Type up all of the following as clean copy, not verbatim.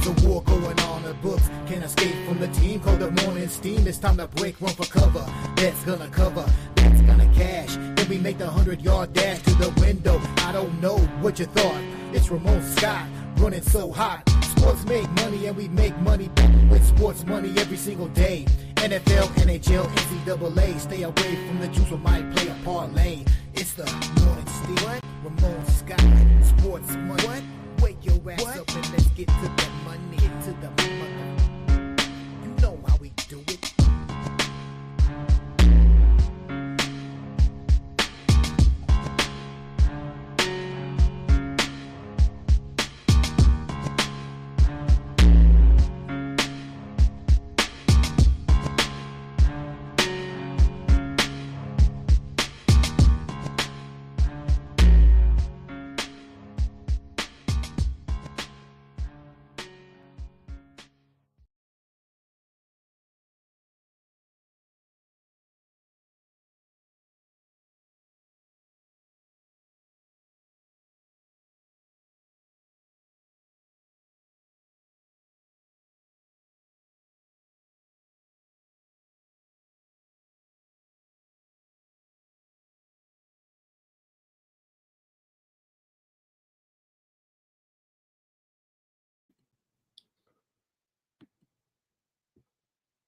There's a war going on, the books can't escape from the team called the morning steam. It's time to break, run for cover. That's gonna cover, that's gonna cash. Then we make the 100-yard dash to the window. I don't know what you thought. It's Ramon Scott running so hot. Sports make money and we make money with sports money every single day. NFL, NHL, NCAA. Stay away from the juice, we might play a parlay. It's the morning steam. What? Ramon Scott, sports money. What? Wake your ass up and let's get to the money. Get to the money. You know how we do it.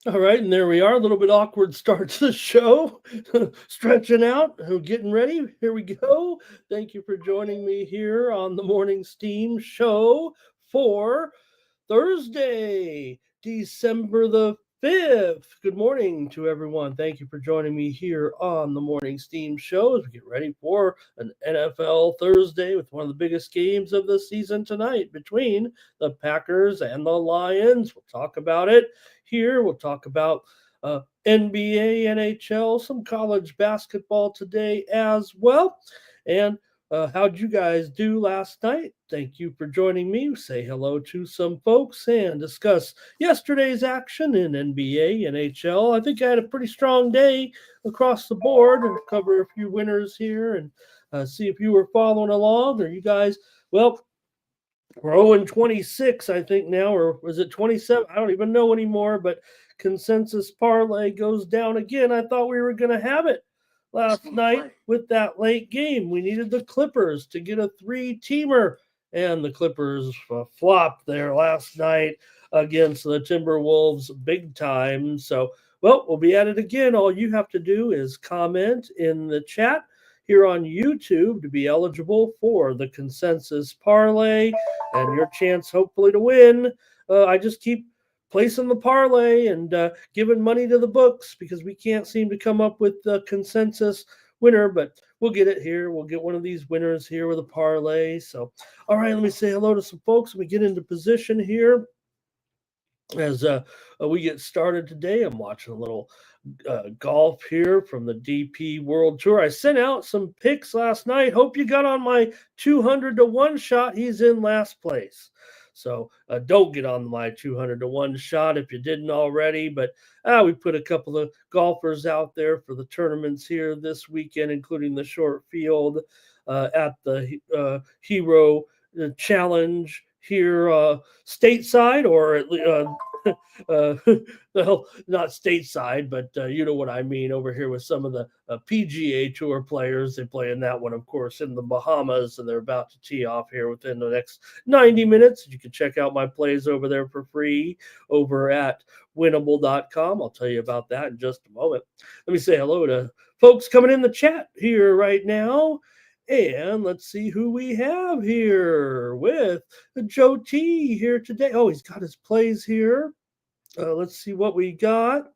All right, and there we are. A little bit awkward start to the show. Stretching out, getting ready. Here we go. Thank you for joining me here on the Morning Steam show for Thursday, December the 5th. Good morning to everyone. Thank you for joining me here on the Morning Steam show as we get ready for an NFL Thursday with one of the biggest games of the season tonight between the Packers and the Lions. We'll talk about it here. We'll talk about NBA, NHL, some college basketball today as well. And how'd you guys do last night? Thank you for joining me. Say hello to some folks and discuss yesterday's action in NBA, NHL. I think I had a pretty strong day across the board and cover a few winners here and see if you were following along or you guys, well, we're 0-26, I think now, or was it 27? I don't even know anymore, but consensus parlay goes down again. I thought we were going to have it last night with that late game. We needed the Clippers to get a 3-teamer, and the Clippers flopped there last night against the Timberwolves big time. So, well, we'll be at it again. All you have to do is comment in the chat here on YouTube to be eligible for the consensus parlay and your chance hopefully to win. I just keep placing the parlay and giving money to the books because we can't seem to come up with the consensus winner, but we'll get it here. We'll get one of these winners here with a parlay. So, all right, let me say hello to some folks. We get into position here as we get started today. I'm watching a little golf here from the DP World Tour. I sent out some picks last night. Hope you got on my 200-to-1 shot. He's in last place. So don't get on my 200-to-1 shot if you didn't already. But we put a couple of golfers out there for the tournaments here this weekend, including the short field at the Hero Challenge here stateside, or at least well, not stateside, but you know what I mean, over here with some of the PGA Tour players. They play in that one, of course, in the Bahamas, and they're about to tee off here within the next 90 minutes. You can check out my plays over there for free over at winnable.com. I'll tell you about that in just a moment. Let me say hello to folks coming in the chat here right now. And let's see who we have here with Joe T here today. Oh, he's got his plays here. Let's see what we got.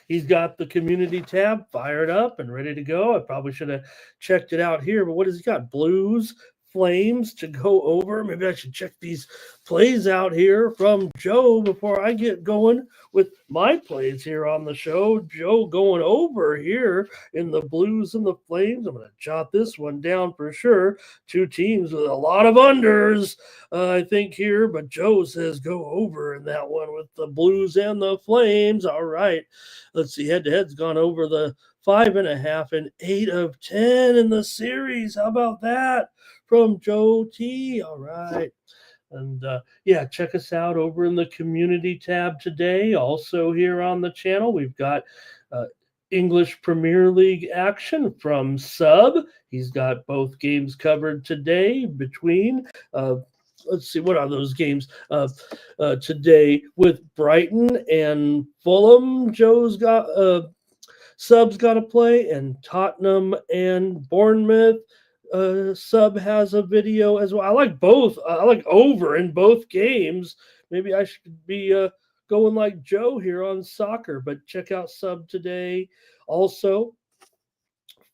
He's got the community tab fired up and ready to go. I probably should have checked it out here, but what has he got? Blues, Flames to go over. Maybe I should check these plays out here from Joe before I get going with my plays here on the show. Joe going over here in the Blues and the Flames. I'm going to jot this one down for sure. Two teams with a lot of unders, I think, here, but Joe says go over in that one with the Blues and the Flames. All right. Let's see. Head-to-head's gone over the 5.5 and 8 of 10 in the series. How about that from Joe T? All right. And yeah, check us out over in the community tab today. Also, here on the channel, we've got uh, English Premier League action from Sub. He's got both games covered today between. Let's see, what are those games today with Brighton and Fulham? Sub's got to play, and Tottenham and Bournemouth. Sub has a video as well. I like both. I like over in both games. Maybe I should be going like Joe here on soccer, but check out Sub today. Also,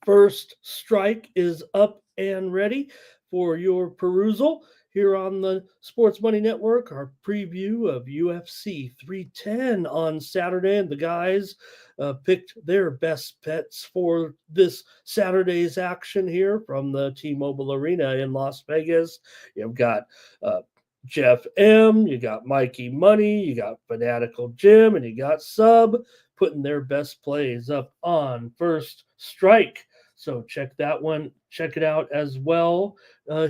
First Strike is up and ready for your perusal here on the Sports Money Network. Our preview of UFC 310 on Saturday, and the guys picked their best bets for this Saturday's action here from the T-Mobile Arena in Las Vegas. You've got Jeff M, you got Mikey Money, you got Fanatical Jim, and you got Sub putting their best plays up on First Strike. So check that one, check it out as well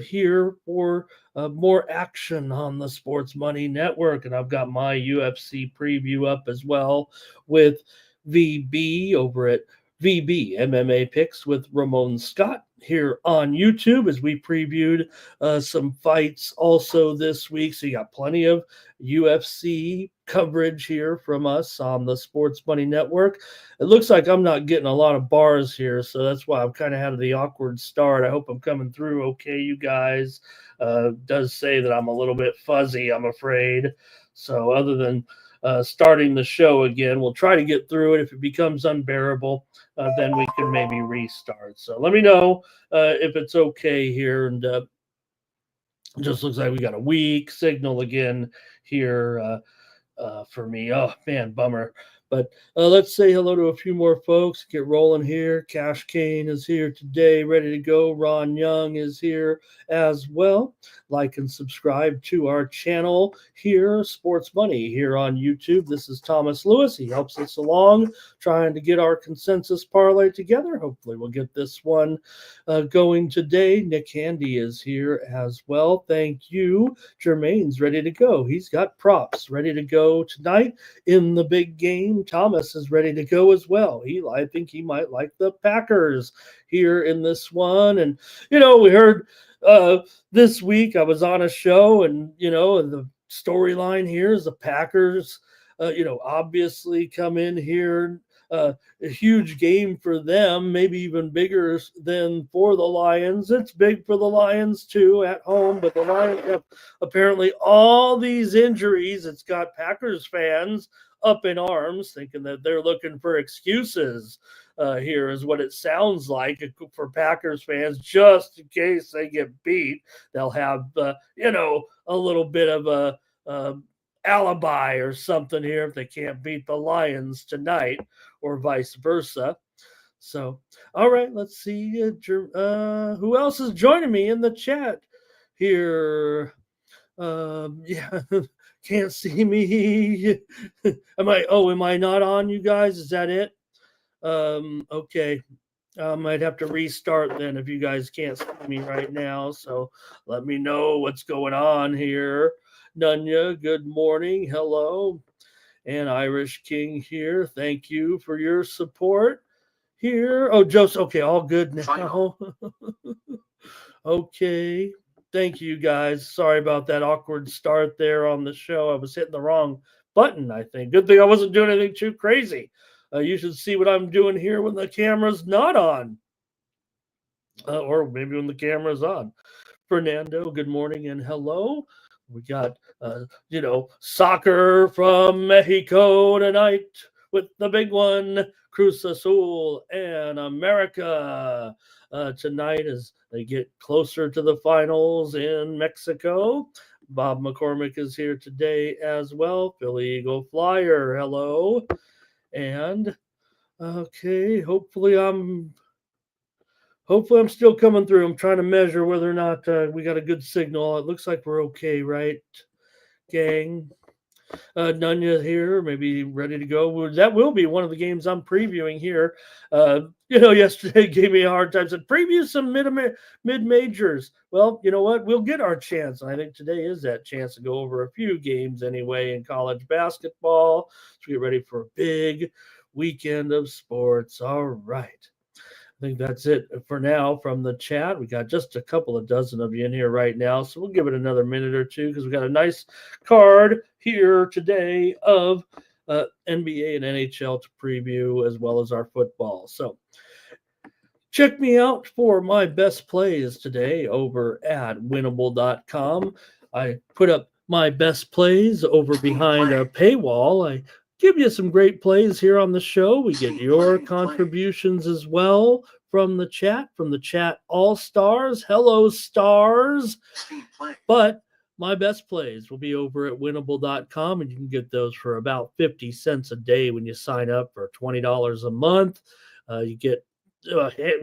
here for more action on the Sports Money Network. And I've got my UFC preview up as well with VB over at VB MMA Picks with Ramon Scott here on YouTube as we previewed some fights also this week. So you got plenty of UFC coverage here from us on the Sports Money Network. It looks like I'm not getting a lot of bars here, so that's why I'm kind of had the awkward start. I hope I'm coming through okay, you guys. Does say that I'm a little bit fuzzy, I'm afraid. So other than starting the show again, we'll try to get through it. If it becomes unbearable, then we can maybe restart. So let me know if it's okay here. And just looks like we got a weak signal again here for me. Oh man, bummer. But let's say hello to a few more folks. Get rolling here. Cash Kane is here today, ready to go. Ron Young is here as well. Like and subscribe to our channel here, Sports Money, here on YouTube. This is Thomas Lewis. He helps us along, trying to get our consensus parlay together. Hopefully, we'll get this one going today. Nick Handy is here as well. Thank you. Jermaine's ready to go. He's got props ready to go tonight in the big game. Thomas is ready to go as well. I think he might like the Packers here in this one. And, we heard this week I was on a show, and, the storyline here is the Packers, obviously come in here. A huge game for them, maybe even bigger than for the Lions. It's big for the Lions too at home, but the Lions have apparently all these injuries. It's got Packers fans up in arms, thinking that they're looking for excuses. Here is what it sounds like for Packers fans, just in case they get beat. They'll have, a little bit of a alibi or something here if they can't beat the Lions tonight, or vice versa. So, all right, let's see who else is joining me in the chat here. Yeah, can't see me. Am I not on, you guys? Is that it? Okay. I might have to restart then if you guys can't see me right now. So let me know what's going on here. Nunya, good morning. Hello. And Irish King here. Thank you for your support here. Oh, Joseph. Okay, all good now. Okay. Thank you guys. Sorry about that awkward start there on the show. I was hitting the wrong button, I think. Good thing I wasn't doing anything too crazy. You should see what I'm doing here when the camera's not on. Or maybe when the camera's on. Fernando, good morning and hello. We got, soccer from Mexico tonight with the big one, Cruz Azul and America tonight as they get closer to the finals in Mexico. Bob McCormick is here today as well. Philly Eagle Flyer, hello. And, okay, hopefully I'm still coming through. I'm trying to measure whether or not we got a good signal. It looks like we're okay, right, gang? Nunya here, maybe ready to go. That will be one of the games I'm previewing here. Yesterday gave me a hard time. Said preview some mid majors. Well, you know what? We'll get our chance. I think today is that chance to go over a few games anyway in college basketball. So get ready for a big weekend of sports. All right. I think that's it for now from the chat. We got just a couple of dozen of you in here right now, so we'll give it another minute or two because we got a nice card here today of NBA and NHL to preview as well as our football. So check me out for my best plays today over at winnable.com. I put up my best plays over behind a paywall. I give you some great plays here on the show. We get your contributions as well from the chat all stars. Hello, stars. But my best plays will be over at winnable.com, and you can get those for about 50 cents a day when you sign up for $20 a month. You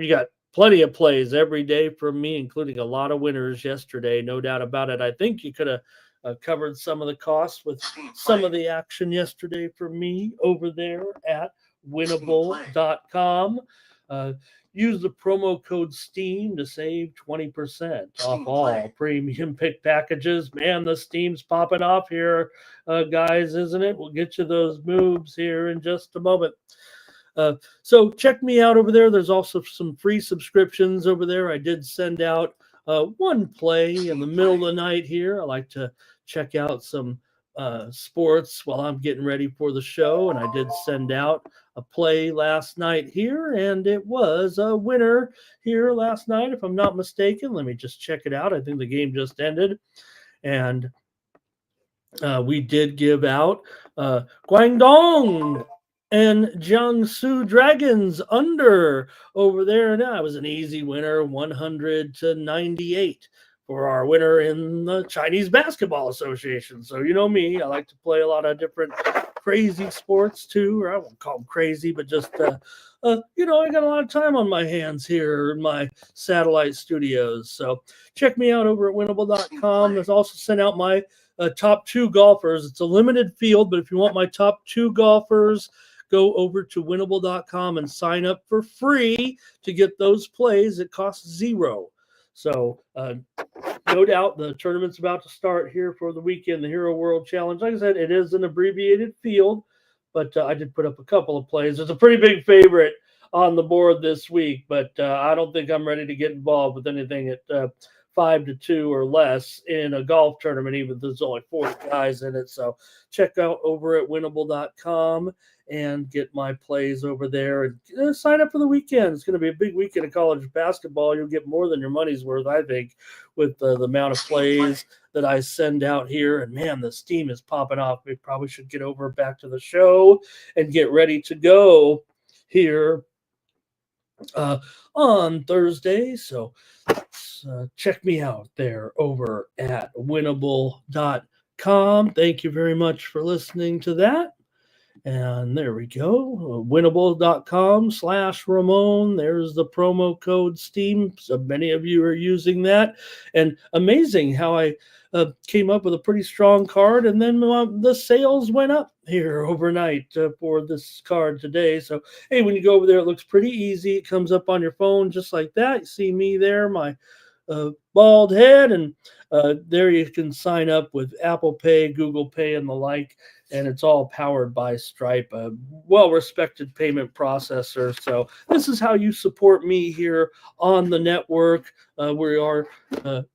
got plenty of plays every day from me, including a lot of winners yesterday, no doubt about it. I think you could have covered some of the costs with some of the action yesterday for me over there at winnable.com. Use the promo code STEAM to save 20% off all premium pick packages. Man, the Steam's popping off here, guys, isn't it? We'll get you those moves here in just a moment. So check me out over there. There's also some free subscriptions over there. I did send out one play in the middle of the night here. I like to check out some sports while I'm getting ready for the show, and I did send out a play last night here, and it was a winner here last night, if I'm not mistaken. Let me just check it out. I think the game just ended, and we did give out Guangdong and Jiangsu Dragons under over there. Now it was an easy winner, 100-98 for our winner in the Chinese Basketball Association. So you know me, I like to play a lot of different crazy sports too, or I won't call them crazy, but just I got a lot of time on my hands here in my satellite studios. So check me out over at winnable.com. There's also sent out my top two golfers. It's a limited field, but if you want my top two golfers, go over to winnable.com and sign up for free to get those plays. It costs $0. So no doubt the tournament's about to start here for the weekend, the Hero World Challenge. Like I said, it is an abbreviated field, but I did put up a couple of plays. There's a pretty big favorite on the board this week, but I don't think I'm ready to get involved with anything at 5-2 or less in a golf tournament, even if there's only 40 guys in it. So check out over at winnable.com and get my plays over there and sign up for the weekend. It's going to be a big weekend of college basketball. You'll get more than your money's worth, I think, with the amount of plays that I send out here. And man, the steam is popping off. We probably should get over back to the show and get ready to go here on Thursday. So check me out there over at winnable.com. Thank you very much for listening to that. And there we go. Winnable.com/Ramon. There's the promo code STEAM. So many of you are using that. And amazing how I came up with a pretty strong card. And then the sales went up here overnight for this card today. So, hey, when you go over there, it looks pretty easy. It comes up on your phone just like that. You see me there, my bald head. And there you can sign up with Apple Pay, Google Pay, and the like. And it's all powered by Stripe, a well-respected payment processor. So this is how you support me here on the network. We are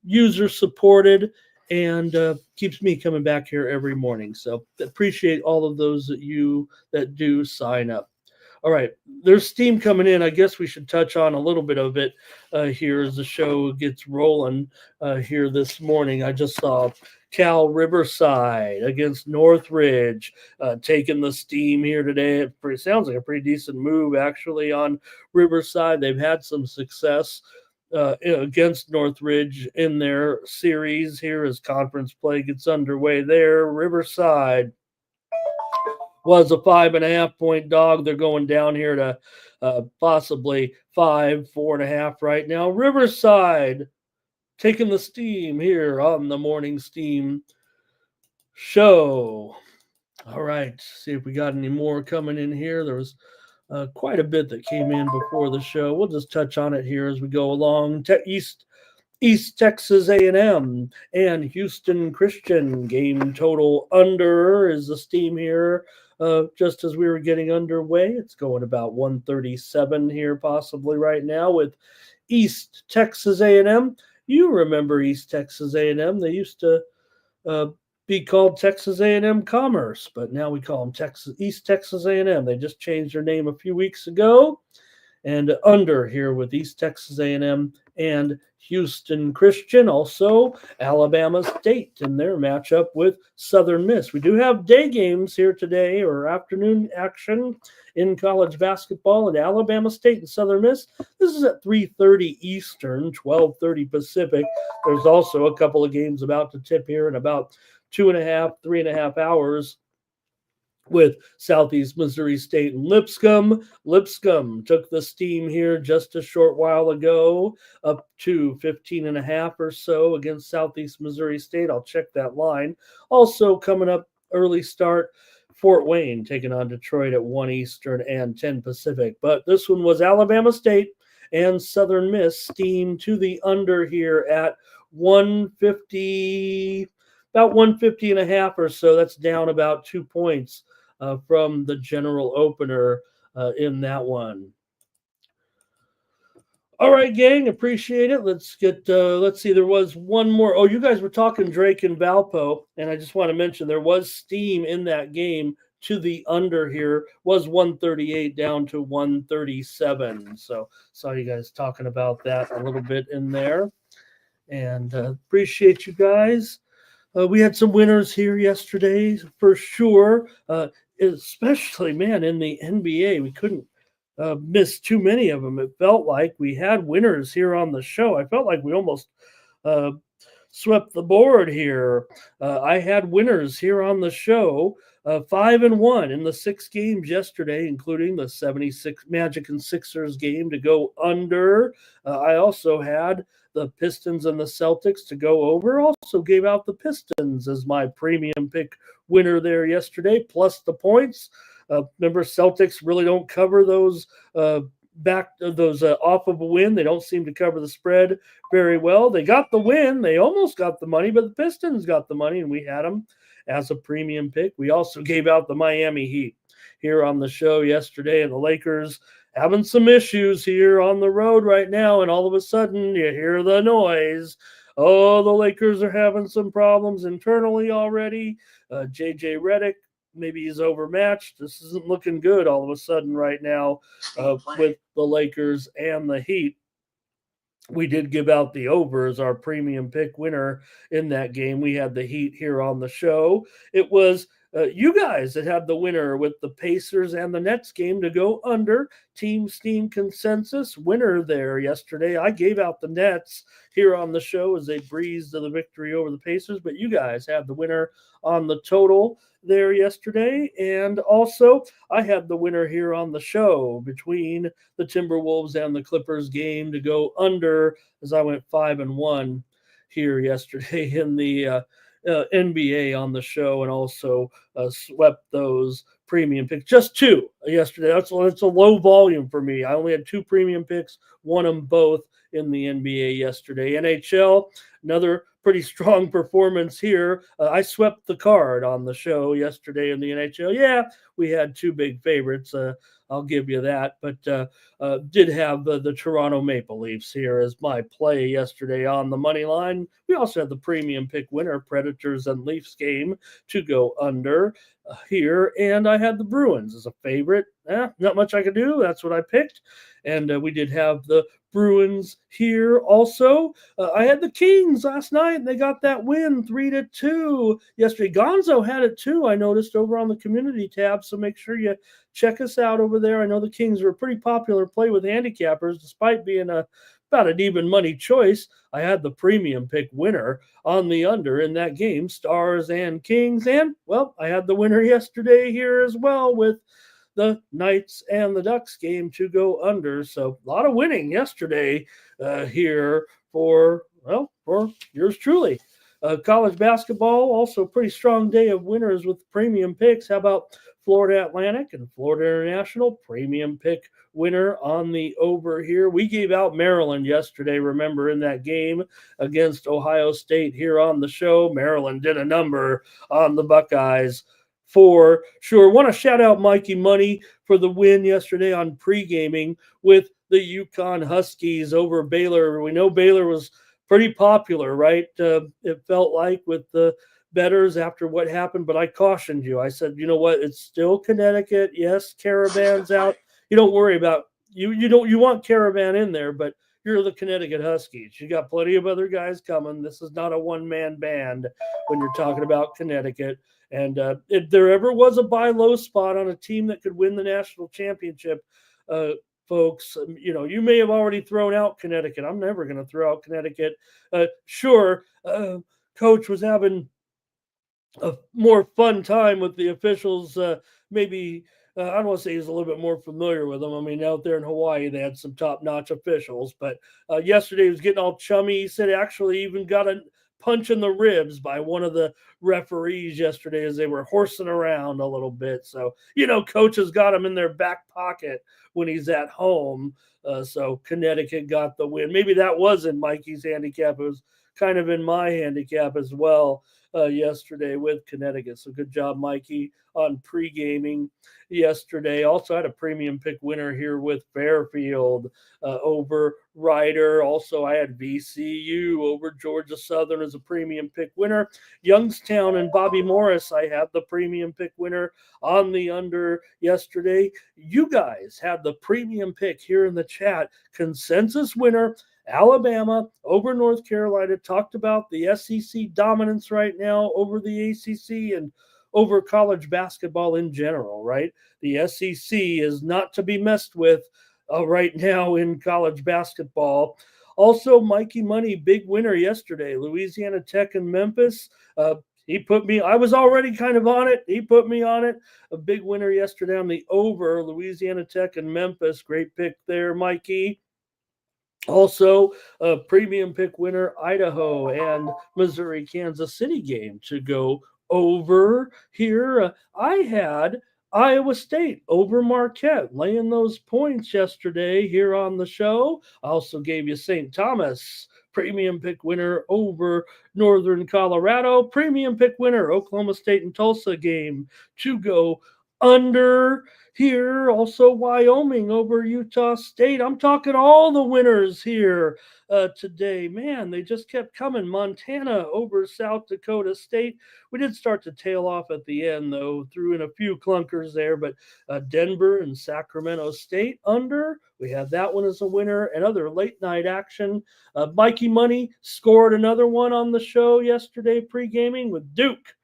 user-supported and keeps me coming back here every morning. So appreciate all of those that do sign up. All right, there's steam coming in. I guess we should touch on a little bit of it here as the show gets rolling here this morning. I just saw Cal Riverside against Northridge taking the steam here today. It sounds like a pretty decent move, actually, on Riverside. They've had some success against Northridge in their series here as conference play gets underway there. Riverside was a 5.5-point dog. They're going down here to possibly 4.5 right now. Riverside taking the steam here on the Morning Steam show. All right, see if we got any more coming in here. There was quite a bit that came in before the show. We'll just touch on it here as we go along. East Texas A&M and Houston Christian game total under is the steam here. Just as we were getting underway, it's going about 137 here, possibly right now with East Texas A&M. You remember East Texas A&M? They used to uh, be called Texas A&M Commerce, but now we call them East Texas A&M. They just changed their name a few weeks ago, and under here with East Texas A&M and Houston Christian, also Alabama State in their matchup with Southern Miss. We do have day games here today, or afternoon action in college basketball at Alabama State and Southern Miss. This is at 3:30 Eastern, 12:30 Pacific. There's also a couple of games about to tip here in about 3.5 hours with Southeast Missouri State and Lipscomb. Lipscomb took the steam here just a short while ago, up to 15.5 or so against Southeast Missouri State. I'll check that line. Also coming up early start, Fort Wayne taking on Detroit at 1 Eastern and 10 Pacific. But this one was Alabama State and Southern Miss steam to the under here at 150, about 150.5 or so. That's down about 2 points from the general opener in that one. All right, gang, appreciate it. Let's see. There was one more. Oh, you guys were talking Drake and Valpo, and I just want to mention there was steam in that game to the under here. Was 138 down to 137. So saw you guys talking about that a little bit in there, and appreciate you guys. We had some winners here yesterday for sure. Especially, man, in the NBA, we couldn't miss too many of them. It felt like we had winners here on the show. I felt like we almost uh, swept the board here. I had winners here on the show. 5-1 in the 6 games yesterday, including the 76 Magic and Sixers game to go under. I also had the Pistons and the Celtics to go over. Also gave out the Pistons as my premium pick winner there yesterday, plus the points. Remember, Celtics really don't cover those off of a win. They don't seem to cover the spread very well. They got the win. They almost got the money, but the Pistons got the money, and we had them as a premium pick. We also gave out the Miami Heat here on the show yesterday, and the Lakers having some issues here on the road right now, and all of a sudden you hear the noise. Oh, the Lakers are having some problems internally already. JJ Redick, maybe he's overmatched. This isn't looking good all of a sudden right now with the Lakers and the Heat. We did give out the over as our premium pick winner in that game. We had the Heat here on the show. It was you guys that had the winner with the Pacers and the Nets game to go under. Team Steam consensus winner there yesterday. I gave out the Nets here on the show as they breezed to the victory over the Pacers, but you guys had the winner on the total there yesterday. And also, I had the winner here on the show between the Timberwolves and the Clippers game to go under as I went 5-1 here yesterday in the NBA on the show, and also swept those premium picks. Just 2 yesterday. That's a low volume for me. I only had 2 premium picks, won them both in the NBA yesterday. NHL, another pretty strong performance here. I swept the card on the show yesterday in the NHL. Yeah, we had 2 big favorites. I'll give you that, but did have the Toronto Maple Leafs here as my play yesterday on the money line. We also had the premium pick winner, Predators and Leafs game to go under here, and I had the Bruins as a favorite. Not much I could do. That's what I picked, and we did have the Bruins here also. I had the Kings last night, and they got that win 3-2 yesterday. Gonzo had it too, I noticed, over on the community tab, so make sure you check us out over there. I know the Kings are a pretty popular play with handicappers, despite being about an even money choice. I had the premium pick winner on the under in that game, Stars and Kings, and, well, I had the winner yesterday here as well with the Knights and the Ducks game to go under. So a lot of winning yesterday here for yours truly. College basketball, also pretty strong day of winners with premium picks. How about Florida Atlantic and Florida International premium pick winner on the over here? We gave out Maryland yesterday, remember, in that game against Ohio State here on the show. Maryland did a number on the Buckeyes for sure. Want to shout out Mikey Money for the win yesterday on pre-gaming with the Yukon Huskies over Baylor. We know Baylor was pretty popular, right? It felt like with the betters after what happened, but I cautioned you. I said, you know what? It's still Connecticut. Yes, Caravan's out. You don't worry about you don't you want Caravan in there, but you're the Connecticut Huskies. You got plenty of other guys coming. This is not a one-man band when you're talking about Connecticut. And if there ever was a buy low spot on a team that could win the national championship, uh, folks, you may have already thrown out Connecticut. I'm never going to throw out Connecticut. Sure, Coach was having a more fun time with the officials. Maybe I don't want to say he's a little bit more familiar with them. I mean, out there in Hawaii, they had some top-notch officials. But yesterday, he was getting all chummy. He said actually even got a punch in the ribs by one of the referees yesterday as they were horsing around a little bit. So Coach has got him in their back pocket when he's at home. So Connecticut got the win. Maybe that wasn't Mikey's handicap. It was kind of in my handicap as well yesterday with Connecticut. So good job, Mikey, on pre-gaming yesterday. Also had a premium pick winner here with Fairfield over Ryder. Also, I had VCU over Georgia Southern as a premium pick winner. Youngstown and Bobby Morris, I had the premium pick winner on the under yesterday. You guys had the premium pick here in the chat. Consensus winner, Alabama over North Carolina. Talked about the SEC dominance right now over the ACC and over college basketball in general, right? The SEC is not to be messed with right now in college basketball. Also, Mikey Money, big winner yesterday. Louisiana Tech and Memphis. He put me, I was already kind of on it. He put me on it. A big winner yesterday on the over, Louisiana Tech and Memphis. Great pick there, Mikey. Also, a premium pick winner, Idaho and Missouri Kansas City game to go over here. I had Iowa State over Marquette laying those points yesterday here on the show. I also gave you St. Thomas premium pick winner over Northern Colorado. Premium pick winner, Oklahoma State and Tulsa game to go under here. Also, Wyoming over Utah State. I'm talking all the winners here today. Man, they just kept coming. Montana over South Dakota State. We did start to tail off at the end, though, threw in a few clunkers there, but Denver and Sacramento State under. We had that one as a winner. And other late night action. Mikey Money scored another one on the show yesterday pre-gaming with Duke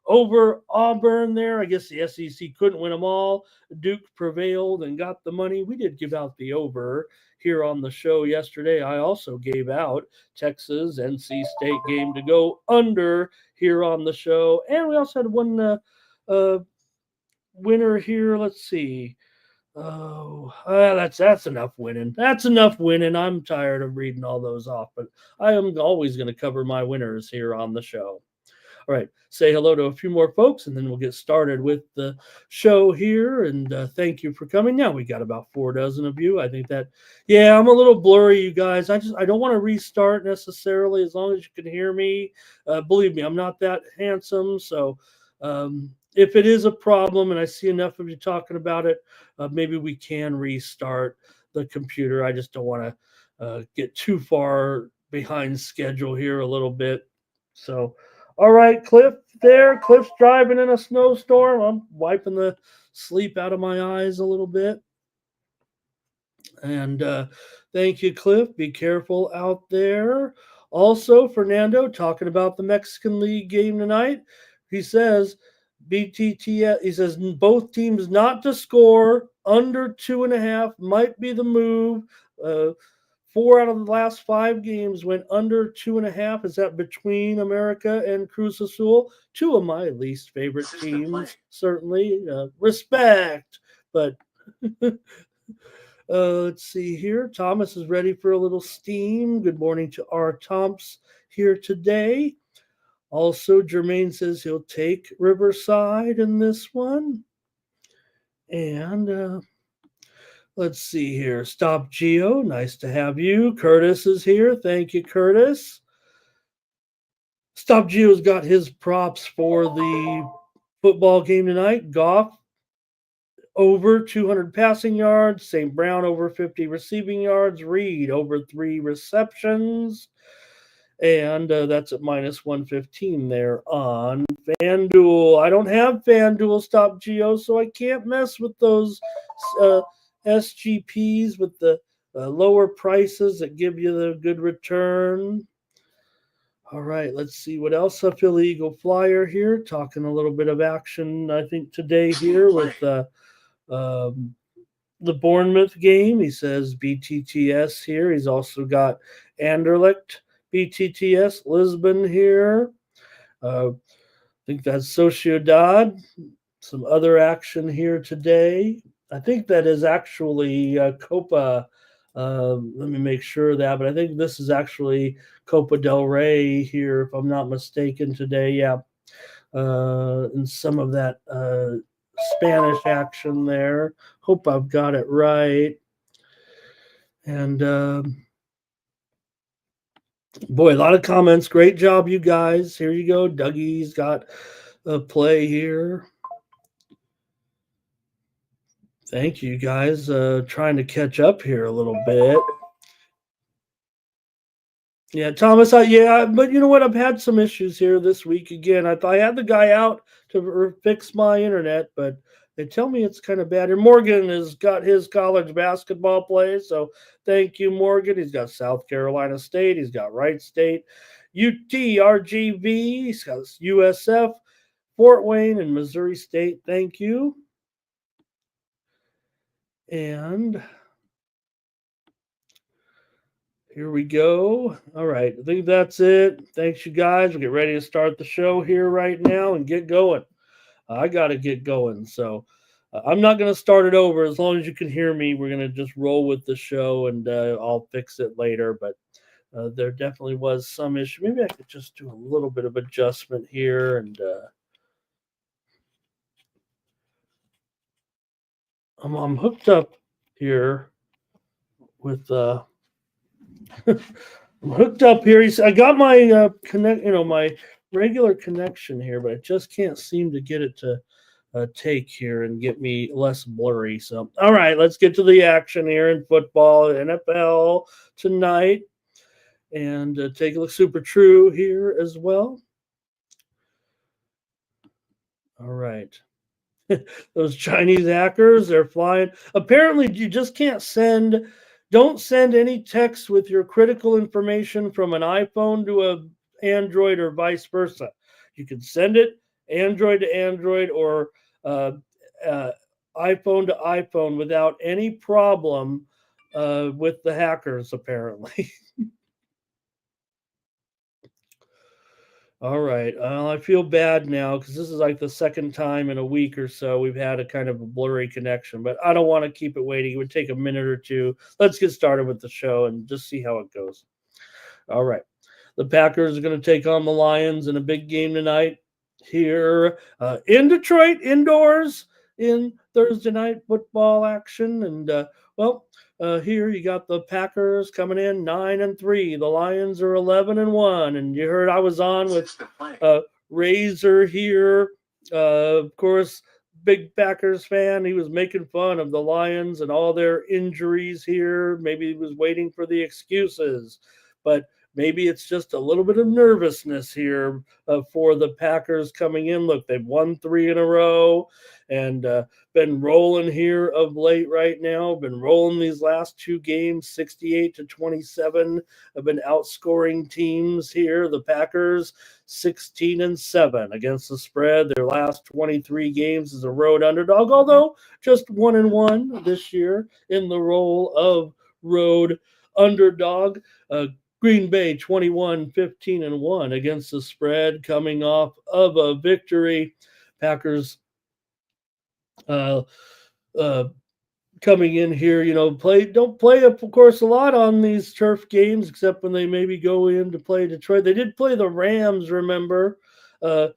over Auburn there. I guess the SEC couldn't win them all. Duke prevailed and got the money. We did give out the over here on the show yesterday. I also gave out Texas NC State game to go under here on the show. And we also had one winner here. Let's see. Oh, that's enough winning. That's enough winning. I'm tired of reading all those off, but I am always going to cover my winners here on the show. All right, say hello to a few more folks, and then we'll get started with the show here. And thank you for coming. Now we got about 4 dozen of you. I think that, yeah, I'm a little blurry, you guys. I don't want to restart necessarily, as long as you can hear me. Believe me, I'm not that handsome, so if it is a problem and I see enough of you talking about it, maybe we can restart the computer. I just don't want to get too far behind schedule here a little bit. So, all right, Cliff there. Cliff's driving in a snowstorm. I'm wiping the sleep out of my eyes a little bit. And thank you, Cliff. Be careful out there. Also, Fernando talking about the Mexican League game tonight. He says BTTS. He says both teams not to score under 2.5 might be the move. 4 out of the last 5 games went under 2.5. Is that between America and Cruz Azul? 2 of my least favorite teams, certainly. Respect, but let's see here. Thomas is ready for a little steam. Good morning to our Tomps here today. Also, Jermaine says he'll take Riverside in this one. And let's see here. Stop Geo. Nice to have you. Curtis is here. Thank you, Curtis. Stop Geo's got his props for the football game tonight. Goff over 200 passing yards. St. Brown over 50 receiving yards. Reed over 3 receptions. And that's at minus 115 there on FanDuel. I don't have FanDuel Stop Geo, so I can't mess with those SGPs with the lower prices that give you the good return. All right, let's see what else. A Philly Eagle Flyer here, talking a little bit of action, I think, today here with um, the Bournemouth game. He says BTTS here. He's also got Anderlecht, BTTS, Lisbon here. I think that's Sociedad. Some other action here today. I think that is actually Copa. Let me make sure of that, but I think this is actually Copa del Rey here, if I'm not mistaken, today. Yeah, and some of that Spanish action there. Hope I've got it right. And boy, a lot of comments. Great job, you guys. Here you go. Dougie's got a play here. Thank you guys. Trying to catch up here a little bit. Yeah, Thomas. Yeah, but you know what? I've had some issues here this week again. I had the guy out to fix my internet, but they tell me it's kind of bad. And Morgan has got his college basketball play, so thank you, Morgan. He's got South Carolina State. He's got Wright State, UT, RGV. He's got USF, Fort Wayne, and Missouri State. Thank you. And here we go. All right. I think that's it. Thanks, you guys. We'll get ready to start the show here right now and get going. I got to get going. So I'm not going to start it over. As long as you can hear me, we're going to just roll with the show and I'll fix it later. But there definitely was some issue. Maybe I could just do a little bit of adjustment here. And I'm hooked up here with I'm hooked up here. I got my my regular connection here, but I just can't seem to get it to take here and get me less blurry. So, all right, let's get to the action here in football, NFL tonight, and take a look. Super True here as well. All right. Those Chinese hackers, they're flying. Apparently, you just don't send any text with your critical information from an iPhone to a Android or vice versa. You can send it Android to Android or uh, iPhone to iPhone without any problem with the hackers, apparently. All right. I feel bad now because this is like the second time in a week or so we've had a kind of a blurry connection, but I don't want to keep it waiting. It would take a minute or two. Let's get started with the show and just see how it goes. All right. The Packers are going to take on the Lions in a big game tonight here in Detroit, indoors in Thursday night football action. And, here you got the Packers coming in 9-3. The Lions are 11-1. And you heard I was on with Razor here. Of course, big Packers fan. He was making fun of the Lions and all their injuries here. Maybe he was waiting for the excuses, but maybe it's just a little bit of nervousness here for the Packers coming in. Look, they've won 3 in a row and been rolling here of late right now. Been rolling these last 2 games, 68-27. Have been outscoring teams here. The Packers 16-7 against the spread. Their last 23 games as a road underdog, although just 1-1 this year in the role of road underdog. Green Bay 21-15-1 against the spread, coming off of a victory. Packers coming in here, play don't play of course a lot on these turf games except when they maybe go in to play Detroit. They did play the Rams, remember? It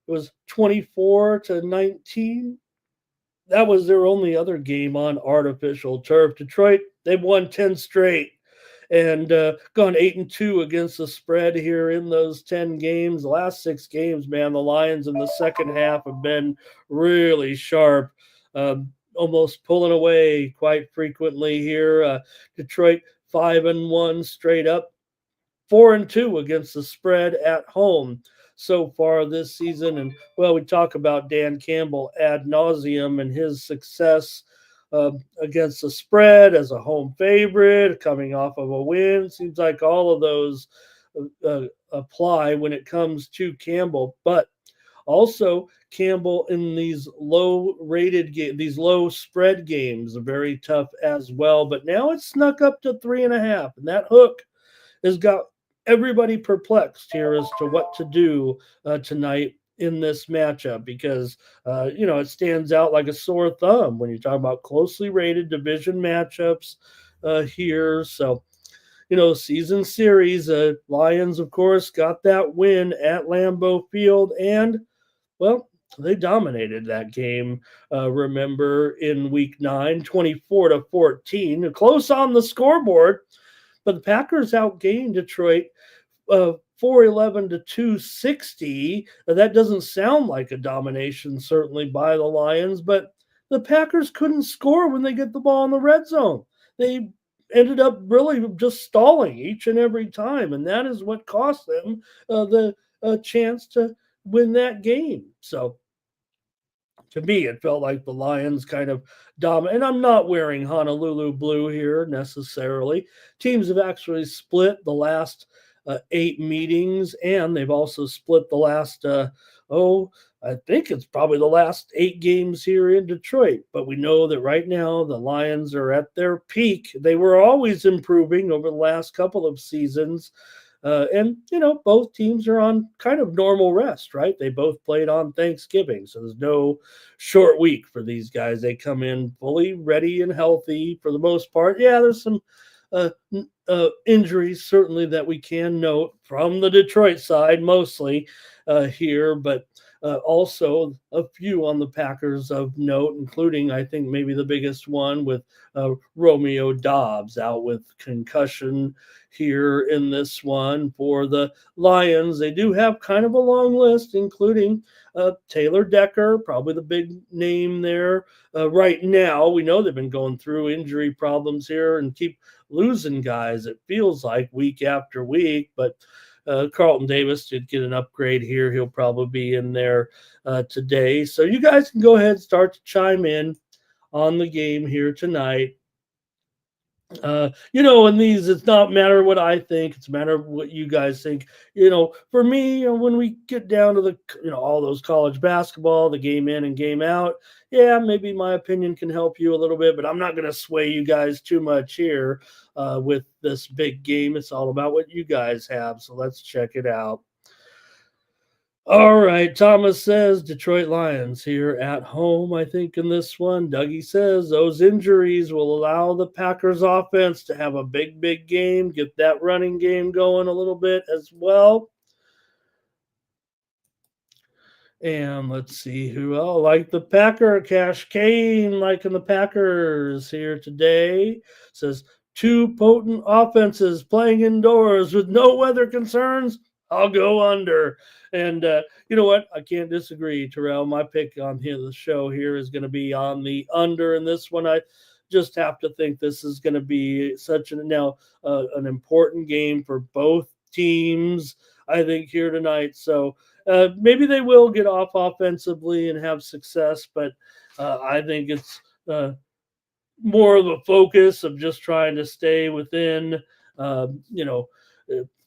was 24-19. That was their only other game on artificial turf. Detroit, they've won 10 straight and gone 8-2 against the spread here in those 10 games. The last 6 games, man, the Lions in the second half have been really sharp, almost pulling away quite frequently here. Detroit 5-1 straight up, 4-2 against the spread at home so far this season. And well, we talk about Dan Campbell ad nauseum and his success against the spread as a home favorite, coming off of a win. Seems like all of those apply when it comes to Campbell, but also Campbell in these low rated games, these low spread games are very tough as well. But now it's snuck up to 3.5, and that hook has got everybody perplexed here as to what to do tonight in this matchup because it stands out like a sore thumb when you talk about closely rated division matchups here. So season series, Lions of course got that win at Lambeau Field, and well, they dominated that game. Remember in week 9, 24-14, close on the scoreboard, but the Packers outgained Detroit 411 to 260. That doesn't sound like a domination, certainly by the Lions, but the Packers couldn't score when they get the ball in the red zone. They ended up really just stalling each and every time, and that is what cost them the chance to win that game. So to me, it felt like the Lions kind of dominate. And I'm not wearing Honolulu blue here necessarily. Teams have actually split the last 8 meetings, and they've also split the last, I think it's probably the last 8 games here in Detroit. But we know that right now the Lions are at their peak. They were always improving over the last couple of seasons. And both teams are on kind of normal rest, right? They both played on Thanksgiving, so there's no short week for these guys. They come in fully ready and healthy for the most part. Yeah, there's some injuries certainly that we can note from the Detroit side, mostly here, but also a few on the Packers of note, including I think maybe the biggest one with Romeo Dobbs out with concussion here in this one. For the Lions, they do have kind of a long list, including Taylor Decker, probably the big name there right now. We know they've been going through injury problems here and keep losing guys, it feels like, week after week. But Carlton Davis did get an upgrade here. He'll probably be in there today. So you guys can go ahead and start to chime in on the game here tonight. In these, it's not matter what I think; it's a matter of what you guys think. For me, when we get down to the, all those college basketball, the game in and game out, yeah, maybe my opinion can help you a little bit, but I'm not going to sway you guys too much here with this big game. It's all about what you guys have. So let's check it out. All right, Thomas says Detroit Lions here at home, I think, in this one. Dougie says those injuries will allow the Packers offense to have a big game, get that running game going a little bit as well. And let's see who else. Like the Packer, Cash Kane, liking the Packers here today. Says 2 potent offenses playing indoors with no weather concerns. I'll go under. And you know what? I can't disagree, Terrell. My pick on here, the show here is going to be on the under in this one. I just have to think this is going to be such an important game for both teams, I think, here tonight. So maybe they will get off offensively and have success, but I think it's more of a focus of just trying to stay within,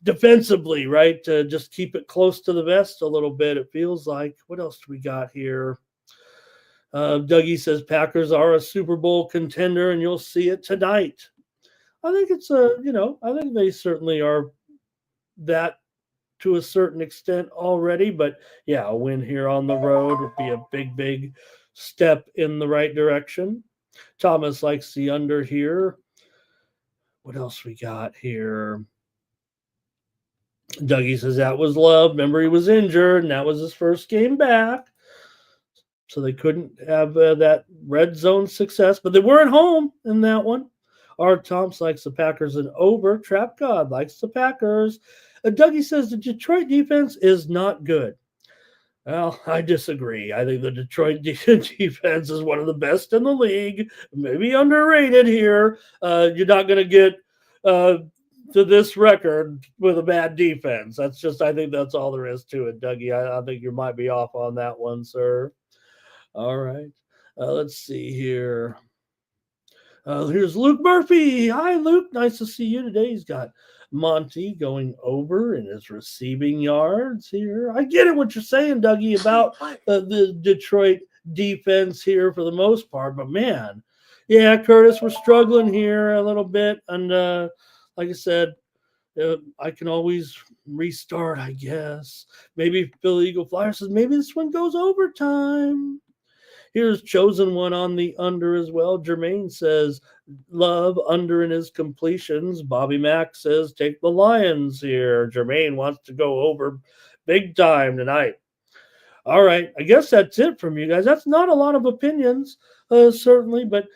defensively, right? To just keep it close to the vest a little bit. It feels like. What else do we got here? Dougie says Packers are a Super Bowl contender, and you'll see it tonight. I think it's I think they certainly are that to a certain extent already, but yeah, a win here on the road would be a big step in the right direction. Thomas likes the under here. What else we got here? Dougie says that was love. Remember, he was injured, and that was his first game back. So they couldn't have that red zone success, but they were at home in that one. Art Thompson likes the Packers and over. Trap God likes the Packers. Dougie says the Detroit defense is not good. Well, I disagree. I think the Detroit defense is one of the best in the league. Maybe underrated here. You're not going to get to this record with a bad defense. I think that's all there is to it, Dougie. I think you might be off on that one, sir. All right. Let's see here. Here's Luke Murphy. Hi, Luke. Nice to see you today. He's got Monty going over in his receiving yards here. I get it what you're saying, Dougie, about the Detroit defense here for the most part. But, man, yeah, Curtis, we're struggling here a little bit. And like I said, I can always restart, I guess. Maybe Phil Eagle Flyer says maybe this one goes overtime. Here's chosen one on the under as well. Jermaine says love under in his completions. Bobby Mack says take the Lions here. Jermaine wants to go over big time tonight. All right, I guess that's it from you guys. That's not a lot of opinions, certainly, but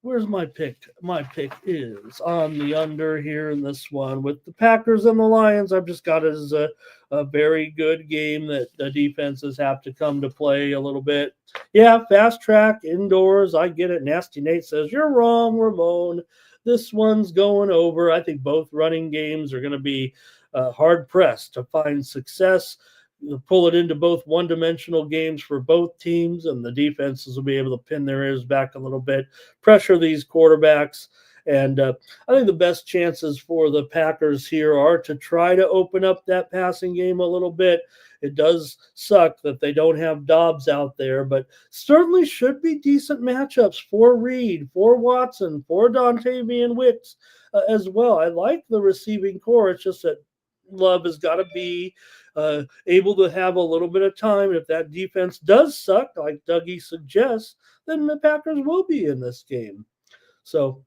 where's my pick? My pick is on the under here in this one with the Packers and the Lions. I've just got it as a very good game that the defenses have to come to play a little bit. Yeah, fast track, indoors. I get it. Nasty Nate says, you're wrong, Ramon. This one's going over. I think both running games are going to be hard-pressed to find success. Pull it into both one-dimensional games for both teams, and the defenses will be able to pin their ears back a little bit, pressure these quarterbacks. And I think the best chances for the Packers here are to try to open up that passing game a little bit. It does suck that they don't have Dobbs out there, but certainly should be decent matchups for Reed, for Watson, for Dontavian Wicks as well. I like the receiving core. It's just that Love has got to be able to have a little bit of time. If that defense does suck, like Dougie suggests, then the Packers will be in this game. So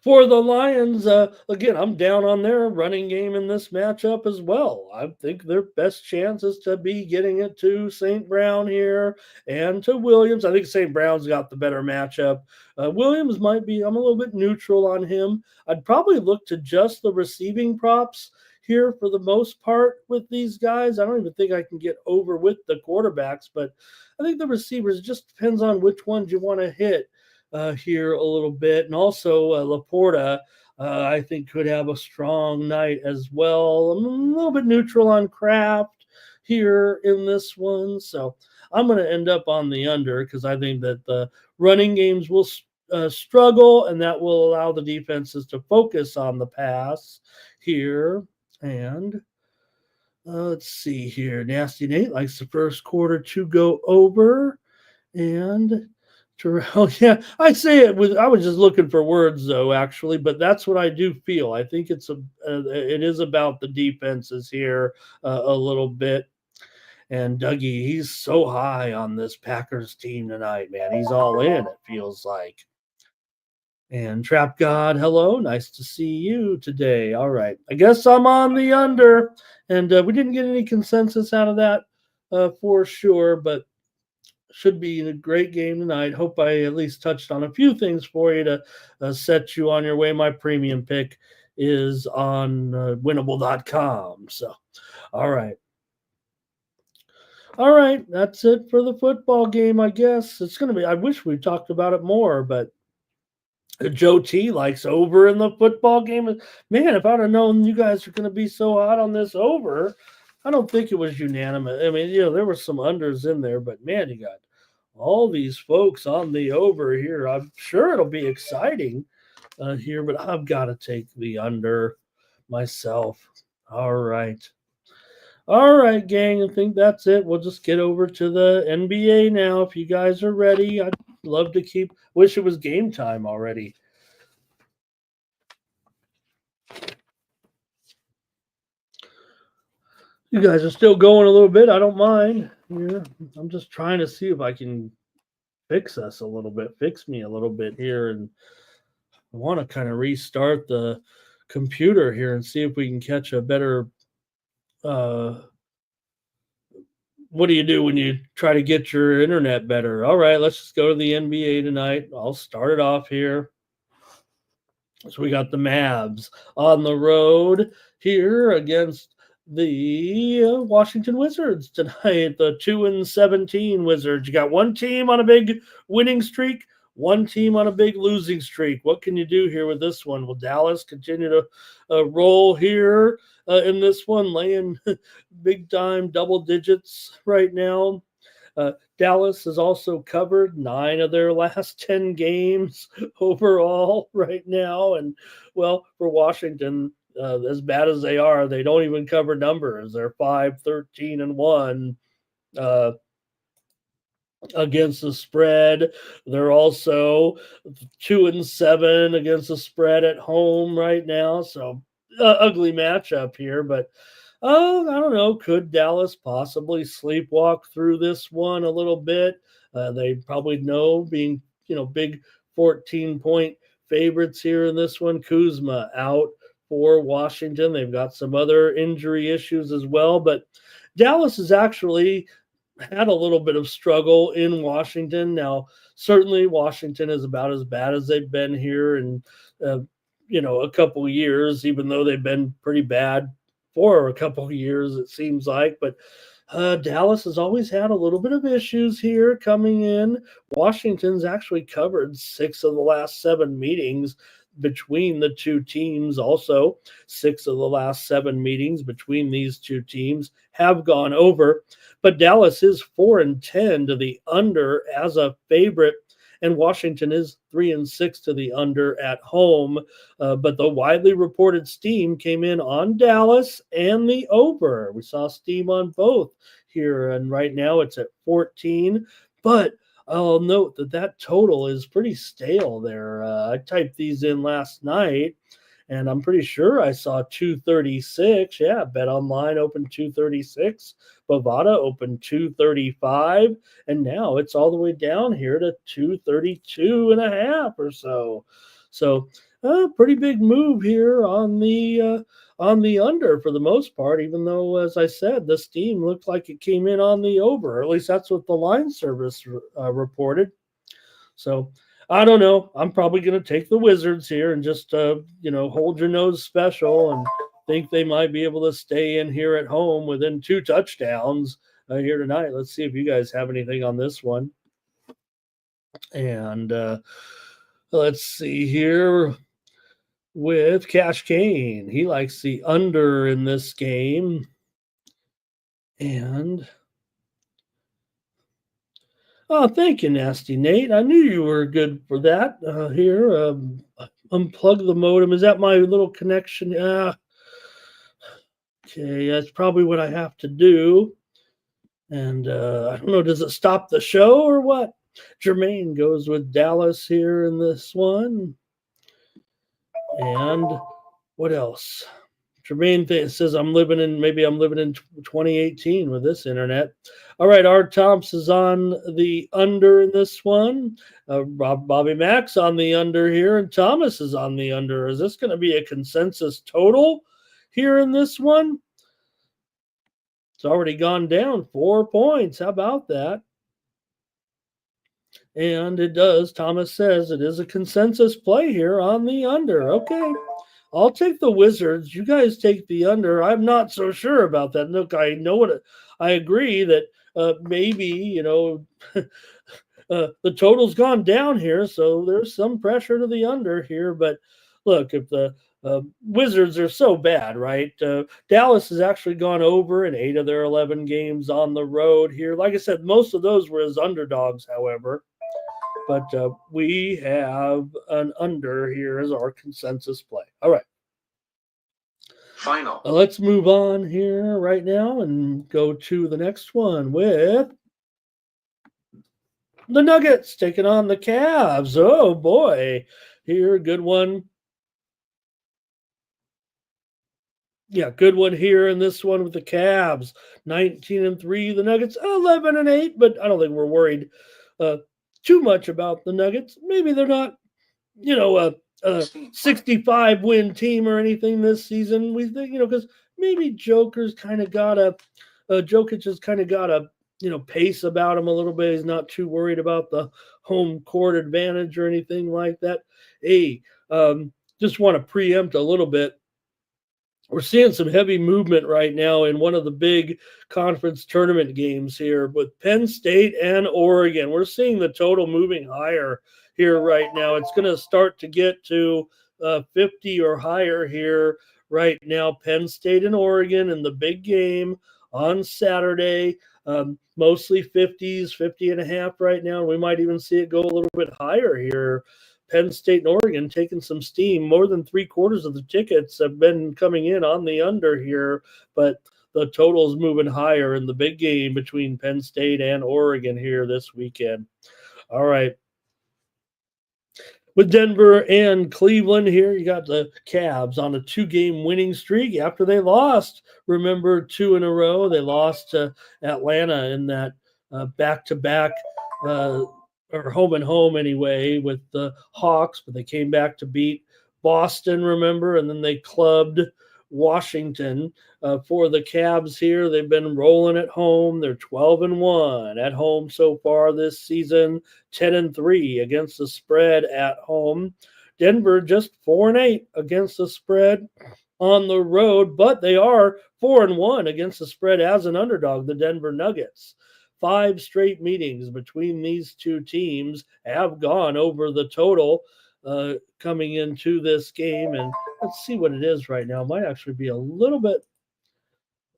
for the Lions, again, I'm down on their running game in this matchup as well. I think their best chance is to be getting it to St. Brown here and to Williams. I think St. Brown's got the better matchup. Williams might be, I'm a little bit neutral on him. I'd probably look to just the receiving props here for the most part with these guys. I don't even think I can get over with the quarterbacks, but I think the receivers just depends on which ones you want to hit here a little bit. And also Laporta, I think could have a strong night as well. I'm a little bit neutral on Kraft here in this one. So I'm going to end up on the under because I think that the running games will struggle, and that will allow the defenses to focus on the pass here. And let's see here. Nasty Nate likes the first quarter to go over. And Terrell, yeah, I say it with. I was just looking for words though, actually, but that's what I do feel. I think it is about the defenses here a little bit. And Dougie, he's so high on this Packers team tonight, man. He's all in. It feels like. And Trap God, hello, nice to see you today. All right, I guess I'm on the under, and we didn't get any consensus out of that for sure, but should be a great game tonight. Hope I at least touched on a few things for you to set you on your way. My premium pick is on winnable.com. So, all right. All right, that's it for the football game, I guess. It's going to be, I wish we talked about it more, but Joe T likes over in the football game. Man, if I'd have known you guys are going to be so hot on this over, I don't think it was unanimous. I mean, there were some unders in there, but man, you got all these folks on the over here. I'm sure it'll be exciting here, but I've got to take the under myself. All right. All right, gang. I think that's it. We'll just get over to the NBA now. If you guys are ready, I'd love to wish it was game time already. You guys are still going a little bit. I don't mind. Yeah, I'm just trying to see if I can fix us a little bit, fix me a little bit here. And I want to kind of restart the computer here and see if we can catch a better. Uh, what do you do when you try to get your internet better? All right, let's just go to the NBA tonight. I'll start it off here. So we got the Mavs on the road here against the Washington Wizards tonight. The 2-17 Wizards. You got one team on a big winning streak, one team on a big losing streak. What can you do here with this one? Will Dallas continue to roll here in this one, laying big time double digits right now? Dallas has also covered 9 of their last 10 games overall right now. And, well, for Washington, as bad as they are, they don't even cover numbers. They're 5-13-1 against the spread. They're also 2-7 against the spread at home right now. So, ugly matchup here, but oh, I don't know. Could Dallas possibly sleepwalk through this one a little bit? They probably know, being, big 14-point favorites here in this one. Kuzma out for Washington. They've got some other injury issues as well, but Dallas has actually had a little bit of struggle in Washington. Now, certainly Washington is about as bad as they've been here in, a couple of years, even though they've been pretty bad for a couple of years, it seems like. But Dallas has always had a little bit of issues here coming in. Washington's actually covered 6 of the last 7 meetings between the two teams. Also, 6 of the last 7 meetings between these two teams have gone over. But Dallas is 4-10 to the under as a favorite, and Washington is 3-6 to the under at home. But the widely reported steam came in on Dallas and the over. We saw steam on both here, and right now it's at 14. But I'll note that total is pretty stale there. I typed these in last night, and I'm pretty sure I saw 236. Yeah, Bet Online opened 236. Bovada opened 235, and now it's all the way down here to 232.5 or so. So, pretty big move here on the under for the most part. Even though, as I said, this team looked like it came in on the over. Or at least that's what the line service reported. So, I don't know. I'm probably going to take the Wizards here and just, hold your nose special and think they might be able to stay in here at home within 2 touchdowns here tonight. Let's see if you guys have anything on this one. And let's see here with Cash Kane. He likes the under in this game. And oh, thank you, Nasty Nate. I knew you were good for that. Here, unplug the modem. Is that my little connection? Okay, that's probably what I have to do. And I don't know, does it stop the show or what? Jermaine goes with Dallas here in this one. And what else? Jermaine says I'm living in 2018 with this internet. All right, Art Thompson is on the under in this one. Bobby Mack's on the under here, and Thomas is on the under. Is this going to be a consensus total here in this one? It's already gone down 4 points. How about that? And it does. Thomas says it is a consensus play here on the under. Okay. I'll take the Wizards. You guys take the under. I'm not so sure about that. Look, I know I agree that maybe, the total's gone down here, so there's some pressure to the under here. But look, if the Wizards are so bad, right? Dallas has actually gone over in 8 of their 11 games on the road here. Like I said, most of those were as underdogs, however. But we have an under here as our consensus play. All right. Final. Let's move on here right now and go to the next one with the Nuggets taking on the Cavs. Oh, boy. Here, good one. Yeah, good one here in this one with the Cavs. 19-3. The Nuggets, 11-8, but I don't think we're worried too much about the Nuggets. Maybe they're not, a 65 win team or anything this season. We think, because maybe Jokic has kind of got a, pace about him a little bit. He's not too worried about the home court advantage or anything like that. Hey, just want to preempt a little bit. We're seeing some heavy movement right now in one of the big conference tournament games here with Penn State and Oregon. We're seeing the total moving higher here right now. It's going to start to get to 50 or higher here right now. Penn State and Oregon in the big game on Saturday. Mostly 50s, 50 and a half right now. We might even see it go a little bit higher here. Penn State and Oregon taking some steam. More than 3/4 of the tickets have been coming in on the under here, but the total's moving higher in the big game between Penn State and Oregon here this weekend. All right. With Denver and Cleveland here, you got the Cavs on a 2-game winning streak after they lost. Remember, 2 in a row. They lost to Atlanta in that back-to-back or home and home anyway with the Hawks, but they came back to beat Boston, remember, and then they clubbed Washington. For the Cavs here, they've been rolling at home. They're 12-1 at home so far this season, 10-3 against the spread at home. Denver just 4-8 against the spread on the road, but they are 4-1 against the spread as an underdog, the Denver Nuggets. 5 straight meetings between these two teams have gone over the total coming into this game. And let's see what it is right now. It might actually be a little bit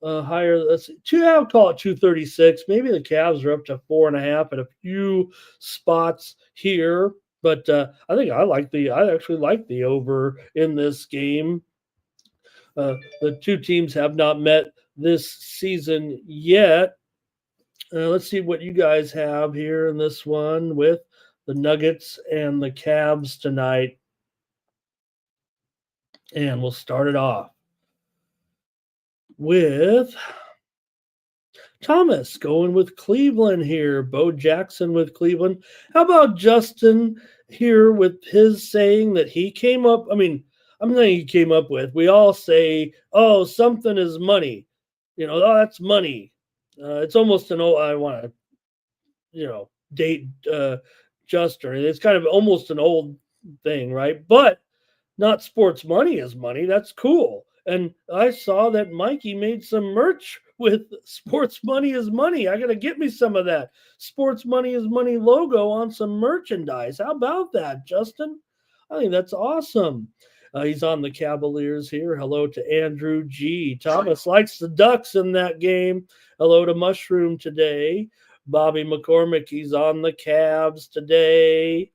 higher. Let's see. I'll call it 236. Maybe the Cavs are up to 4.5 at a few spots here. But I actually like the over in this game. The two teams have not met this season yet. Let's see what you guys have here in this one with the Nuggets and the Cavs tonight. And we'll start it off with Thomas going with Cleveland here. Bo Jackson with Cleveland. How about Justin here with his saying that he came up? I mean, I'm not saying he came up with. We all say, oh, something is money. Oh, that's money. It's almost an old, I want to, date Justin. It's kind of almost an old thing, right? But not sports money is money. That's cool. And I saw that Mikey made some merch with sports money is money. I got to get me some of that sports money is money logo on some merchandise. How about that, Justin? I think that's awesome. He's on the Cavaliers here. Hello to Andrew G. Thomas likes the Ducks in that game. Hello to Mushroom today. Bobby McCormick, he's on the Cavs today.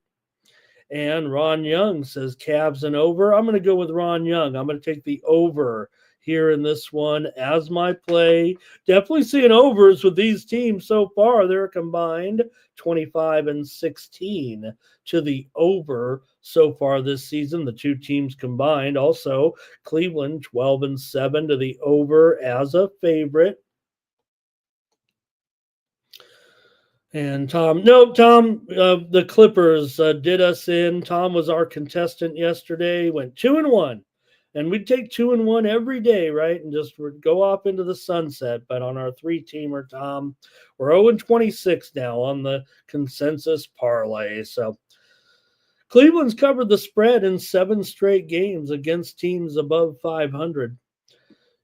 And Ron Young says Cavs and over. I'm going to go with Ron Young. I'm going to take the over here in this one as my play. Definitely seeing overs with these teams so far. They're combined 25-16 to the over so far this season. The two teams combined. Also, Cleveland 12-7 to the over as a favorite. And Tom, the Clippers did us in. Tom was our contestant yesterday, went 2-1. And we'd take 2-1 every day, right? And just go off into the sunset. But on our 3-teamer, Tom, we're 0-26 now on the consensus parlay. So Cleveland's covered the spread in 7 straight games against teams above 500.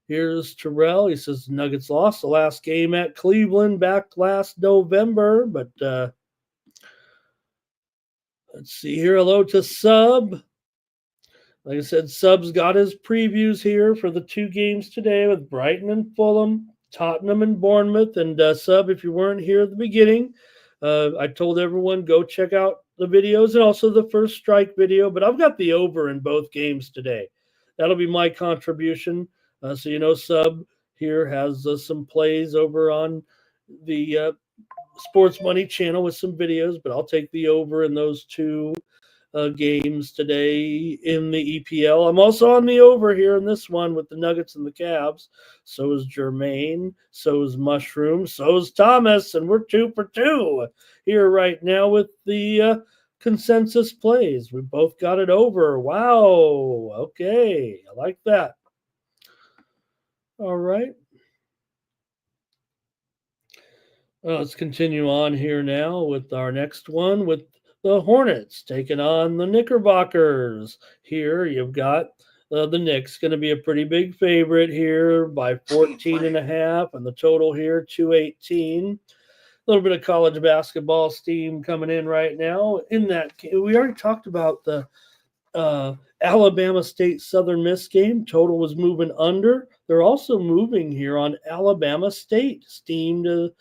Here's Terrell. He says Nuggets lost the last game at Cleveland back last November. But let's see here. Hello to Sub. Like I said, Sub's got his previews here for the 2 games today with Brighton and Fulham, Tottenham and Bournemouth. And Sub, if you weren't here at the beginning, I told everyone go check out the videos and also the first strike video. But I've got the over in both games today. That'll be my contribution. So, Sub here has some plays over on the Sports Money channel with some videos, but I'll take the over in those 2 games today in the EPL. I'm also on the over here in this one with the Nuggets and the Cavs. So is Jermaine. So is Mushroom. So is Thomas. And we're 2 for 2 here right now with the consensus plays. We both got it over. Wow. Okay. I like that. All right. Let's continue on here now with our next one with the Hornets taking on the Knickerbockers. Here you've got the Knicks going to be a pretty big favorite here by 14 and a half, and the total here 218. A little bit of college basketball steam coming in right now. In that, we already talked about the Alabama State Southern Miss game. Total was moving under. They're also moving here on Alabama State. Steam to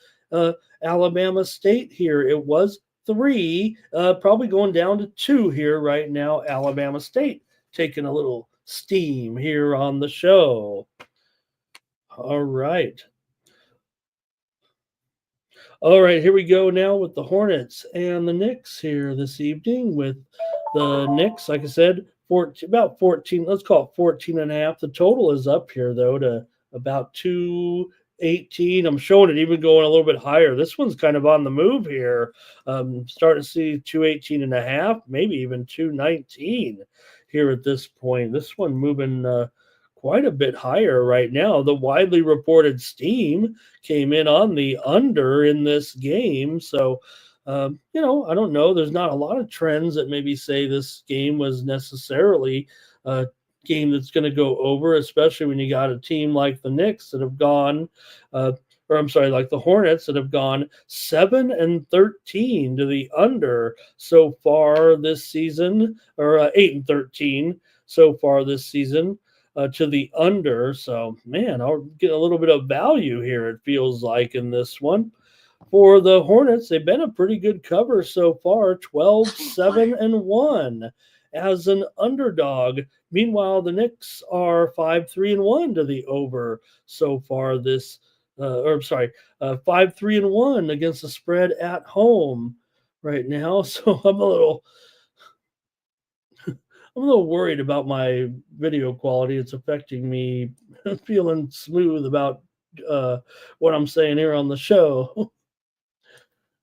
Alabama State here. It was 3, probably going down to 2 here right now. Alabama State taking a little steam here on the show. All right. All right, here we go now with the Hornets and the Knicks here this evening with the Knicks, like I said, 14, about 14, let's call it 14 and a half. The total is up here, though, to about 218. I'm showing it even going a little bit higher. This one's kind of on the move here. Starting to see 218 and a half, maybe even 219 here at this point. This one moving quite a bit higher right now. The widely reported steam came in on the under in this game. So, I don't know. There's not a lot of trends that maybe say this game was necessarily a game that's going to go over, especially when you got a team like the Knicks that have gone, like the Hornets that have gone 7-13 to the under so far this season, or 8-13 so far this season. To the under. So, man, I'll get a little bit of value here, it feels like, in this one. For the Hornets, they've been a pretty good cover so far, 12-7-1 as an underdog. Meanwhile, the Knicks are 5-3-1 to the over so far this, 5-3-1 against the spread at home right now. So I'm a little worried about my video quality. It's affecting me feeling smooth about what I'm saying here on the show.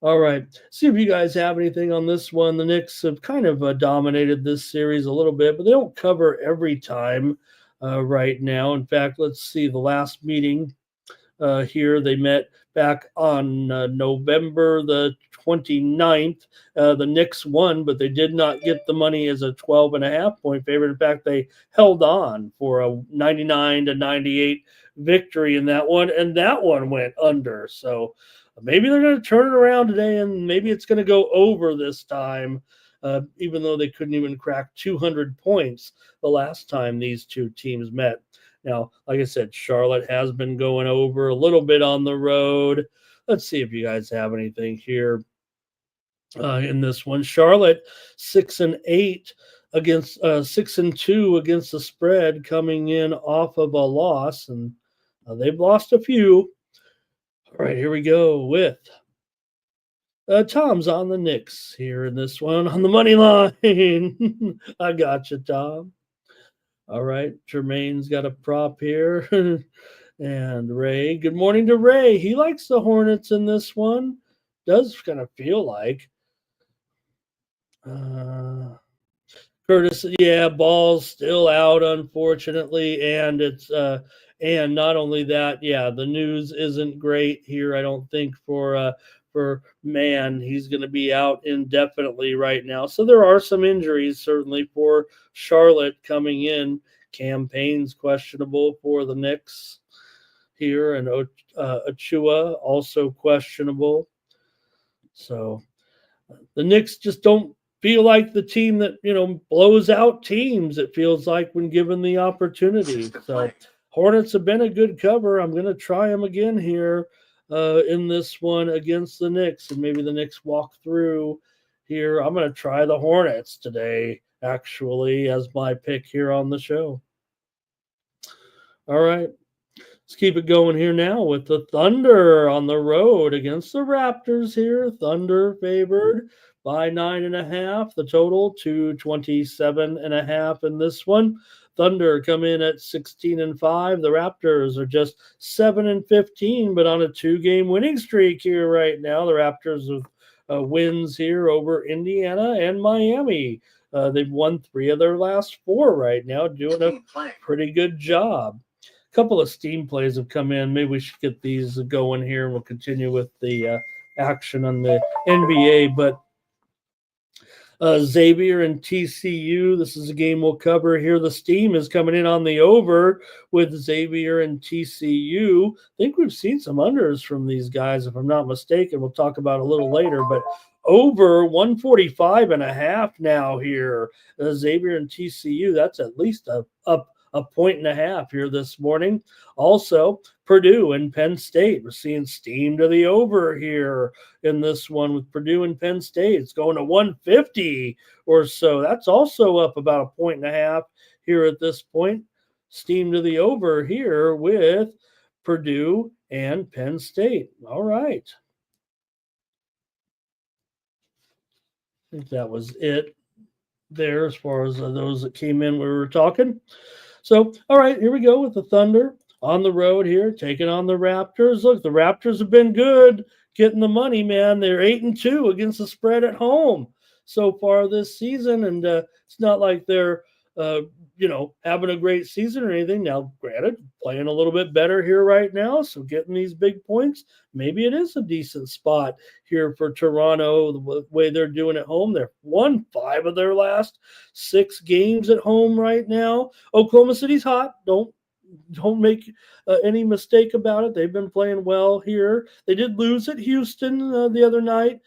All right. See if you guys have anything on this one. The Knicks have kind of dominated this series a little bit, but they don't cover every time right now. In fact, let's see the last meeting here. They met back on November the 29th. The Knicks won, but they did not get the money as a 12.5-point favorite. In fact, they held on for a 99-98 victory in that one, and that one went under. So maybe they're going to turn it around today, and maybe it's going to go over this time, even though they couldn't even crack 200 points the last time these two teams met. Now, like I said, Charlotte has been going over a little bit on the road. Let's see if you guys have anything here in this one. Charlotte 6-8 against 6-2 against the spread, coming in off of a loss, and they've lost a few. All right, here we go with Tom's on the Knicks here in this one on the money line. I got you, Tom. All right, Jermaine's got a prop here. And Ray, good morning to Ray. He likes the Hornets in this one. Does kind of feel like. Curtis, yeah, ball's still out, unfortunately. And it's and not only that, yeah, the news isn't great here, I don't think, for Man. He's going to be out indefinitely right now. So there are some injuries, certainly, for Charlotte coming in. Campaign's questionable for the Knicks here, and Achua also questionable. So the Knicks just don't feel like the team that, blows out teams, it feels like, when given the opportunity. So Hornets have been a good cover. I'm going to try them again here in this one against the Knicks, and maybe the Knicks walk through here. I'm going to try the Hornets today, actually, as my pick here on the show. All right. Let's keep it going here now with the Thunder on the road against the Raptors here. Thunder favored by 9.5. The total 227.5 in this one. Thunder come in at 16-5. The Raptors are just 7-15, but on a 2-game winning streak here right now. The Raptors with wins here over Indiana and Miami. They've won 3 of their last 4 right now, doing a pretty good job. Couple of Steam plays have come in. Maybe we should get these going here, and we'll continue with the action on the NBA. But Xavier and TCU, this is a game we'll cover here. The Steam is coming in on the over with Xavier and TCU. I think we've seen some unders from these guys, if I'm not mistaken. We'll talk about it a little later, but over 145.5 now here. Xavier and TCU, that's at least up a 1.5 here this morning. Also, Purdue and Penn State. We're seeing steam to the over here in this one with Purdue and Penn State. It's going to 150 or so. That's also up about a 1.5 here at this point. Steam to the over here with Purdue and Penn State. All right. I think that was it there as far as those that came in we were talking. So, all right, here we go with the Thunder on the road here, taking on the Raptors. Look, the Raptors have been good getting the money, man. They're 8-2 against the spread at home so far this season, and it's not like they're having a great season or anything. Now, granted, playing a little bit better here right now, so getting these big points, maybe it is a decent spot here for Toronto, the way they're doing at home. They've won 5 of their last 6 games at home right now. Oklahoma City's hot. Don't make any mistake about it. They've been playing well here. They did lose at Houston the other night,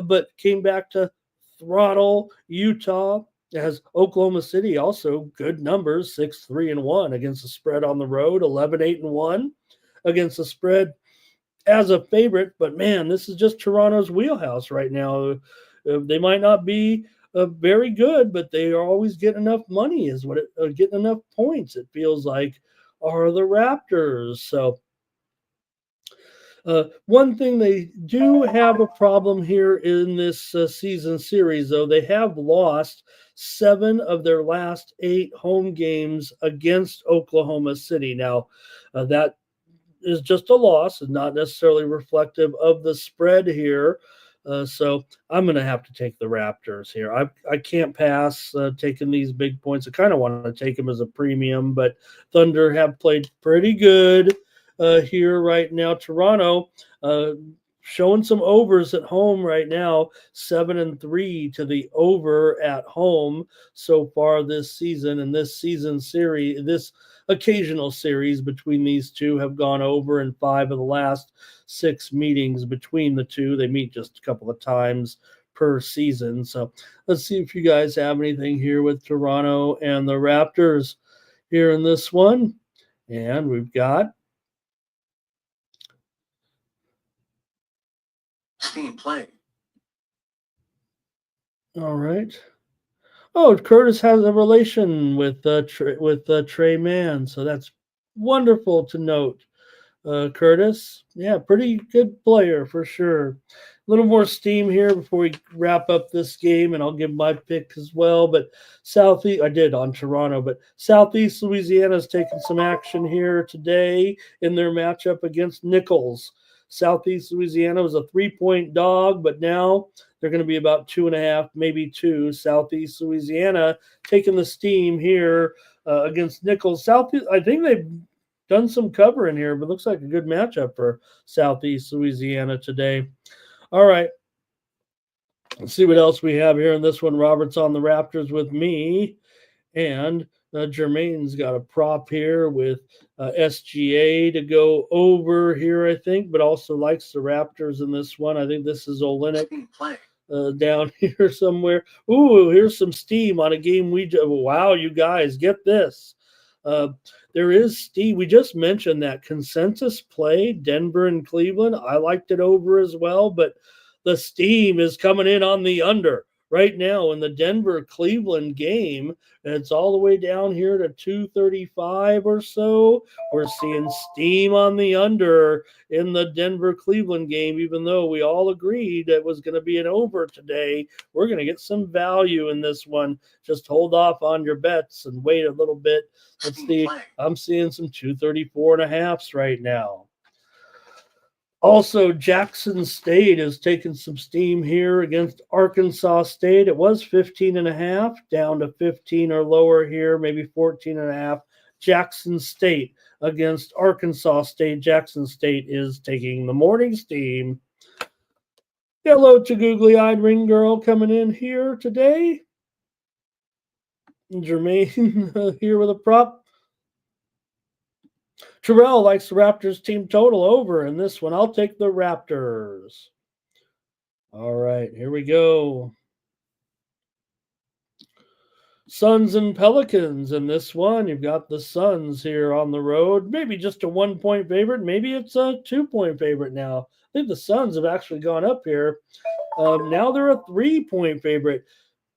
but came back to throttle Utah. As Oklahoma City also good numbers, 6-3-1 against the spread on the road, 11-8-1 against the spread as a favorite. But man, this is just Toronto's wheelhouse right now. They might not be very good, but they are always getting enough money, getting enough points. It feels like are the Raptors. So one thing they do have a problem here in this season series, though, they have lost 7 of their last 8 home games against Oklahoma City. Now, that is just a loss and not necessarily reflective of the spread here. So I'm going to have to take the Raptors here. I can't pass taking these big points. I kind of want to take them as a premium, but Thunder have played pretty good here right now. Toronto showing some overs at home right now, 7-3 to the over at home so far this season. And this season series, this occasional series between these two have gone over in 5 of the last 6 meetings between the two. They meet just a couple of times per season. So let's see if you guys have anything here with Toronto and the Raptors here in this one. And we've got Steam play. All right. Oh, Curtis has a relation with Trey Mann, so that's wonderful to note. Curtis, yeah, pretty good player for sure. A little more steam here before we wrap up this game, and I'll give my pick as well. But Southeast, I did on Toronto, but Southeast Louisiana is taking some action here today in their matchup against Nichols. Southeast Louisiana was a 3-point dog, but now they're going to be about 2.5, maybe 2. Southeast Louisiana taking the steam here against Nichols. Southeast, I think they've done some covering here, but looks like a good matchup for Southeast Louisiana today. All right. Let's see what else we have here in this one. Robert's on the Raptors with me, and Jermaine's got a prop here with SGA to go over here, I think, but also likes the Raptors in this one. I think this is Olynyk down here somewhere. Ooh, here's some steam on a game wow, you guys, get this. There is steam. We just mentioned that consensus play, Denver and Cleveland. I liked it over as well, but the steam is coming in on the under right now in the Denver-Cleveland game. And it's all the way down here to 235 or so. We're seeing steam on the under in the Denver-Cleveland game, even though we all agreed it was going to be an over today. We're going to get some value in this one. Just hold off on your bets and wait a little bit. Let's see. I'm seeing some 234.5s right now. Also, Jackson State is taking some steam here against Arkansas State. It was 15.5, down to 15 or lower here, maybe 14.5. Jackson State against Arkansas State. Jackson State is taking the morning steam. Hello to googly-eyed ring girl coming in here today. Jermaine here with a prop. Terrell likes the Raptors team total over in this one. I'll take the Raptors. All right, here we go. Suns and Pelicans in this one. You've got the Suns here on the road. Maybe just a 1-point favorite. Maybe it's a 2-point favorite now. I think the Suns have actually gone up here. Now they're a 3-point favorite.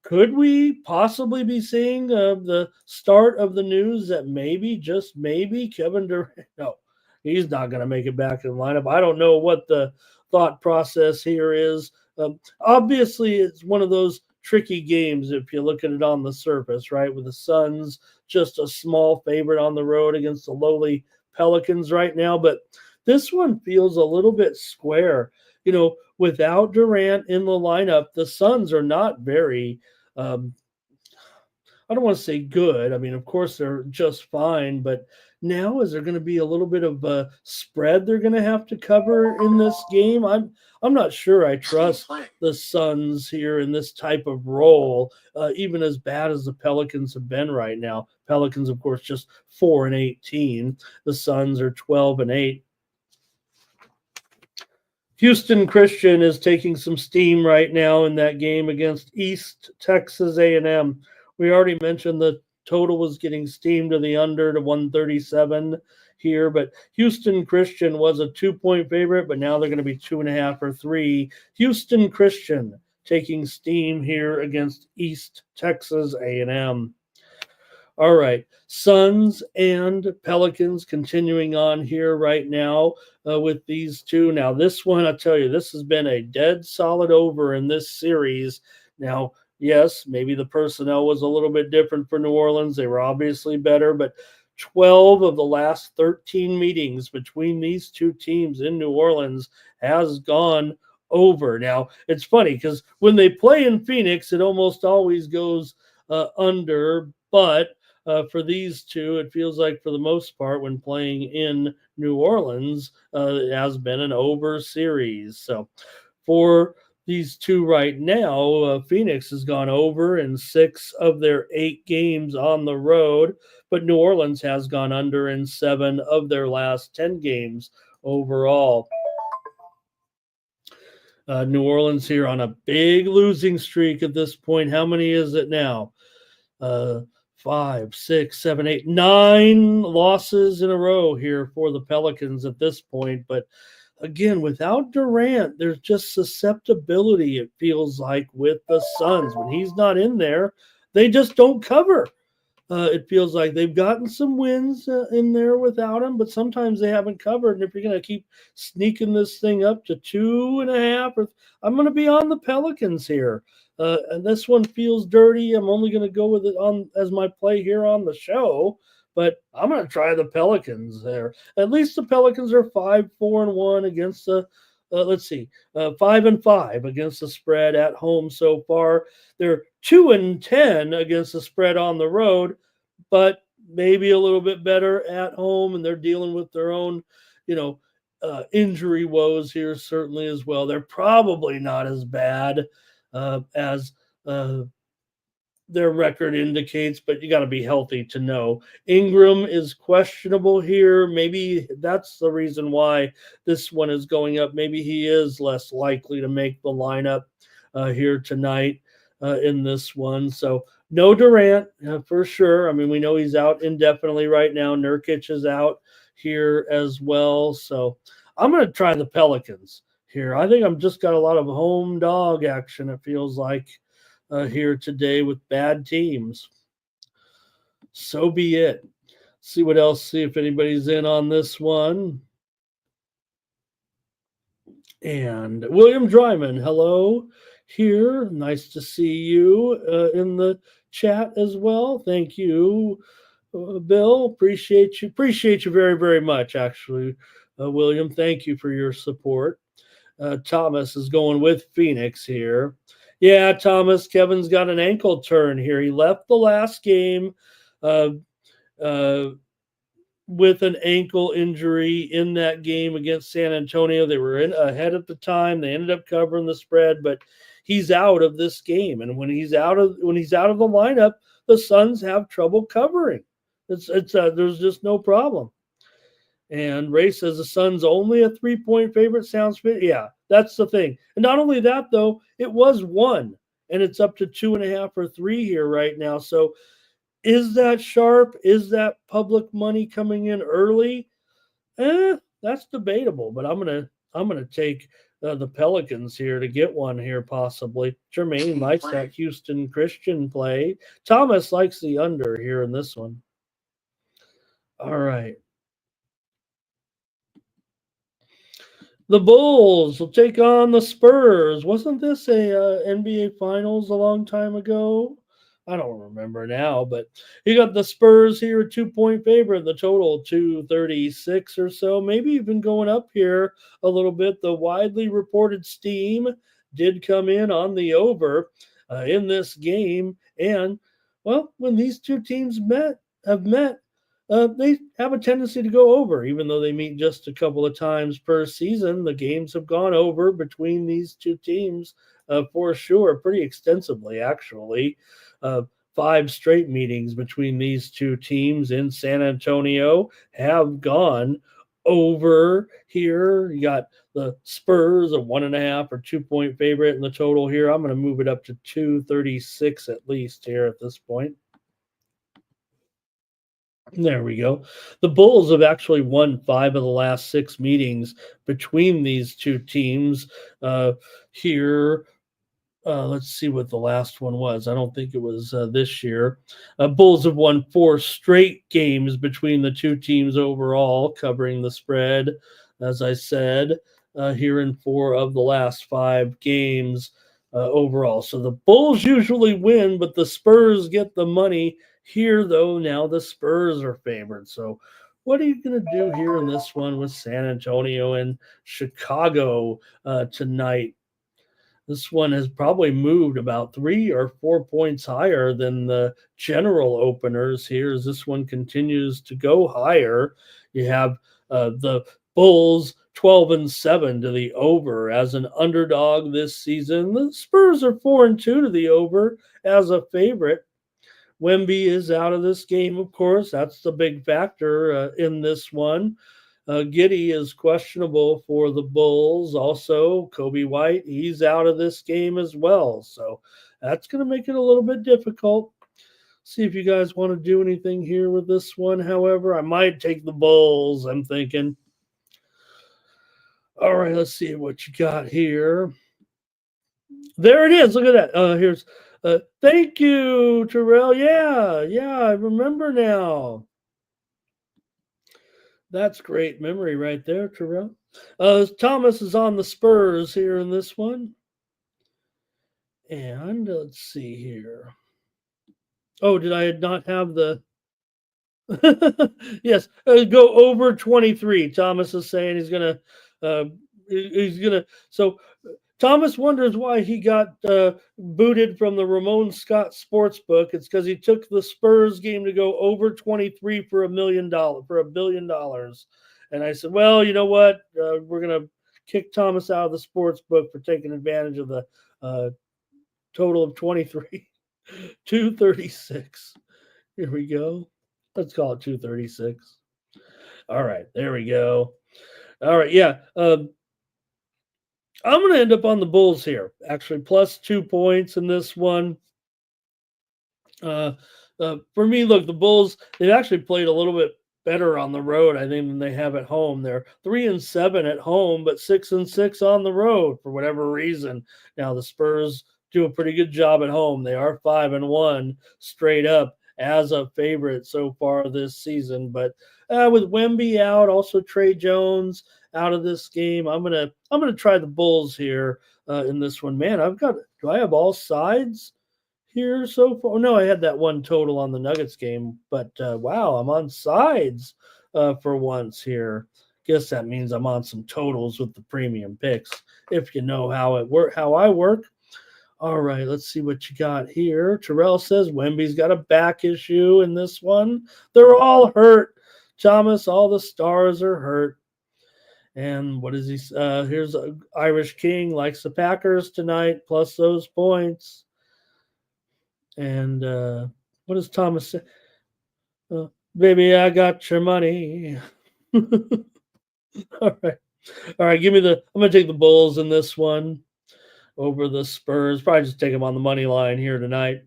Could we possibly be seeing the start of the news that maybe, just maybe, Kevin Durant? No, he's not going to make it back in the lineup. I don't know what the thought process here is. Obviously, it's one of those tricky games if you look at it on the surface, right? With the Suns just a small favorite on the road against the lowly Pelicans right now. But this one feels a little bit square. You know, without Durant in the lineup, the Suns are not very I don't want to say good. I mean, of course, they're just fine. But now, is there going to be a little bit of a spread they're going to have to cover in this game? I'm not sure I trust the Suns here in this type of role, even as bad as the Pelicans have been right now. Pelicans, of course, just 4-18. The Suns are 12-8. Houston Christian is taking some steam right now in that game against East Texas A&M. We already mentioned the total was getting steamed to the under to 137 here, but Houston Christian was a 2-point favorite, but now they're going to be 2.5 or 3. Houston Christian taking steam here against East Texas A&M. All right, Suns and Pelicans continuing on here right now with these two. Now, this one, I tell you, this has been a dead solid over in this series. Now, yes, maybe the personnel was a little bit different for New Orleans. They were obviously better, but 12 of the last 13 meetings between these two teams in New Orleans has gone over. Now, it's funny because when they play in Phoenix, it almost always goes under, but for these two, it feels like for the most part when playing in New Orleans, it has been an over series. So for these two right now, Phoenix has gone over in 6 of their 8 games on the road, but New Orleans has gone under in 7 of their last 10 games overall. New Orleans here on a big losing streak at this point. How many is it now? 5, 6, 7, 8, 9 losses in a row here for the Pelicans at this point. But again, without Durant, there's just susceptibility, it feels like, with the Suns. When he's not in there, they just don't cover. It feels like they've gotten some wins in there without him, but sometimes they haven't covered. And if you're going to keep sneaking this thing up to 2.5, I'm going to be on the Pelicans here. And this one feels dirty. I'm only going to go with it on as my play here on the show, but I'm going to try the Pelicans there. At least the Pelicans are 5-4-1 against the. 5-5 against the spread at home so far. They're 2-10 against the spread on the road, but maybe a little bit better at home, and they're dealing with their own, injury woes here certainly as well. They're probably not as bad as their record indicates, but you got to be healthy to know. Ingram is questionable here. Maybe that's the reason why this one is going up. Maybe he is less likely to make the lineup here tonight in this one. So no Durant for sure. I mean, we know he's out indefinitely right now. Nurkic is out here as well. So I'm going to try the Pelicans here. I think I'm just got a lot of home dog action, it feels like. here today with bad teams. So be it. See what else, see if anybody's in on this one. And William Dryman, hello here. Nice to see you in the chat as well. Thank you, Bill. Appreciate you very, very much, actually, William. Thank you for your support. Thomas is going with Phoenix here. Yeah, Thomas, Kevin's got an ankle turn here. He left the last game uh, uh, with an ankle injury in that game against San Antonio. They were in ahead at the time. They ended up covering the spread, but he's out of this game. And when he's out of the lineup, the Suns have trouble covering. There's just no problem. And Ray says the Suns only a 3-point favorite. Sounds fit. Yeah, that's the thing. And not only that, though, it was 1, and it's up to 2.5 or 3 here right now. So is that sharp? Is that public money coming in early? That's debatable, but I'm gonna take the Pelicans here to get one here possibly. Jermaine likes that Houston Christian play. Thomas likes the under here in this one. All right. The Bulls will take on the Spurs. Wasn't this a NBA Finals a long time ago? I don't remember now, but you got the Spurs here, a 2-point favorite. The total 236 or so, maybe even going up here a little bit. The widely reported steam did come in on the over in this game, and well, when these two teams have met, they have a tendency to go over, even though they meet just a couple of times per season. The games have gone over between these two teams for sure, pretty extensively, actually. 5 straight meetings between these two teams in San Antonio have gone over here. You got the Spurs, a 1.5 or 2-point favorite in the total here. I'm going to move it up to 236 at least here at this point. There we go. The Bulls have actually won 5 of the last 6 meetings between these two teams here. Let's see what the last one was. I don't think it was this year. Bulls have won 4 straight games between the two teams overall, covering the spread, as I said, here in 4 of the last 5 games overall. So the Bulls usually win, but the Spurs get the money. Here, though, now the Spurs are favored. So what are you going to do here in this one with San Antonio and Chicago tonight? This one has probably moved about 3 or 4 points higher than the general openers here as this one continues to go higher. You have the Bulls 12-7 to the over as an underdog this season. The Spurs are 4-2 to the over as a favorite. Wemby is out of this game, of course. That's the big factor in this one. Giddey is questionable for the Bulls. Also, Kobe White, he's out of this game as well. So that's going to make it a little bit difficult. See if you guys want to do anything here with this one. However, I might take the Bulls, I'm thinking. All right, let's see what you got here. There it is. Look at that. Here's thank you, Terrell. Yeah, I remember now. That's great memory right there, Terrell. Thomas is on the Spurs here in this one. And let's see here. Oh, did I not have the... Yes, go over 23. Thomas is saying he's going to... So Thomas wonders why he got booted from the Ramon Scott Sportsbook. It's because he took the Spurs game to go over 23 for $1 billion. And I said, well, you know what? We're going to kick Thomas out of the sportsbook for taking advantage of the total of 23. 236. Here we go. Let's call it 236. All right, there we go. All right, yeah. I'm going to end up on the Bulls here, actually, plus 2 points in this one. For me, look, the Bulls, they've actually played a little bit better on the road, I think, than they have at home. They're 3-7 at home, but 6-6 on the road for whatever reason. Now, the Spurs do a pretty good job at home. They are 5-1 straight up as a favorite so far this season. But with Wemby out, also Trey Jones out of this game, I'm gonna try the Bulls here in this one. Man, do I have all sides here so far? No, I had that one total on the Nuggets game, but wow, I'm on sides for once here. Guess that means I'm on some totals with the premium picks. If you know how I work. All right, let's see what you got here. Terrell says Wemby's got a back issue in this one. They're all hurt. Thomas, all the stars are hurt. And what is he? Here's Irish King likes the Packers tonight, plus those points. And what does Thomas say? Baby, I got your money. All right. All right. I'm going to take the Bulls in this one over the Spurs. Probably just take them on the money line here tonight.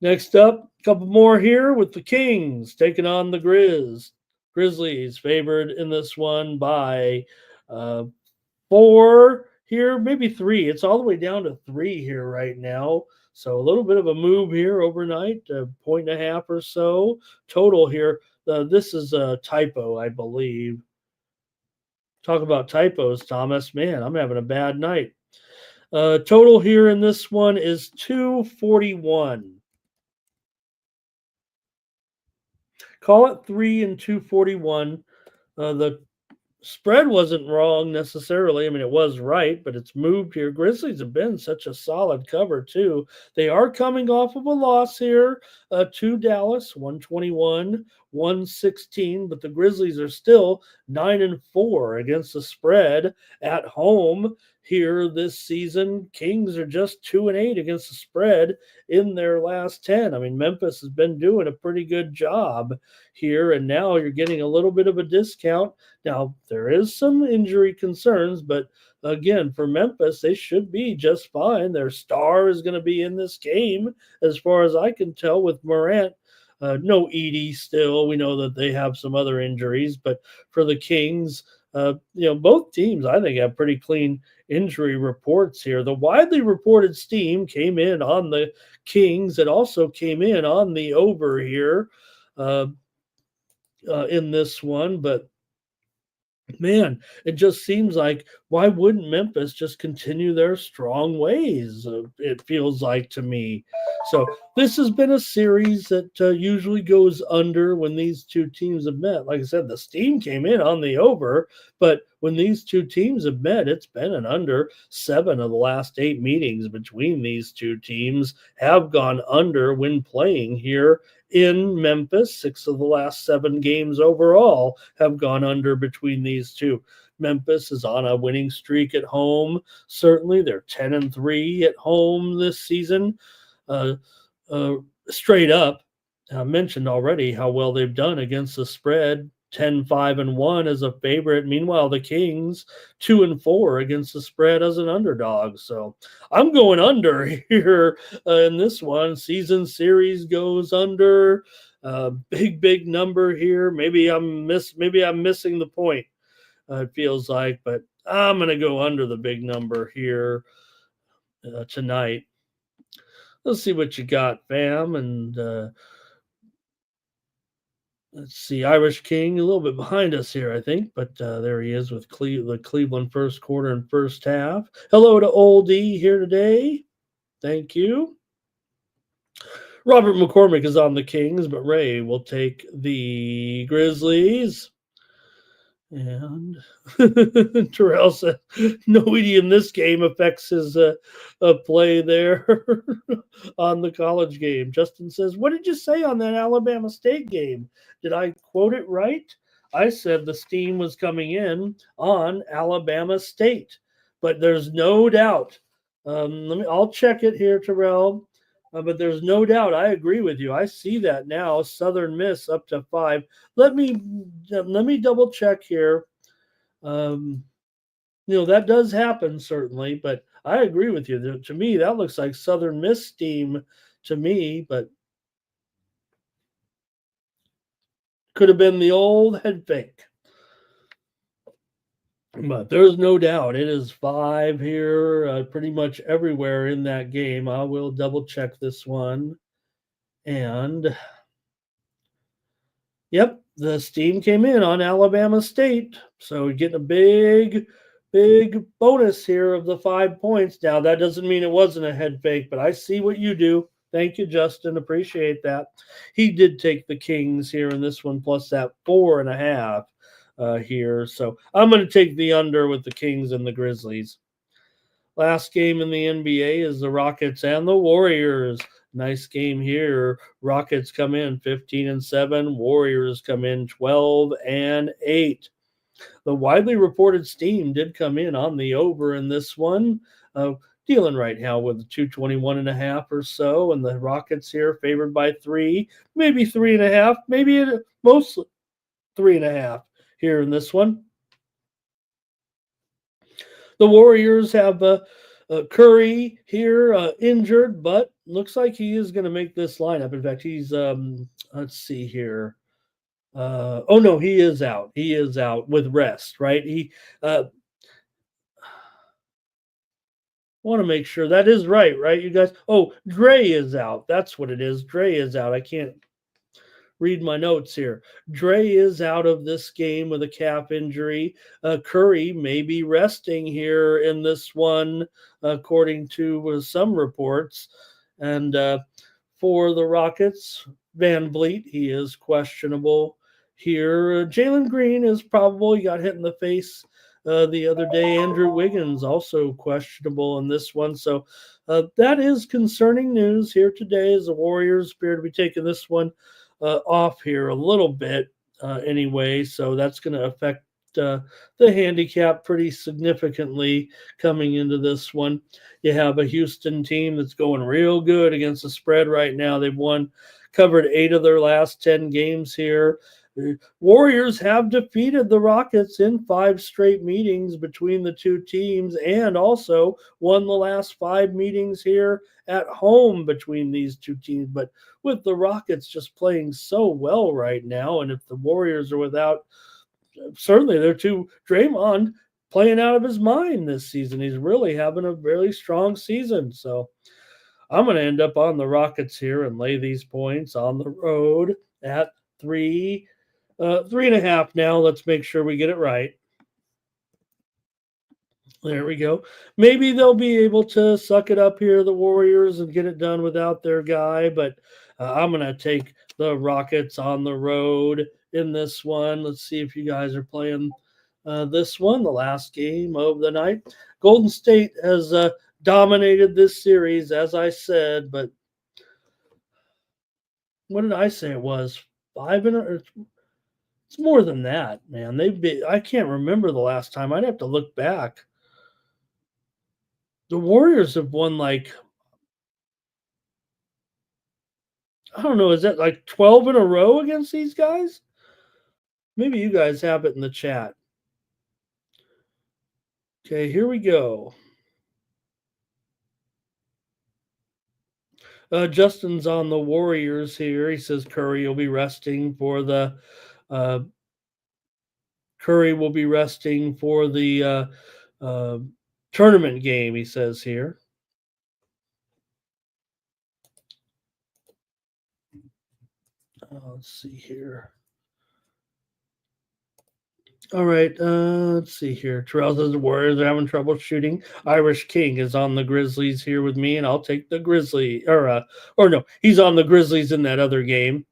Next up, a couple more here with the Kings taking on the Grizzlies, favored in this one by 4 here, maybe 3. It's all the way down to 3 here right now. So a little bit of a move here overnight, a 1.5 or so total here. This is a typo, I believe. Talk about typos, Thomas. Man, I'm having a bad night. Total here in this one is 241. Call it 3 and 241. The spread wasn't wrong necessarily. I mean, it was right, but it's moved here. Grizzlies have been such a solid cover, too. They are coming off of a loss here to Dallas, 121-116, but the Grizzlies are still 9-4 against the spread at home here this season. Kings are just 2-8 against the spread in their last 10. I mean, Memphis has been doing a pretty good job here, and now you're getting a little bit of a discount. Now, there is some injury concerns, but again, for Memphis, they should be just fine. Their star is going to be in this game, as far as I can tell, with Morant. No Edie still. We know that they have some other injuries, but for the Kings, both teams, I think, have pretty clean injury reports here. The widely reported steam came in on the Kings. It also came in on the over here in this one, but man, it just seems like, why wouldn't Memphis just continue their strong ways? It feels like to me. So this has been a series that usually goes under when these two teams have met. Like I said, the steam came in on the over, but when these two teams have met, it's been an under. 7 of the last 8 meetings between these two teams have gone under when playing here in Memphis. 6 of the last 7 games overall have gone under between these two. Memphis is on a winning streak at home. Certainly, they're 10-3 at home this season. Straight up, I mentioned already how well they've done against the spread. 10-5-1 as a favorite. Meanwhile, the Kings 2-4 against the spread as an underdog. So I'm going under here in this one. Season series goes under. Big number here. Maybe I'm missing the point. It feels like, but I'm going to go under the big number here tonight. Let's see what you got, fam, and let's see, Irish King, a little bit behind us here, I think, but there he is with the Cleveland first quarter and first half. Hello to Old E here today. Thank you. Robert McCormick is on the Kings, but Ray will take the Grizzlies. And Terrell said, no ED in this game affects his play there on the college game. Justin says, what did you say on that Alabama State game? Did I quote it right? I said the steam was coming in on Alabama State, but there's no doubt. I'll check it here, Terrell. But there's no doubt. I agree with you. I see that now. Southern Miss up to 5. Let me double check here. That does happen certainly, but I agree with you. To me, that looks like Southern Miss steam to me, but could have been the old head fake. But there's no doubt it is 5 here, pretty much everywhere in that game. I will double check this one. And yep, the steam came in on Alabama State. So we're getting a big bonus here of the 5 points. Now, that doesn't mean it wasn't a head fake, but I see what you do. Thank you, Justin. Appreciate that. He did take the Kings here in this one, plus that 4.5 here. So I'm going to take the under with the Kings and the Grizzlies. Last game in the NBA is the Rockets and the Warriors. Nice game here. Rockets come in 15-7. Warriors come in 12-8. The widely reported steam did come in on the over in this one. Dealing right now with 221.5 or so, and the Rockets here favored by 3, maybe 3.5, maybe mostly 3.5 here in this one. The Warriors have Curry here injured, but looks like he is going to make this lineup. In fact, he's let's see here. Oh no, he is out. He is out with rest, right? He want to make sure that is right, you guys? Oh, Dre is out. That's what it is. Dre is out. I can't read my notes here. Dre is out of this game with a calf injury. Curry may be resting here in this one, according to some reports. And for the Rockets, Van Vliet, he is questionable here. Jalen Green is probable. He got hit in the face the other day. Andrew Wiggins also questionable in this one. So that is concerning news here today as the Warriors appear to be taking this one off here a little bit anyway. So that's going to affect the handicap pretty significantly coming into this one. You have a Houston team that's going real good against the spread right now. They've covered 8 of their last 10 games here. The Warriors have defeated the Rockets in 5 straight meetings between the two teams and also won the last 5 meetings here at home between these two teams. But with the Rockets just playing so well right now, and if the Warriors are without, certainly they're too, Draymond playing out of his mind this season. He's really having a very strong season. So I'm going to end up on the Rockets here and lay these points on the road at 3.5 now. Let's make sure we get it right. There we go. Maybe they'll be able to suck it up here, the Warriors, and get it done without their guy. But I'm going to take the Rockets on the road in this one. Let's see if you guys are playing this one, the last game of the night. Golden State has dominated this series, as I said. But what did I say it was? 5 in a. It's more than that, man. I can't remember the last time. I'd have to look back. The Warriors have won like, I don't know, is that like 12 in a row against these guys? Maybe you guys have it in the chat. Okay, here we go. Justin's on the Warriors here. He says Curry will be resting for the tournament game, he says here. Let's see here. All right, let's see here. Terrell says the Warriors are having trouble shooting. Irish King is on the Grizzlies here with me, and I'll take the Grizzlies. Or no, he's on the Grizzlies in that other game.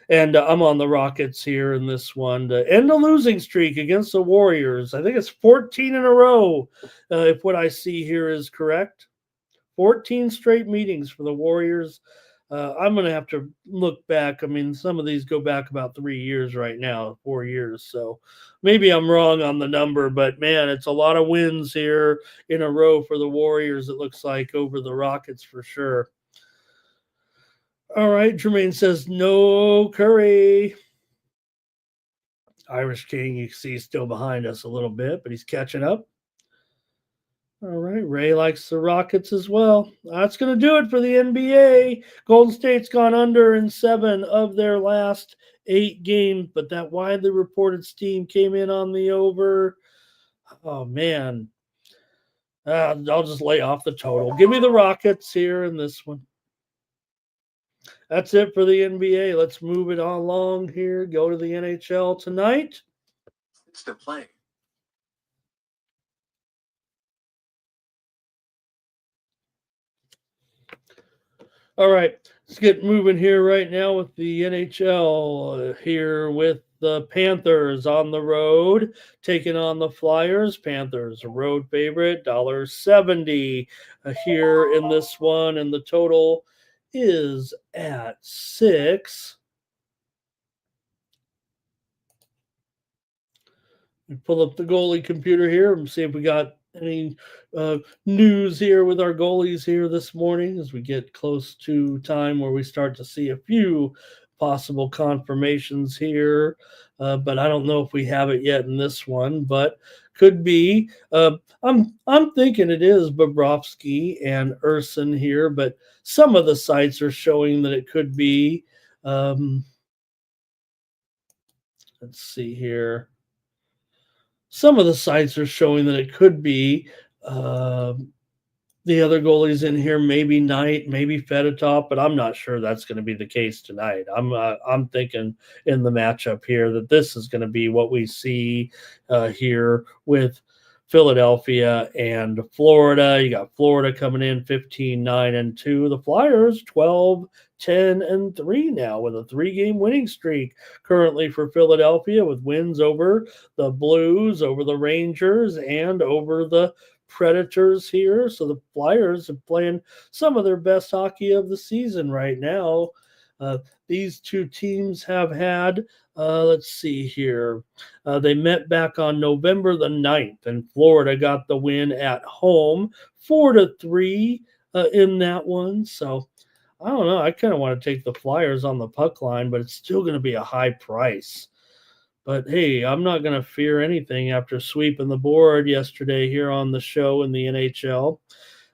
And I'm on the Rockets here in this one to end a losing streak against the Warriors. I think it's 14 in a row, if what I see here is correct. 14 straight meetings for the Warriors. I'm going to have to look back. I mean, some of these go back about 3 years right now, 4 years. So maybe I'm wrong on the number, but man, it's a lot of wins here in a row for the Warriors, it looks like, over the Rockets for sure. All right, Jermaine says no Curry. Irish King, you see, he's still behind us a little bit, but he's catching up. All right, Ray likes the Rockets as well. That's going to do it for the NBA. Golden State's gone under in 7 of their last 8 games, but that widely reported steam came in on the over. Oh man, I'll just lay off the total. Give me the Rockets here in this one. That's it for the NBA. Let's move it along here. Go to the NHL tonight. It's to play. All right, let's get moving here right now with the NHL here with the Panthers on the road taking on the Flyers. Panthers, a road favorite, $1.70 here in this one, and the total is at 6. Pull up the goalie computer here and see if we got any news here with our goalies here this morning as we get close to time where we start to see a few possible confirmations here. But I don't know if we have it yet in this one, but could be. I'm thinking it is Bobrovsky and Urson here, but some of the sites are showing that it could be. Um, let's see here. Some of the sites are showing that it could be uh, the other goalies in here, maybe Knight, maybe Fedotov, but I'm not sure that's going to be the case tonight. I'm thinking in the matchup here that this is going to be what we see here with Philadelphia and Florida. You got Florida coming in 15-9-2. The Flyers 12-10-3 now with a 3-game winning streak currently for Philadelphia with wins over the Blues, over the Rangers, and over the Predators here. So the Flyers are playing some of their best hockey of the season right now. These two teams have had, let's see here, they met back on November the 9th, and Florida got the win at home 4-3 in that one. So I don't know. I kind of want to take the Flyers on the puck line, but it's still going to be a high price. But hey, I'm not going to fear anything after sweeping the board yesterday here on the show in the NHL.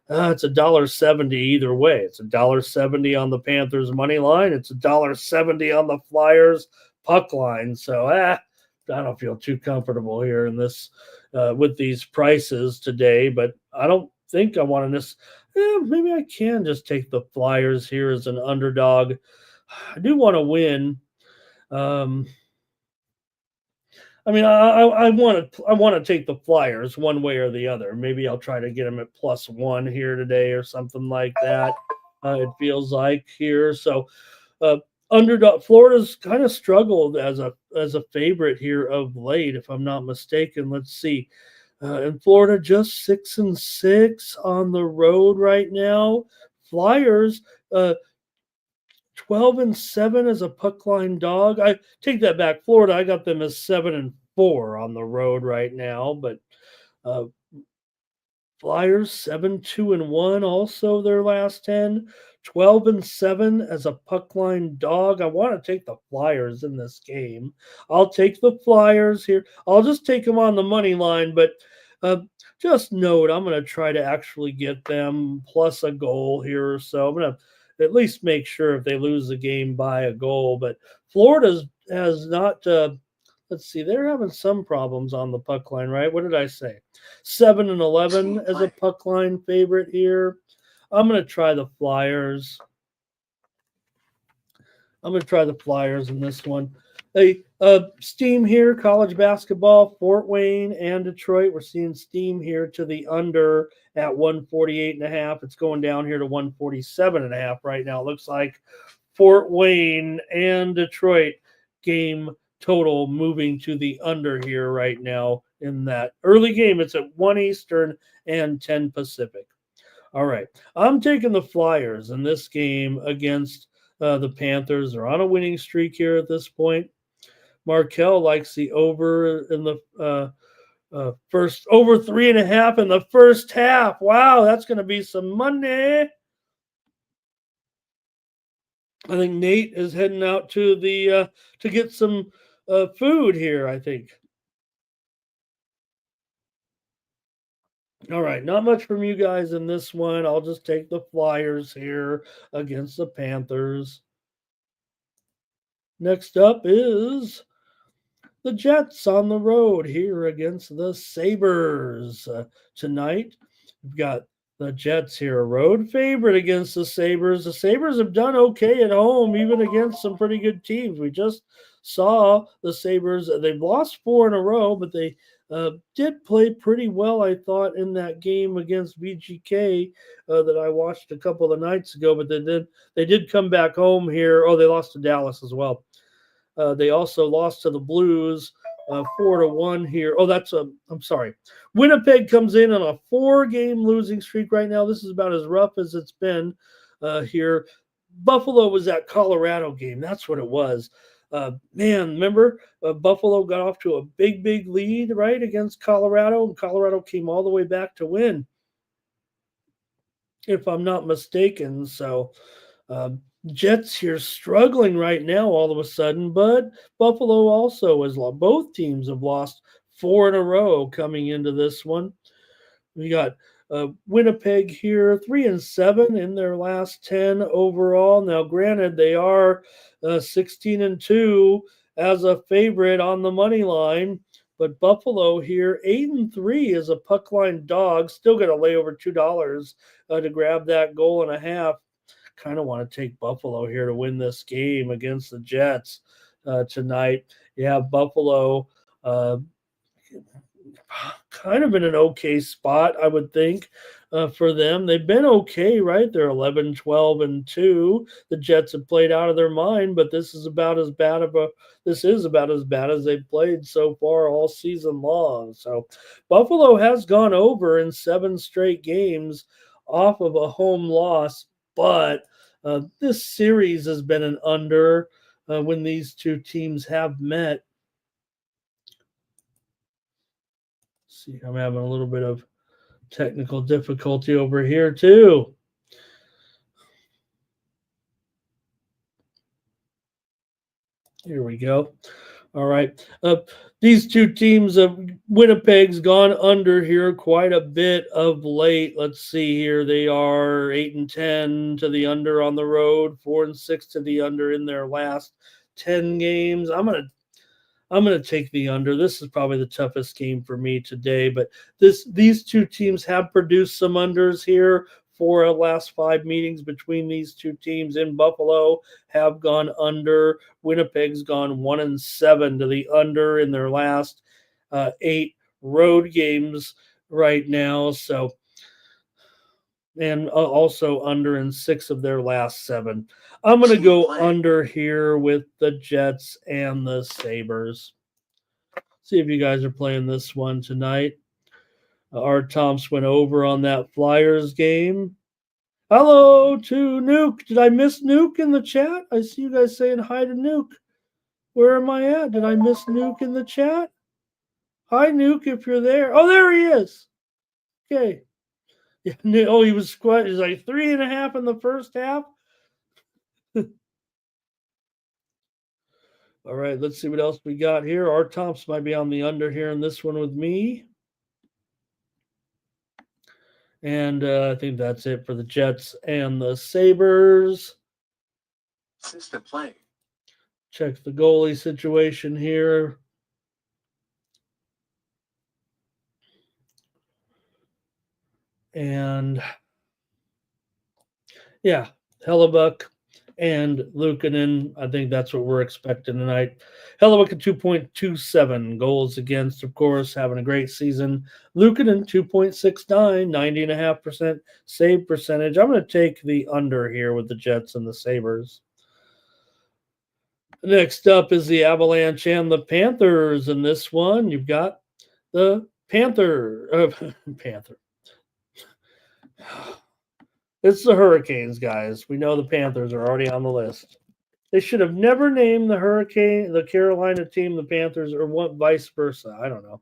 It's $1.70 either way. It's $1.70 on the Panthers money line. It's $1.70 on the Flyers puck line. So I don't feel too comfortable here in this with these prices today. But I don't think I want to just. Maybe I can just take the Flyers here as an underdog. I do want to win. I mean, I want to take the Flyers one way or the other. Maybe I'll try to get them at +1 here today or something like that. It feels like here. So underdog Florida's kind of struggled as a favorite here of late, if I'm not mistaken. Let's see. In Florida, just 6-6 on the road right now. Flyers 12-7 as a puck line dog. I take that back. Florida, I got them as 7-4 on the road right now, but uh, Flyers 7-2-1 also their last 10. 12-7 as a puck line dog. I want to take the Flyers in this game. I'll take the Flyers here. I'll just take them on the money line, but just note I'm going to try to actually get them plus a goal here or so. I'm going to at least make sure if they lose the game by a goal. But Florida has not. Let's see, they're having some problems on the puck line, right? What did I say? 7-11 as a puck line favorite here. I'm going to try the Flyers. I'm going to try the Flyers in this one. Hey, steam here, college basketball, Fort Wayne and Detroit. We're seeing steam here to the under at 148.5. It's going down here to 147.5 right now. It looks like Fort Wayne and Detroit game total moving to the under here right now in that early game. It's at 1 Eastern and 10 Pacific. All right. I'm taking the Flyers in this game against the Panthers. They're on a winning streak here at this point. Markel likes the over in the first, over 3.5 in the first half. Wow, that's going to be some money. I think Nate is heading out to the to get some food here, I think. All right, not much from you guys in this one. I'll just take the Flyers here against the Panthers. Next up is the Jets on the road here against the Sabres tonight. We've got the Jets here, a road favorite against the Sabres. The Sabres have done okay at home, even against some pretty good teams. We just saw the Sabres. They've lost 4 in a row, but they did play pretty well, I thought, in that game against VGK that I watched a couple of nights ago. But they did come back home here. Oh, they lost to Dallas as well. They also lost to the Blues 4-1 here. Oh, I'm sorry. Winnipeg comes in on a 4-game losing streak right now. This is about as rough as it's been here. Buffalo was that Colorado game. That's what it was. Man, remember Buffalo got off to a big lead, right, against Colorado, and Colorado came all the way back to win, if I'm not mistaken. So Jets here struggling right now all of a sudden, but Buffalo also has lost. Both teams have lost 4 in a row coming into this one. We got Winnipeg here, 3-7 in their last 10 overall. Now, granted, they are 16-2 as a favorite on the money line, but Buffalo here, 8-3 as a puck line dog. Still got to lay over $2 to grab that goal and a half. Kind of want to take Buffalo here to win this game against the Jets tonight. You have Buffalo kind of in an okay spot, I would think, for them. They've been okay, right? They're 11-12-2. The Jets have played out of their mind, but this is about as bad as they've played so far all season long. So Buffalo has gone over in 7 straight games off of a home loss, but this series has been an under when these two teams have met. See, I'm having a little bit of technical difficulty over here too. Here we go. All right. These two teams, Winnipeg's gone under here quite a bit of late. Let's see here. They are 8-10 to the under on the road, 4-6 to the under in their last 10 games. I'm gonna take the under. This is probably the toughest game for me today, but these two teams have produced some unders here. 4 of the last 5 meetings between these two teams in Buffalo have gone under. Winnipeg's gone 1-7 to the under in their last 8 road games right now. So, and also under in 6 of their last 7. I'm going to go under here with the Jets and the Sabres. See if you guys are playing this one tonight. Art Thompson went over on that Flyers game. Hello to Nuke. Did I miss Nuke in the chat? I see you guys saying hi to Nuke. Where am I at? Did I miss Nuke in the chat? Hi, Nuke, if you're there. Oh, there he is. Okay. Yeah, oh, he was squat. He's like 3.5 in the first half. All right, let's see what else we got here. Art Thompson might be on the under here in this one with me. And I think that's it for the Jets and the Sabres. System play. Check the goalie situation here. And yeah, Hellebuck and Luukkonen. I think that's what we're expecting tonight. Hellebuck at 2.27 goals against, of course, having a great season. Luukkonen 2.69, 90.5% save percentage. I'm going to take the under here with the Jets and the Sabres. Next up is the Avalanche and the Panthers. In this one, you've got the Panther. It's the Hurricanes, guys. We know the Panthers are already on the list. They should have never named the Carolina team, the Panthers, or what, vice versa. I don't know.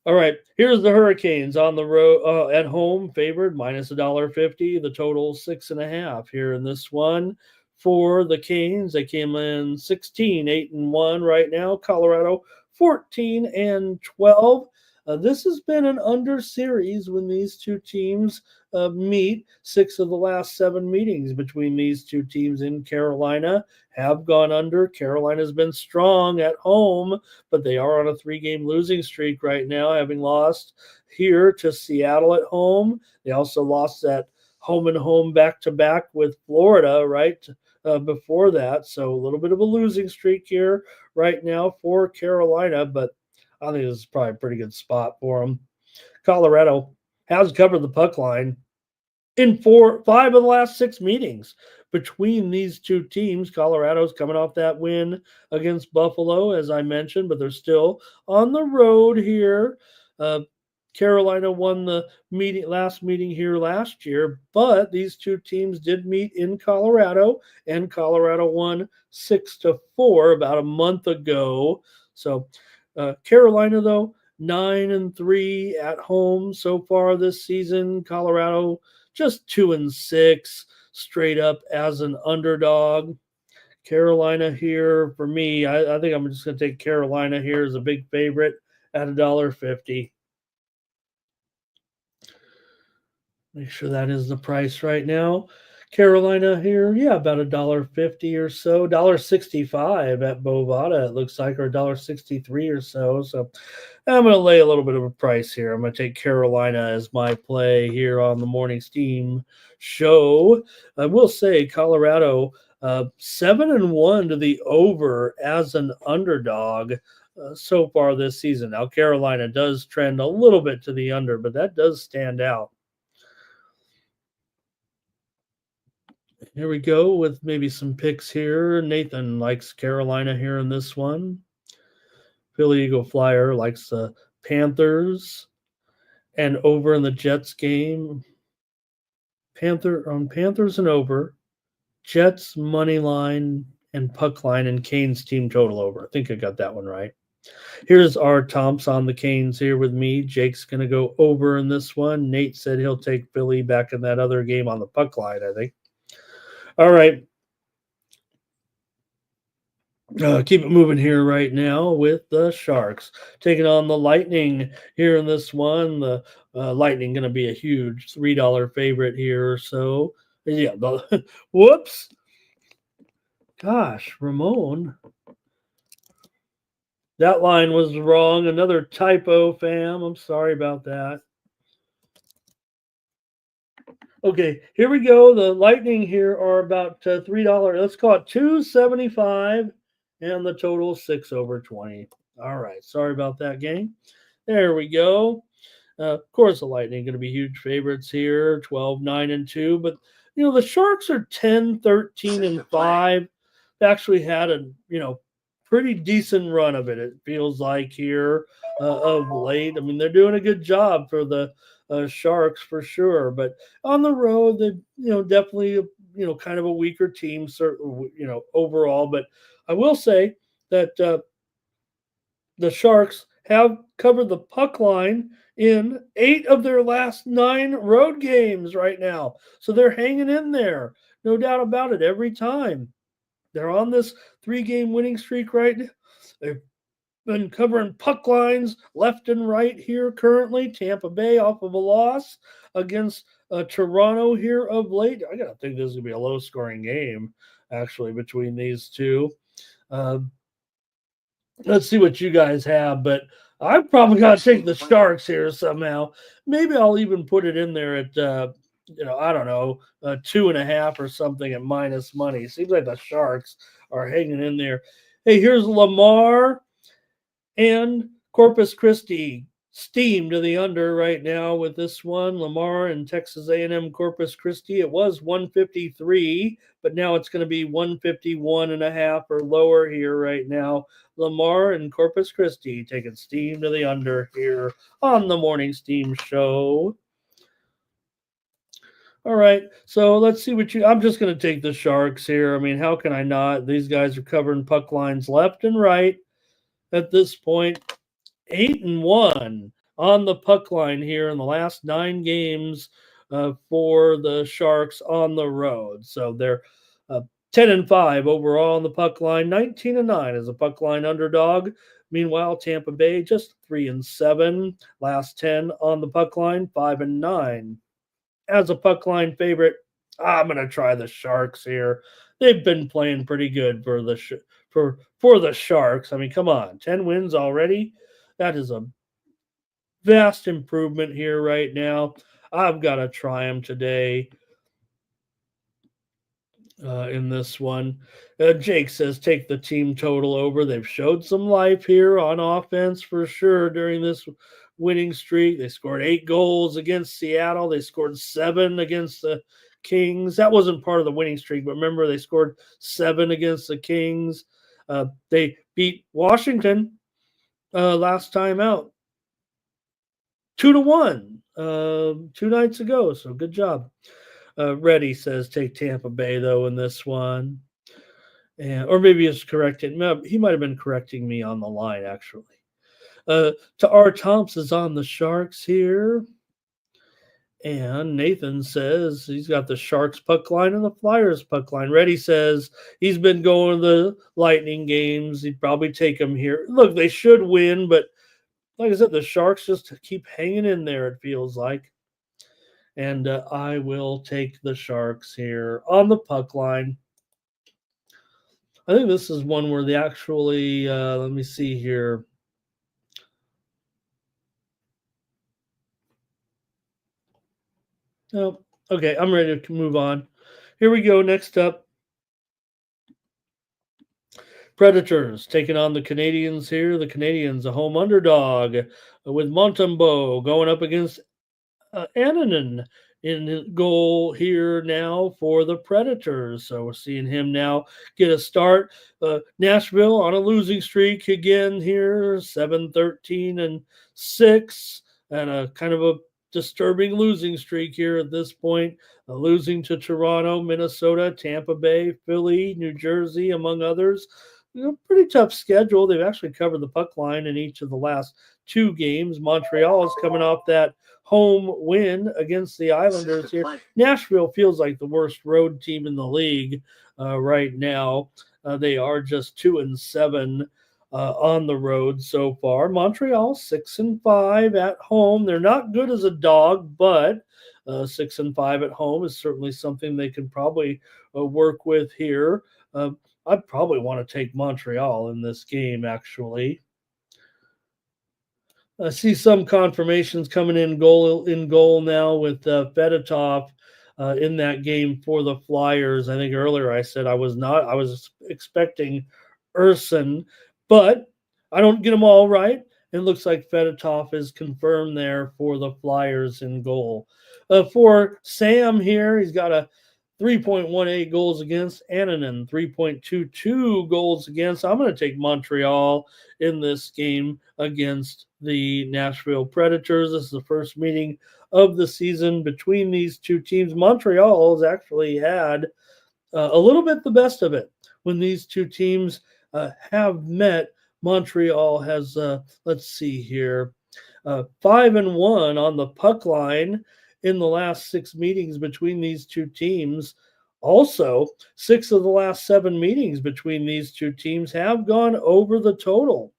All right, here's the Hurricanes on the road at home, favored minus $1.50. The total 6.5 here in this one for the Canes. They came in 16, 8-1 right now. Colorado 14-12. This has been an under series when these two teams meet. 6 of the last 7 meetings between these two teams in Carolina have gone under. Carolina's been strong at home, but they are on a 3-game losing streak right now, having lost here to Seattle at home. They also lost that home and home back to back with Florida, right? Before that. So a little bit of a losing streak here right now for Carolina, but I think this is probably a pretty good spot for them. Colorado has covered the puck line in 5 of the last 6 meetings between these two teams. Colorado's coming off that win against Buffalo, as I mentioned, but they're still on the road here. Carolina won the last meeting here last year, but these two teams did meet in Colorado, and Colorado won 6-4 about a month ago. So Carolina, though, 9-3 at home so far this season. Colorado just 2-6 straight up as an underdog. Carolina here for me. I think I'm just going to take Carolina here as a big favorite at $1.50. Make sure that is the price right now. Carolina here, yeah, about $1.50 or so, $1.65 at Bovada, it looks like, or $1.63 or so. So I'm going to lay a little bit of a price here. I'm going to take Carolina as my play here on the Morning Steam show. I will say Colorado 7-1 to the over as an underdog so far this season. Now Carolina does trend a little bit to the under, but that does stand out. Here we go with maybe some picks here. Nathan likes Carolina here in this one. Philly Eagle Flyer likes the Panthers. And over in the Jets game, Panthers and over, Jets money line and puck line and Canes team total over. I think I got that one right. Here's our Tomps on the Canes here with me. Jake's going to go over in this one. Nate said he'll take Philly back in that other game on the puck line, I think. All right. Keep it moving here right now with the Sharks taking on the Lightning here in this one. The Lightning going to be a huge $3 favorite here or so. Yeah, whoops. Gosh, Ramon. That line was wrong. Another typo, fam. I'm sorry about that. Okay, here we go. The Lightning here are about $3. Let's call it $2.75, and the total 6/20. All right, sorry about that, gang. There we go. Of course, the Lightning going to be huge favorites here, 12, 9, and 2. But the Sharks are 10, 13, and 5. They actually had a pretty decent run of it. It feels like here of late. I mean, they're doing a good job for the Sharks for sure, but on the road, they definitely kind of a weaker team, certainly overall. But I will say that the Sharks have covered the puck line in 8 of their last 9 road games right now, so they're hanging in there, no doubt about it. Every time they're on this 3-game winning streak right now. They've been covering puck lines left and right here currently. Tampa Bay off of a loss against Toronto here of late. I got to think this is going to be a low-scoring game, actually, between these two. Let's see what you guys have, but I've probably got to take the Sharks here somehow. Maybe I'll even put it in there at, I don't know, 2.5 or something at minus money. Seems like the Sharks are hanging in there. Hey, here's Lamar and Corpus Christi steam to the under right now with this one. Lamar and Texas A&M Corpus Christi. It was 153, but now it's going to be 151.5 or lower here right now. Lamar and Corpus Christi taking steam to the under here on the Morning Steam show. All right, so let's see I'm just going to take the Sharks here. I mean, how can I not? These guys are covering puck lines left and right at this point. 8-1 on the puck line here in the last 9 games for the Sharks on the road. So they're 10-5 overall on the puck line, 19-9 as a puck line underdog. Meanwhile, Tampa Bay just 3-7. Last 10 on the puck line, 5-9. As a puck line favorite, I'm going to try the Sharks here. They've been playing pretty good for the Sharks. I mean, come on, 10 wins already. That is a vast improvement here right now. I've got to try them today in this one. Jake says take the team total over. They've showed some life here on offense for sure during this winning streak. They scored 8 goals against Seattle. They scored 7 against the Kings. That wasn't part of the winning streak, but remember they scored 7 against the Kings. They beat Washington last time out 2-1 2 nights ago. So good job. Reddy says take Tampa Bay though in this one, or maybe he's correcting. He might have been correcting me on the line actually. To R. Thompson's on the Sharks here, and Nathan says he's got the Sharks puck line and the Flyers puck line. Reddy says he's been going to the Lightning games. He'd probably take them here. Look, they should win, but like I said, the Sharks just keep hanging in there. It feels like. And I will take the Sharks here on the puck line. I think this is one where they actually, let me see here. Oh, okay, I'm ready to move on. Here we go. Next up, Predators taking on the Canadians here. The Canadians, a home underdog with Montembeault going up against Annunen in goal here now for the Predators. So we're seeing him now get a start. Nashville on a losing streak again here, 7-13-6, and a kind of a disturbing losing streak here at this point. Losing to Toronto, Minnesota, Tampa Bay, Philly, New Jersey, among others. Pretty tough schedule. They've actually covered the puck line in each of the last 2 games. Montreal is coming off that home win against the Islanders here. Nashville feels like the worst road team in the league right now. They are just 2-7 on the road so far. Montreal 6-5 at home. They're not good as a dog, but 6-5 at home is certainly something they can probably work with here. I'd probably want to take Montreal in this game, actually. I see some confirmations coming in goal now with Fedotov in that game for the Flyers. I think earlier I said I was expecting Urson, but I don't get them all right. It looks like Fedotov is confirmed there for the Flyers in goal. For Sam here, he's got a 3.18 goals against. Annunen, 3.22 goals against. I'm going to take Montreal in this game against the Nashville Predators. This is the first meeting of the season between these two teams. Montreal has actually had a little bit the best of it when these two teams have met. Montreal has, let's see here, 5-1 on the puck line in the last 6 meetings between these two teams. Also, 6 of the last 7 meetings between these two teams have gone over the total.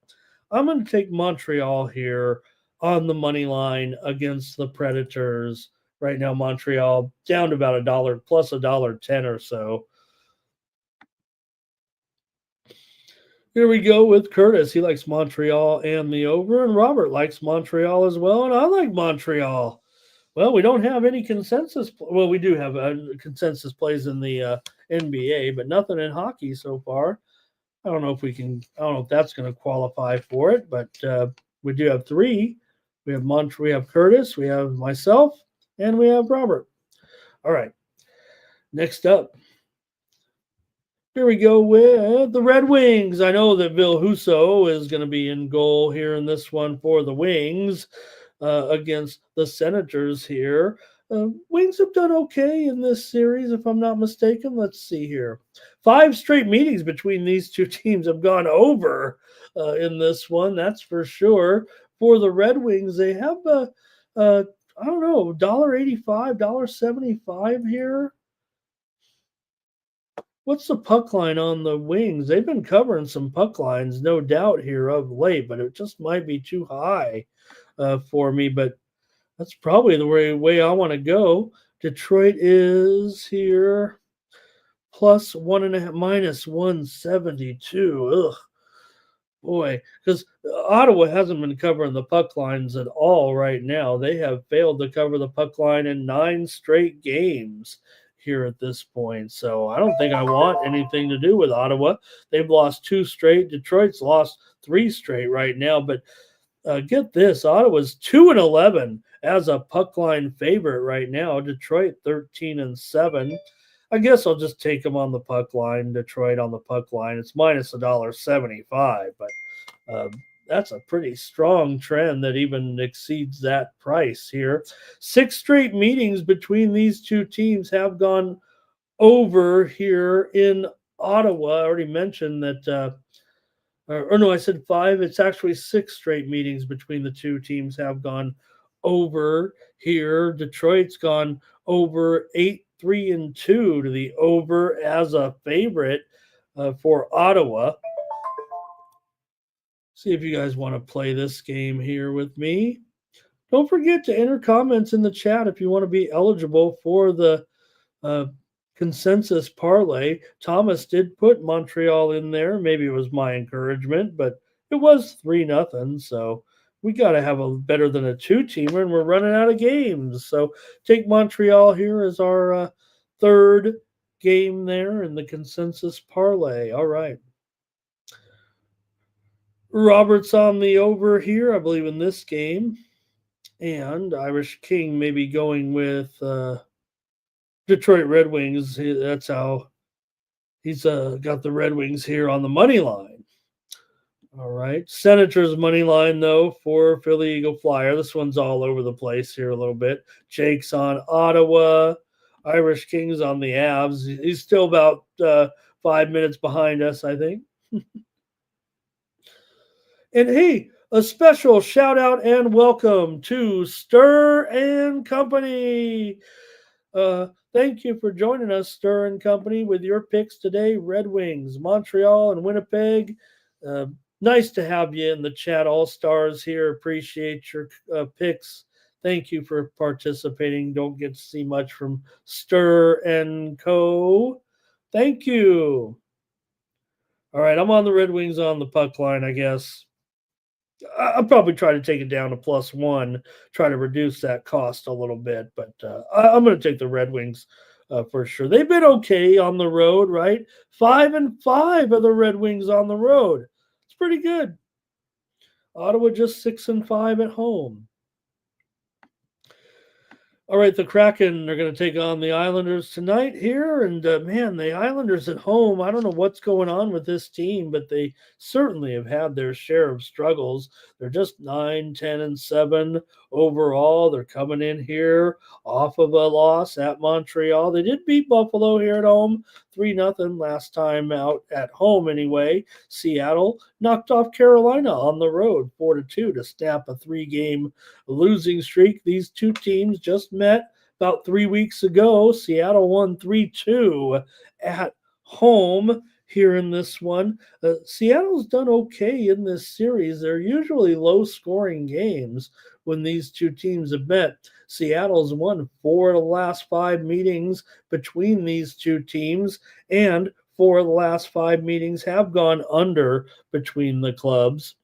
I'm going to take Montreal here on the money line against the Predators. Right now, Montreal down to about $1 plus $1.10 or so. Here we go with Curtis. He likes Montreal and the over, and Robert likes Montreal as well, and I like Montreal. Well, we don't have any consensus. Well, we do have consensus plays in the NBA, but nothing in hockey so far. I don't know if that's going to qualify for it, but we do have 3. We have Curtis, we have myself, and we have Robert. All right. Next up. Here we go with the Red Wings. I know that Bill Husso is going to be in goal here in this one for the Wings against the Senators here. Wings have done okay in this series, if I'm not mistaken. Let's see here. 5 straight meetings between these two teams have gone over in this one, that's for sure. For the Red Wings, they have, I don't know, $1.85, $1.75 here. What's the puck line on the Wings? They've been covering some puck lines, no doubt, here of late, but it just might be too high for me. But that's probably the way I want to go. Detroit is here plus 1.5, minus 172. Ugh, boy, because Ottawa hasn't been covering the puck lines at all right now. They have failed to cover the puck line in 9 straight games here at this point. So I don't think I want anything to do with Ottawa. They've lost 2 straight. Detroit's lost 3 straight right now. But get this, Ottawa's 2-11 as a puck line favorite right now. Detroit 13-7. I guess I'll just take them on the puck line. Detroit on the puck line. It's minus $1.75, but that's a pretty strong trend that even exceeds that price here. 6 straight meetings between these two teams have gone over here in Ottawa. I already mentioned that. Or no, I said 5. It's actually 6 straight meetings between the two teams have gone over here. Detroit's gone over 8-3-2 to the over as a favorite for Ottawa. See if you guys want to play this game here with me. Don't forget to enter comments in the chat if you want to be eligible for the consensus parlay. Thomas did put Montreal in there. Maybe it was my encouragement, but it was 3-0. So we got to have a better than a 2-teamer, and we're running out of games. So take Montreal here as our third game there in the consensus parlay. All right. Robert's on the over here, I believe, in this game. And Irish King may be going with Detroit Red Wings. That's how he's got the Red Wings here on the money line. All right. Senators money line, though, for Philly Eagle Flyer. This one's all over the place here a little bit. Jake's on Ottawa. Irish King's on the Avs. He's still about 5 minutes behind us, I think. And hey, a special shout out and welcome to Stir and Company. Thank you for joining us, Stir and Company, with your picks today. Red Wings, Montreal, and Winnipeg. Nice to have you in the chat, all stars here. Appreciate your picks. Thank you for participating. Don't get to see much from Stir and Co. Thank you. All right, I'm on the Red Wings on the puck line, I guess. I'll probably try to take it down to +1, try to reduce that cost a little bit. But I'm going to take the Red Wings for sure. They've been okay on the road, right? 5-5 of the Red Wings on the road. It's pretty good. Ottawa just 6-5 at home. All right, the Kraken are going to take on the Islanders tonight here. And, man, the Islanders at home, I don't know what's going on with this team, but they certainly have had their share of struggles. They're just 9-10-7 overall. They're coming in here off of a loss at Montreal. They did beat Buffalo here at home, 3-0 last time out at home anyway. Seattle knocked off Carolina on the road 4-2 to snap a 3-game losing streak. These two teams just met about 3 weeks ago. Seattle won 3-2 at home here in this one. Seattle's done okay in this series. They're usually low-scoring games when these two teams have met. Seattle's won 4 of the last 5 meetings between these two teams, and 4 of the last 5 meetings have gone under between the clubs.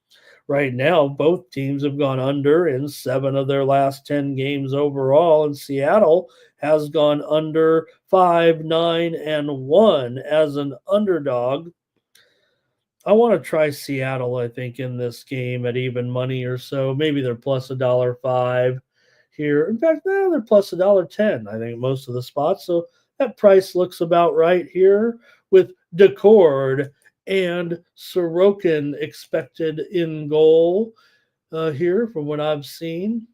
Right now, both teams have gone under in 7 of their last 10 games overall, and Seattle has gone under 5-9-1 as an underdog. I want to try Seattle, I think, in this game at even money or so. Maybe they're plus $1.05 here. In fact, they're plus $1.10, I think, most of the spots. So that price looks about right here with Decord and Sorokin expected in goal here from what I've seen.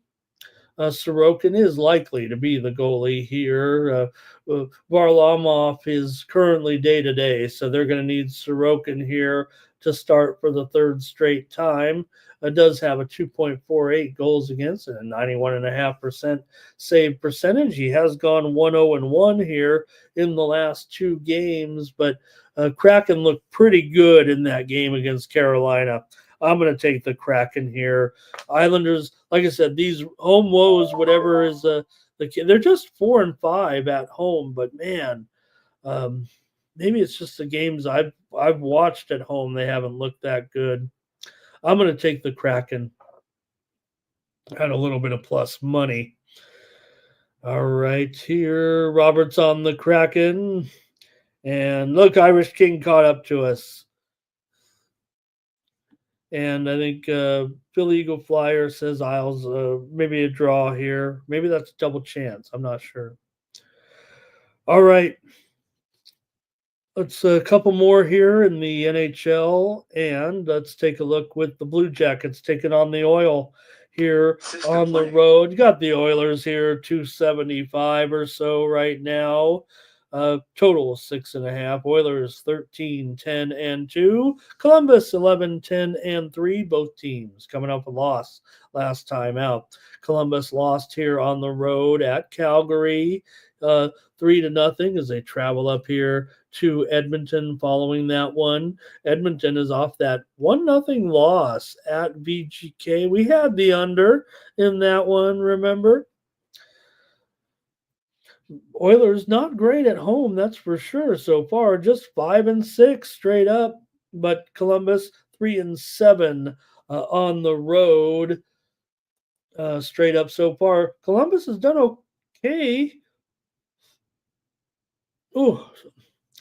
Sorokin is likely to be the goalie here. Varlamov is currently day to day, so they're going to need Sorokin here to start for the third straight time. Does have a 2.48 goals against and a 91.5% save percentage. He has gone 1-0-1 here in the last two games, but Kraken looked pretty good in that game against Carolina. I'm going to take the here. Islanders, like I said, these home woes, whatever is they're just 4-5 at home, but man, maybe it's just the games I've watched at home. They haven't looked that good. I'm going to take the Kraken at a little bit of plus money. All right, here Robert's on the Kraken, and look, Irish King caught up to us. And I think Philly Eagle Flyer says Isles, maybe a draw here. Maybe that's a double chance. I'm not sure. All right. Let's a couple more here in the NHL, and let's take a look with the Blue Jackets taking on the Oil here on the road. You got the Oilers here, 275 or so right now. Total 6.5. Oilers 13, 10, and 2. Columbus 11, 10, and 3. Both teams coming up a loss last time out. Columbus lost here on the road at Calgary, 3-0 as they travel up here to Edmonton following that one. Edmonton is off that 1-0 loss at VGK. We had the under in that one, remember? Oilers not great at home, that's for sure so far. Just 5-6 straight up, but Columbus 3-7 on the road straight up so far. Columbus has done okay. Oh,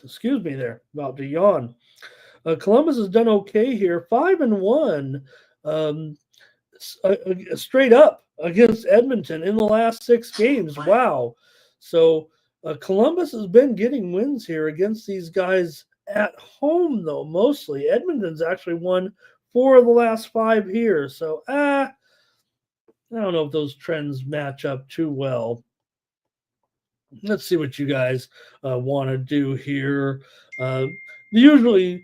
excuse me there, about to yawn. Columbus has done okay here, 5-1, straight up against Edmonton in the last 6 games. Wow. So Columbus has been getting wins here against these guys at home, though, mostly. Edmonton's actually won 4 of the last 5 here. So, I don't know if those trends match up too well. Let's see what you guys want to do here. Usually,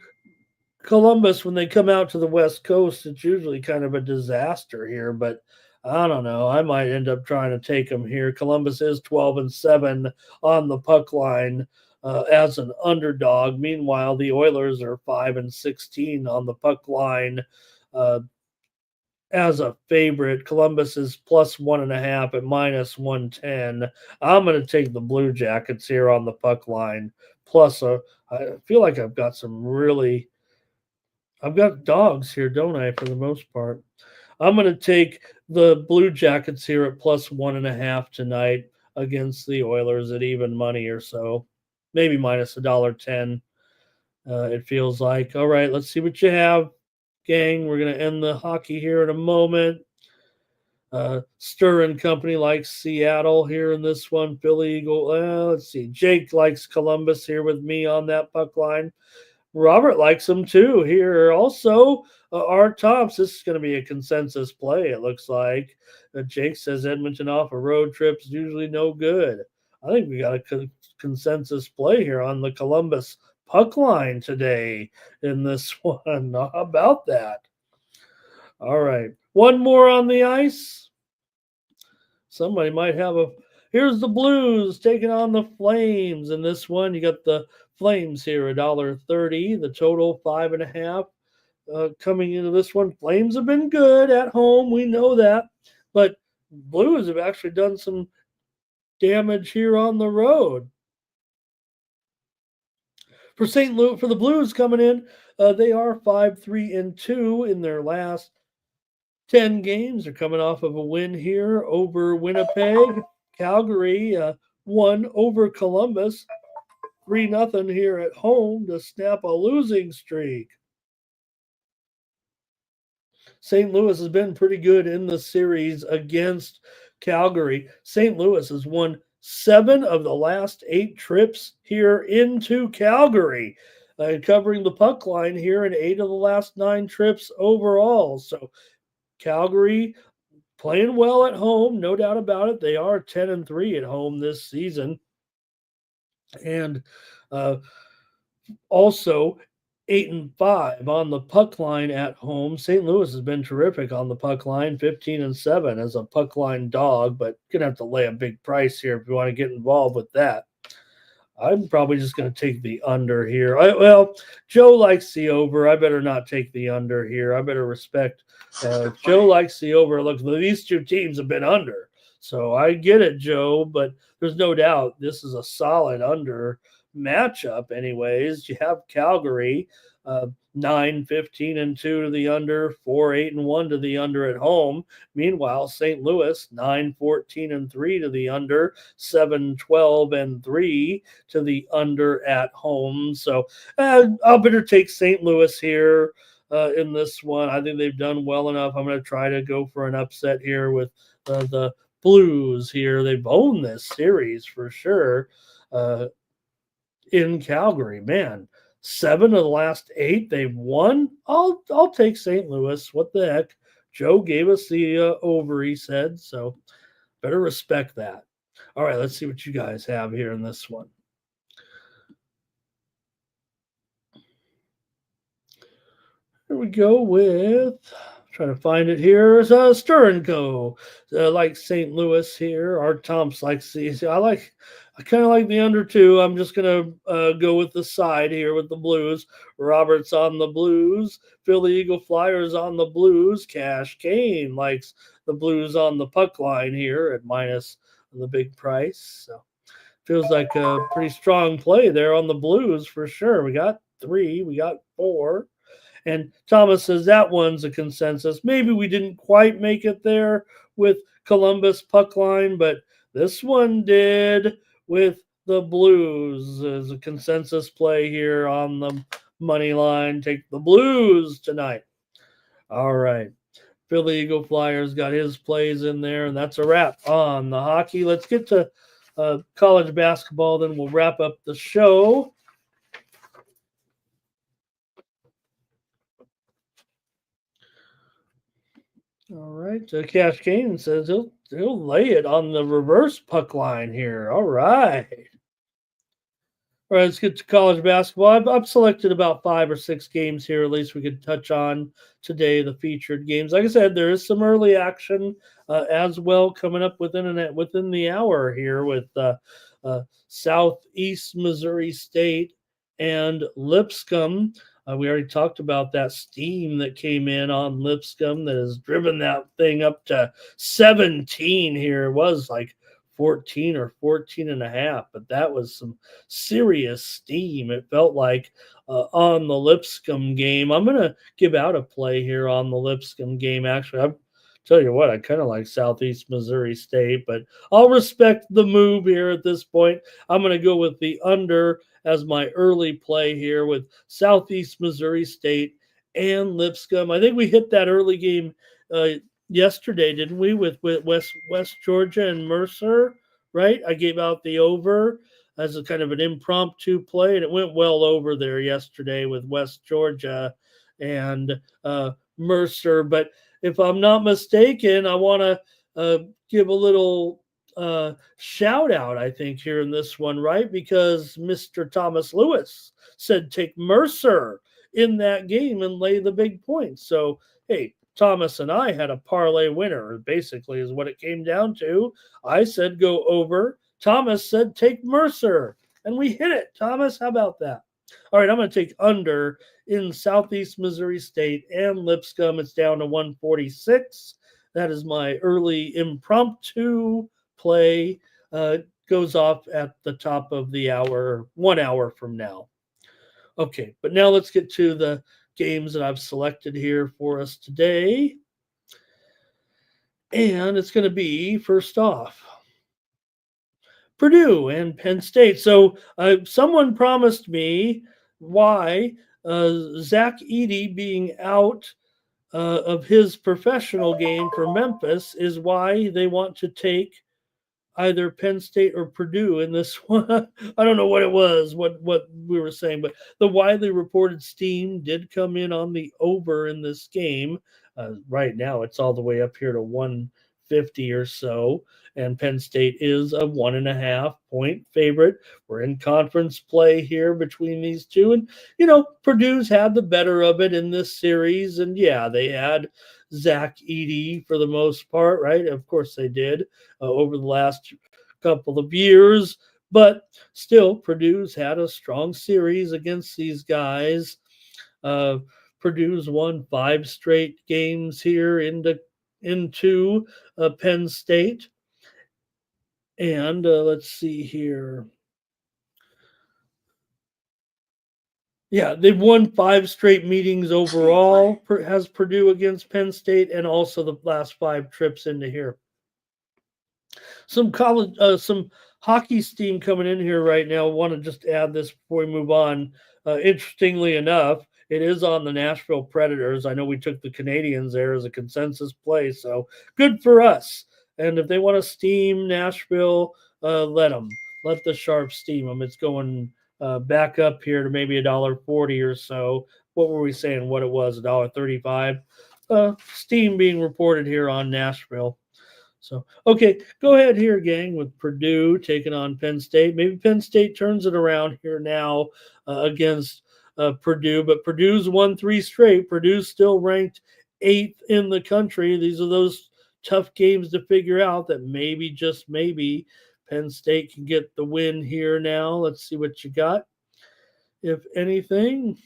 Columbus, when they come out to the West Coast, it's usually kind of a disaster here, but I don't know. I might end up trying to take them here. Columbus is 12-7 on the puck line as an underdog. Meanwhile, the Oilers are 5-16 on the puck line as a favorite. Columbus is plus 1.5 at minus 110. I'm going to take the Blue Jackets here on the puck line. Plus, I feel like I've got dogs here, don't I, for the most part? I'm going to take the Blue Jackets here at plus 1.5 tonight against the Oilers at even money or so. Maybe minus $1.10, it feels like. All right, let's see what you have, gang. We're going to end the hockey here in a moment. Stir and Company likes Seattle here in this one. Philly Eagle. Let's see. Jake likes Columbus here with me on that puck line. Robert likes them too here. Also, Art Tops, this is going to be a consensus play, it looks like. Jake says Edmonton off a road trip is usually no good. I think we got a consensus play here on the Columbus puck line today in this one. How about that? All right. One more on the ice. Somebody might have a... Here's the Blues taking on the Flames. In this one, you got the Flames here, $1.30. The total, 5.5. Coming into this one, Flames have been good at home. We know that. But Blues have actually done some damage here on the road. For St. Louis, for the Blues coming in, they are 5-3-2 in their last 10 games. They're coming off of a win here over Winnipeg. Calgary won over Columbus 3-0 here at home to snap a losing streak. St. Louis has been pretty good in the series against Calgary. St. Louis has won 7 of the last 8 trips here into Calgary, covering the puck line here in 8 of the last 9 trips overall. So Calgary playing well at home, no doubt about it. They are 10-3 at home this season. And uh, also 8-5 on the puck line at home. St. Louis has been terrific on the puck line, 15-7 as a puck line dog, but gonna have to lay a big price here if you want to get involved with that. I'm probably just going to take the under here. Well, Joe likes the over. I better not take the under here. I better respect. Joe likes the over. Look, these two teams have been under. So I get it, Joe, but there's no doubt this is a solid under matchup, anyways. You have Calgary, 9-15-2 to the under, 4-8-1 to the under at home. Meanwhile, St. Louis, 9-14-3 to the under, 7-12-3 to the under at home. So I'll better take St. Louis here in this one. I think they've done well enough. I'm going to try to go for an upset here with the Blues here. They've owned this series for sure in Calgary. Man, 7 of the last 8 they've won. I'll take St. Louis. What the heck? Joe gave us the over, he said, so better respect that. All right, let's see what you guys have here in this one. Here we go with, trying to find it here, is Stir and Co. Like St. Louis here. Art Thompson likes these. I kind of like the under 2. I'm just going to go with the side here with the Blues. Robert's on the Blues. Philly Eagle Flyers on the Blues. Cash Kane likes the Blues on the puck line here at minus the big price. So feels like a pretty strong play there on the Blues for sure. We got 3. We got 4. And Thomas says that one's a consensus. Maybe we didn't quite make it there with Columbus puck line, but this one did with the Blues as a consensus play here on the money line. Take the Blues tonight. All right. Philly Eagle Flyers got his plays in there, and that's a wrap on the hockey. Let's get to college basketball, then we'll wrap up the show. All right. Cash Kane says he'll lay it on the reverse puck line here. All right. All right, let's get to college basketball. I've selected about 5 or 6 games here, at least we could touch on today, the featured games. Like I said, there is some early action as well coming up within the hour here with Southeast Missouri State and Lipscomb. We already talked about that steam that came in on Lipscomb that has driven that thing up to 17 here. It was like 14 or 14 and a half, but that was some serious steam. It felt like on the Lipscomb game. I'm going to give out a play here on the Lipscomb game. Actually, I'll tell you what, I kind of like Southeast Missouri State, but I'll respect the move here at this point. I'm going to go with the under as my early play here with Southeast Missouri State and Lipscomb. I think we hit that early game yesterday, didn't we, with West Georgia and Mercer, right? I gave out the over as a kind of an impromptu play, and it went well over there yesterday with West Georgia and Mercer. But if I'm not mistaken, I want to give a little shout out, I think, here in this one, right? Because Mr. Thomas Lewis said take Mercer in that game and lay the big points. So, hey, Thomas and I had a parlay winner, basically, is what it came down to. I said go over. Thomas said take Mercer, and we hit it. Thomas, how about that? All right, I'm going to take under in Southeast Missouri State and Lipscomb. It's down to 146. That is my early impromptu play. Goes off at the top of the hour, 1 hour from now. Okay, but now let's get to the games that I've selected here for us today. And it's going to be, first off, Purdue and Penn State. So someone promised me why Zach Edey being out of his professional game for Memphis is why they want to take either Penn State or Purdue in this one. I don't know what it was, what we were saying, but the widely reported steam did come in on the over in this game. Right now, it's all the way up here to 50 or so. And Penn State is a 1.5-point favorite. We're in conference play here between these two. And, Purdue's had the better of it in this series. And yeah, they had Zach Edey for the most part, right? Of course they did over the last couple of years. But still, Purdue's had a strong series against these guys. Purdue's won 5 straight games here into Penn State. And let's see here. Yeah, they've won 5 straight meetings overall, has Purdue against Penn State, and also the last 5 trips into here. Some hockey steam coming in here right now. I want to just add this before we move on. Interestingly enough, it is on the Nashville Predators. I know we took the Canadians there as a consensus play, so good for us. And if they want to steam Nashville, let them. Let the Sharps steam them. It's going back up here to maybe $1.40 or so. What were we saying? What it was, $1.35? Steam being reported here on Nashville. So, okay, go ahead here, gang, with Purdue taking on Penn State. Maybe Penn State turns it around here now against Purdue, but Purdue's won 3 straight. Purdue's still ranked 8th in the country. These are those tough games to figure out that maybe, just maybe, Penn State can get the win here now. Let's see what you got, if anything.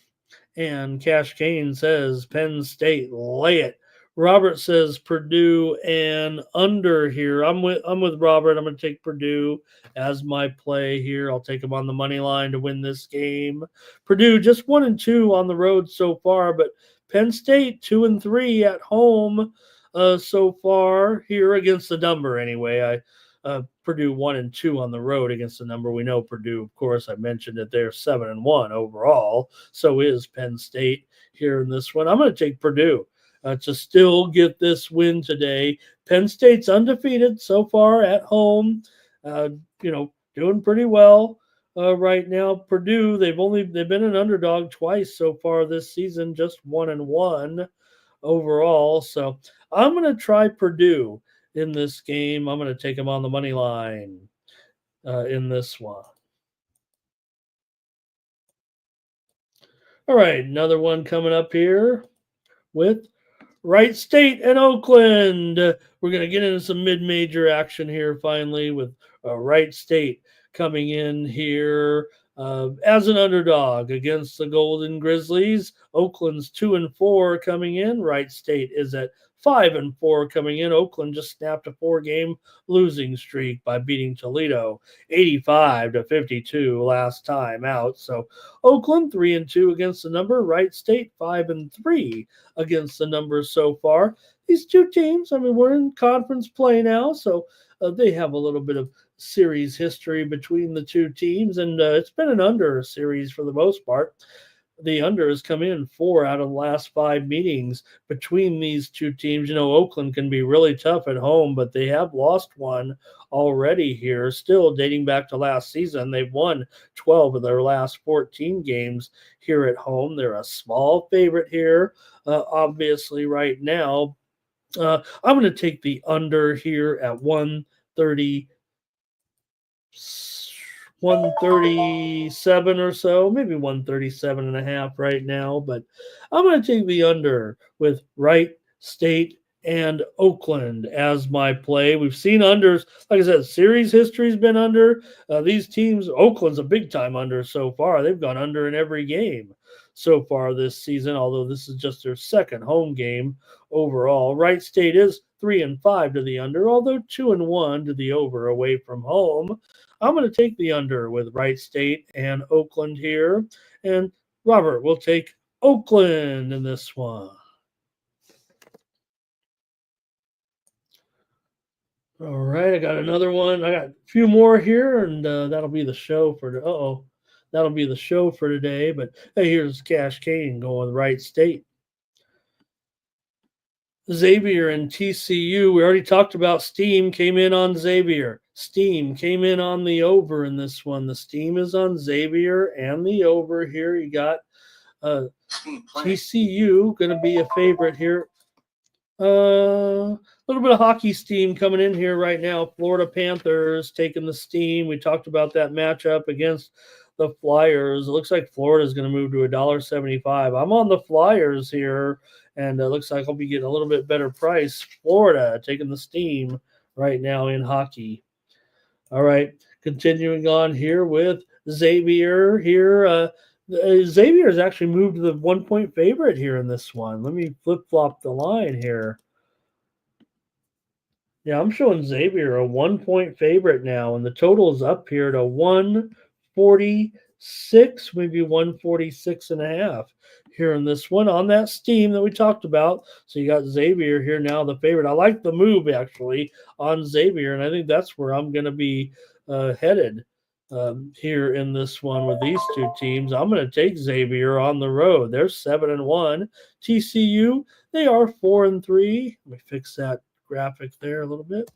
And Cash Kane says Penn State, lay it. Robert says Purdue and under here. I'm with Robert. I'm going to take Purdue as my play here. I'll take them on the money line to win this game. Purdue just 1-2 on the road so far, but Penn State 2-3 at home so far here against the number. Anyway, Purdue 1-2 on the road against the number. We know Purdue, of course, I mentioned that they're 7-1 overall. So is Penn State here in this one. I'm going to take Purdue to still get this win today. Penn State's undefeated so far at home. Doing pretty well right now. Purdue, they've been an underdog twice so far this season, just 1-1 overall. So I'm going to try Purdue in this game. I'm going to take them on the money line in this one. All right, another one coming up here with Wright State and Oakland. We're going to get into some mid-major action here finally with Wright State coming in here as an underdog against the Golden Grizzlies. Oakland's 2-4 coming in. Wright State is at 5-4 coming in. Oakland just snapped a 4-game losing streak by beating Toledo 85-52 last time out. So Oakland 3-2 against the number. Wright State 5-3 against the number so far. These two teams, we're in conference play now, so they have a little bit of series history between the two teams, and it's been an under series for the most part. The under has come in 4 out of the last 5 meetings between these two teams. Oakland can be really tough at home, but they have lost one already here, still dating back to last season. They've won 12 of their last 14 games here at home. They're a small favorite here, obviously, right now. I'm going to take the under here at 137 or so, maybe 137.5 right now, but I'm going to take the under with Wright State and Oakland as my play. We've seen unders, like I said, series history's been under. These teams, Oakland's a big time under so far. They've gone under in every game so far this season, although this is just their second home game overall. Wright State is 3-5 to the under, although 2-1 to the over away from home. I'm going to take the under with Wright State and Oakland here, and Robert will take Oakland in this one. All right, I got another one. I got a few more here, and that'll be the show for that'll be the show for today. But hey, here's Cash Kane going with Wright State. Xavier and TCU. We already talked about Steam came in on Xavier. Steam came in on the over in this one. The Steam is on Xavier and the over here. You got TCU going to be a favorite here. A little bit of hockey steam coming in here right now. Florida Panthers taking the steam. We talked about that matchup against the Flyers. It looks like Florida is going to move to $1.75. I'm on the Flyers here, and it looks like I'll be getting a little bit better price. Florida taking the steam right now in hockey. All right, continuing on here with Xavier here. Xavier has actually moved to the 1 point favorite here in this one. Let me flip flop the line here. Yeah, I'm showing Xavier a 1 point favorite now, and the total is up here to 146, maybe 146 and a half here in this one on that steam that we talked about. So you got Xavier here now, the favorite. I like the move actually on Xavier, and I think that's where I'm going to be headed here in this one with these two teams. I'm going to take Xavier on the road. They're 7-1. TCU, they are 4-3. Let me fix that graphic there a little bit.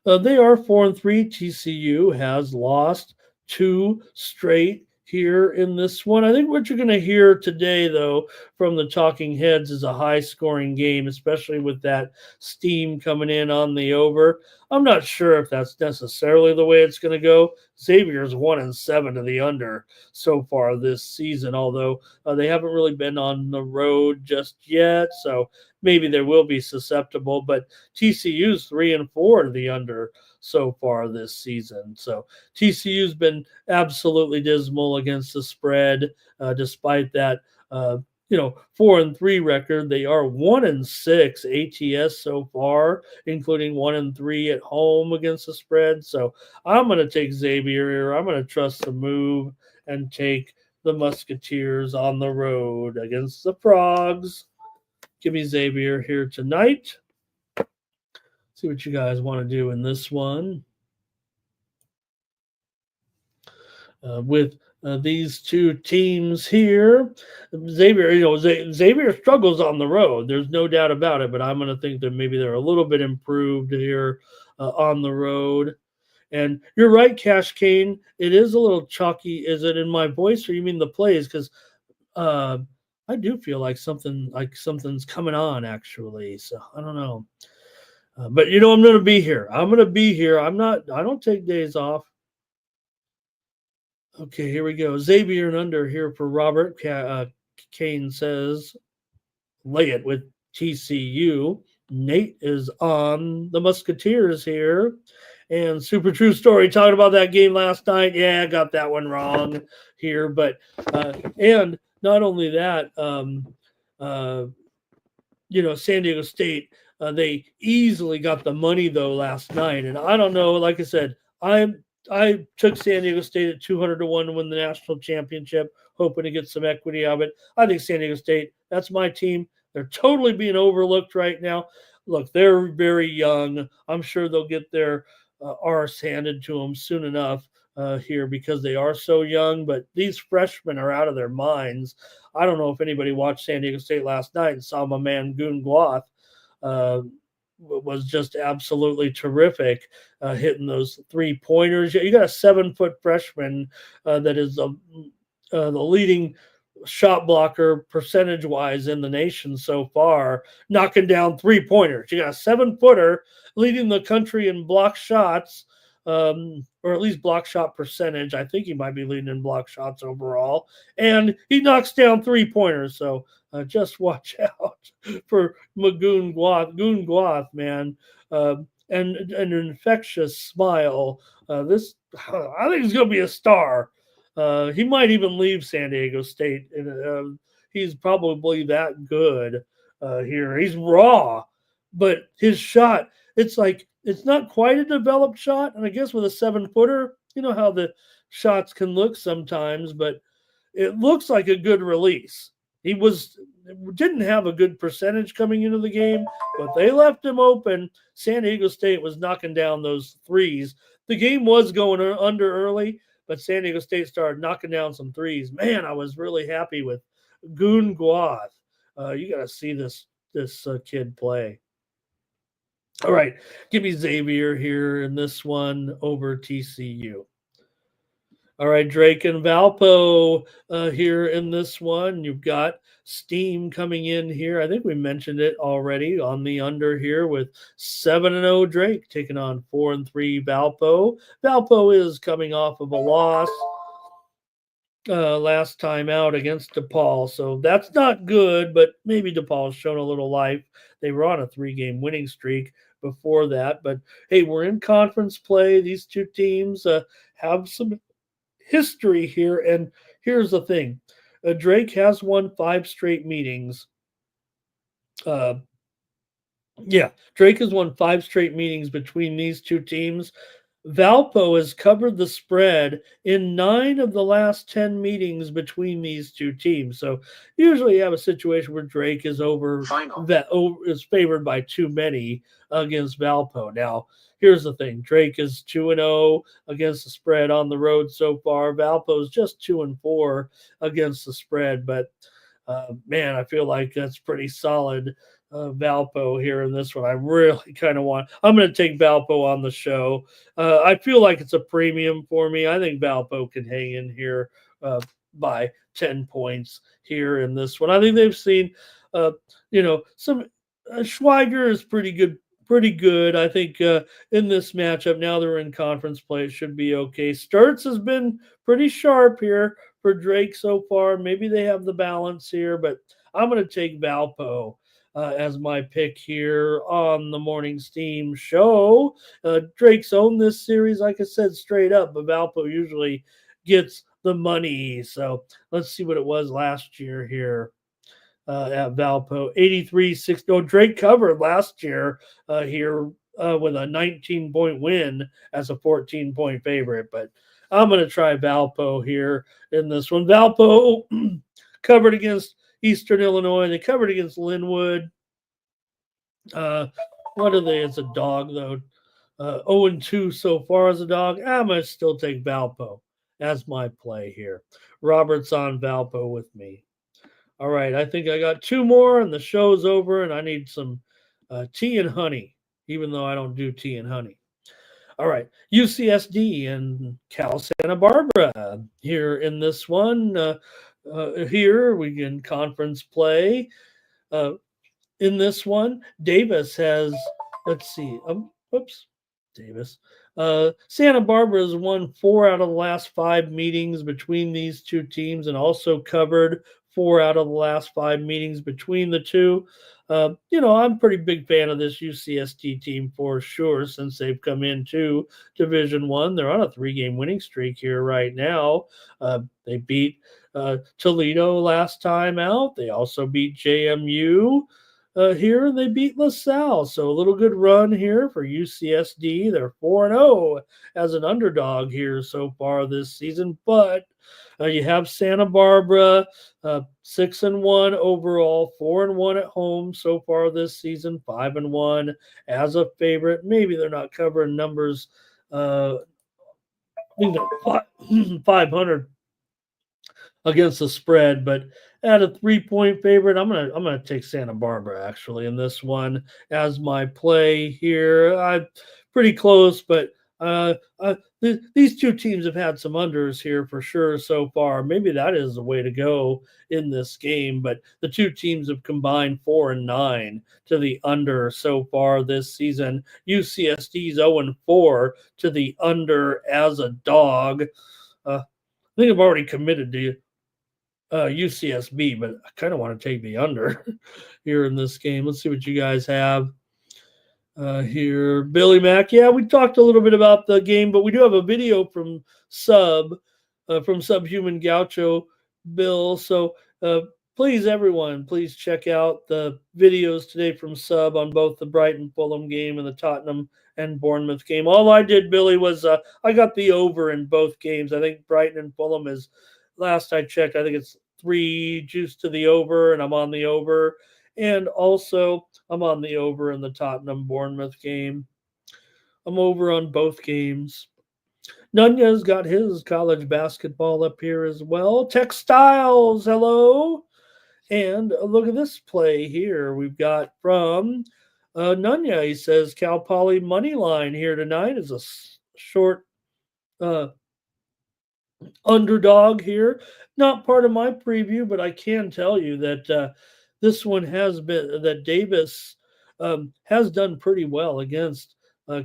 They are 4-3. TCU has lost 2 straight here in this one. I think what you're going to hear today, though, from the talking heads is a high-scoring game, especially with that steam coming in on the over. I'm not sure if that's necessarily the way it's going to go. Xavier's 1-7 to the under so far this season, although they haven't really been on the road just yet, so maybe they will be susceptible. But TCU's 3-4 to the under so far this season. So TCU's been absolutely dismal against the spread, despite that. 4-3 record. They are 1-6 ATS so far, including 1-3 at home against the spread. So I'm going to take Xavier here. I'm going to trust the move and take the Musketeers on the road against the Frogs. Give me Xavier here tonight. See what you guys want to do in this one. With these two teams here, Xavier, Xavier struggles on the road. There's no doubt about it. But I'm going to think that maybe they're a little bit improved here on the road. And you're right, Cash Kane. It is a little chalky. Is it in my voice, or you mean the plays? Because I do feel like something's coming on actually. So I don't know. But I'm going to be here. I'm going to be here. I don't take days off. Okay, here we go. Xavier and under here for Robert. Kane says, lay it with TCU. Nate is on the Musketeers here. And super true story talking about that game last night. Yeah, I got that one wrong here. But, and not only that, San Diego State, they easily got the money though last night. And I don't know, like I said, I took San Diego State at 200-1 to win the national championship, hoping to get some equity out of it. I think San Diego State, that's my team. They're totally being overlooked right now. Look, they're very young. I'm sure they'll get their arse handed to them soon enough here because they are so young. But these freshmen are out of their minds. I don't know if anybody watched San Diego State last night and saw my man Goon Gloth was just absolutely terrific, hitting those 3-pointers. You got a 7-foot freshman that is the leading shot blocker percentage-wise in the nation so far, knocking down 3-pointers. You got a 7-footer leading the country in block shots, or at least block shot percentage. I think he might be leading in block shots overall, and he knocks down 3-pointers. So just watch out for Goon Gloth, man. And an infectious smile. I think he's going to be a star. He might even leave San Diego State. And, he's probably that good here. He's raw, but his shot, it's not quite a developed shot. And I guess with a 7-footer, you know how the shots can look sometimes, but it looks like a good release. He didn't have a good percentage coming into the game, but they left him open. San Diego State was knocking down those threes. The game was going under early, but San Diego State started knocking down some threes. Man, I was really happy with Goon Gloth. You got to see this kid play. All right, give me Xavier here in this one over TCU. All right, Drake and Valpo here in this one. You've got Steam coming in here. I think we mentioned it already on the under here with 7-0 Drake taking on 4-3 Valpo. Valpo is coming off of a loss last time out against DePaul, so that's not good, but maybe DePaul's shown a little life. They were on a 3-game winning streak before that, but hey, we're in conference play. These two teams have some history here. And here's the thing, Drake has won 5 straight meetings. Uh, yeah, Drake has won 5 straight meetings between these two teams. Valpo has covered the spread in 9 of the last 10 meetings between these two teams. So usually you have a situation where Drake is is favored by too many against Valpo. Now, here's the thing. Drake is 2-0 against the spread on the road so far. Valpo is just 2-4 against the spread, but man, I feel like that's pretty solid Valpo here in this one. I really kind of want. I'm going to take Valpo on the show. I feel like it's a premium for me. I think Valpo can hang in here by 10 points here in this one. I think they've seen, some. Schweiger is pretty good. Pretty good. I think in this matchup, now they're in conference play, it should be okay. Sturts has been pretty sharp here for Drake so far. Maybe they have the balance here, but I'm going to take Valpo as my pick here on the Morning Steam show. Drake's owned this series, like I said, straight up, but Valpo usually gets the money. So let's see what it was last year here. At Valpo, 83-6. No, Drake covered last year here with a 19-point win as a 14-point favorite. But I'm going to try Valpo here in this one. Valpo covered against Eastern Illinois. They covered against Linwood. What are they as a dog, though? 0-2 so far as a dog. I'm going to still take Valpo as my play here. Robert's on Valpo with me. All right, I think I got 2 more and the show's over, and I need some tea and honey, even though I don't do tea and honey. All right, UCSD and Cal Santa Barbara here in this one. Here we can conference play. In this one, Davis has, let's see, Davis. Santa Barbara has won 4 out of the last 5 meetings between these two teams and also covered 4 out of the last 5 meetings between the two. I'm a pretty big fan of this UCSD team for sure since they've come into Division One. They're on a 3-game winning streak here right now. They beat Toledo last time out. They also beat JMU. Here they beat LaSalle, so a little good run here for UCSD. They're 4-0 as an underdog here so far this season, but you have Santa Barbara 6-1 overall, 4-1 at home so far this season, 5-1 as a favorite. Maybe they're not covering numbers. I think they're 500 against the spread, but at a 3-point favorite, I'm gonna take Santa Barbara actually in this one as my play here. I'm pretty close, but these two teams have had some unders here for sure so far. Maybe that is the way to go in this game, but the two teams have combined 4 and 9 to the under so far this season. UCSD's 0-4 to the under as a dog. I think I've already committed to UCSB, but I kind of want to take the under here in this game. Let's see what you guys have here. Billy Mack. Yeah, we talked a little bit about the game, but we do have a video from Subhuman Gaucho, Bill. So please, everyone, please check out the videos today from Sub on both the Brighton Fulham game and the Tottenham and Bournemouth game. All I did, Billy, was I got the over in both games. I think Brighton and Fulham is, last I checked, I think it's 3 juice to the over, and I'm on the over. And also, I'm on the over in the Tottenham Bournemouth game. I'm over on both games. Nunya's got his college basketball up here as well. Textiles, hello. And look at this play here. We've got from Nunya. He says Cal Poly money line here tonight is a short underdog here. Not part of my preview, but I can tell you that this one has been that Davis has done pretty well against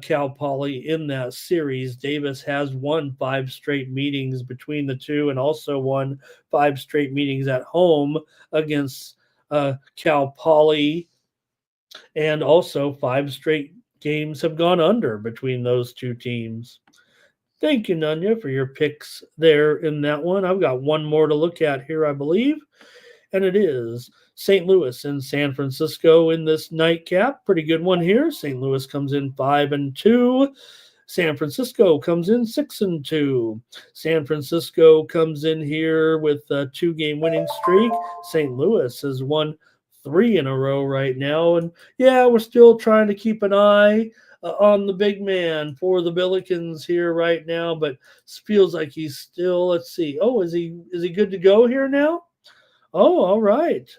Cal Poly in that series. Davis has won 5 straight meetings between the two, and also won 5 straight meetings at home against Cal Poly, and also 5 straight games have gone under between those two teams. Thank you, Nunya, for your picks there in that one. I've got one more to look at here, I believe, and it is St. Louis and San Francisco in this nightcap. Pretty good one here. St. Louis comes in 5-2. San Francisco comes in 6-2. San Francisco comes in here with a 2-game winning streak. St. Louis has won 3 in a row right now, and yeah, we're still trying to keep an eye on the big man for the Billikens here right now, but feels like he's still. Let's see. Oh, is he good to go here now? Oh, all right.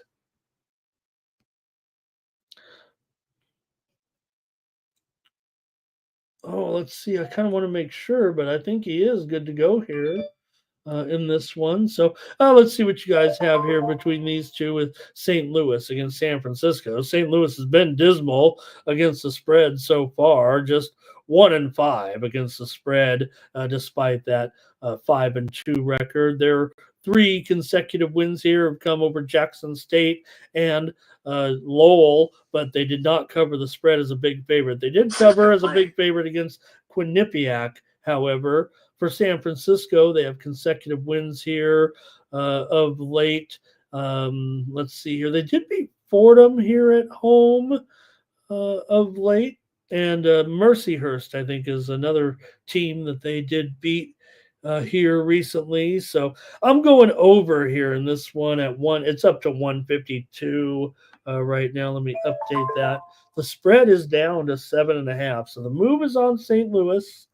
Oh, let's see. I kind of want to make sure, but I think he is good to go here in this one. So let's see what you guys have here between these two with St. Louis against San Francisco. St. Louis has been dismal against the spread so far, just 1-5 against the spread, despite that 5-2 record. Their 3 consecutive wins here have come over Jackson State and Lowell, but they did not cover the spread as a big favorite. They did cover as a big favorite against Quinnipiac, however. For San Francisco, they have consecutive wins here of late. Let's see here. They did beat Fordham here at home of late. And Mercyhurst, I think, is another team that they did beat here recently. So I'm going over here in this one at one. It's up to 152 right now. Let me update that. The spread is down to 7.5. So the move is on St. Louis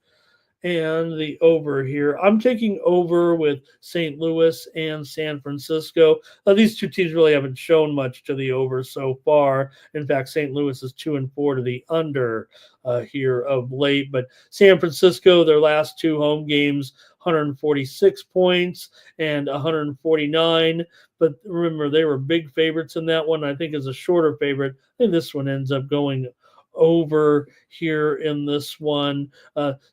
and the over here. I'm taking over with St. Louis and San Francisco. These two teams really haven't shown much to the over so far. In fact, St. Louis is 2-4 to the under here of late. But San Francisco, their last 2 home games, 146 points and 149. But remember, they were big favorites in that one. I think as a shorter favorite, I think this one ends up going over here in this one.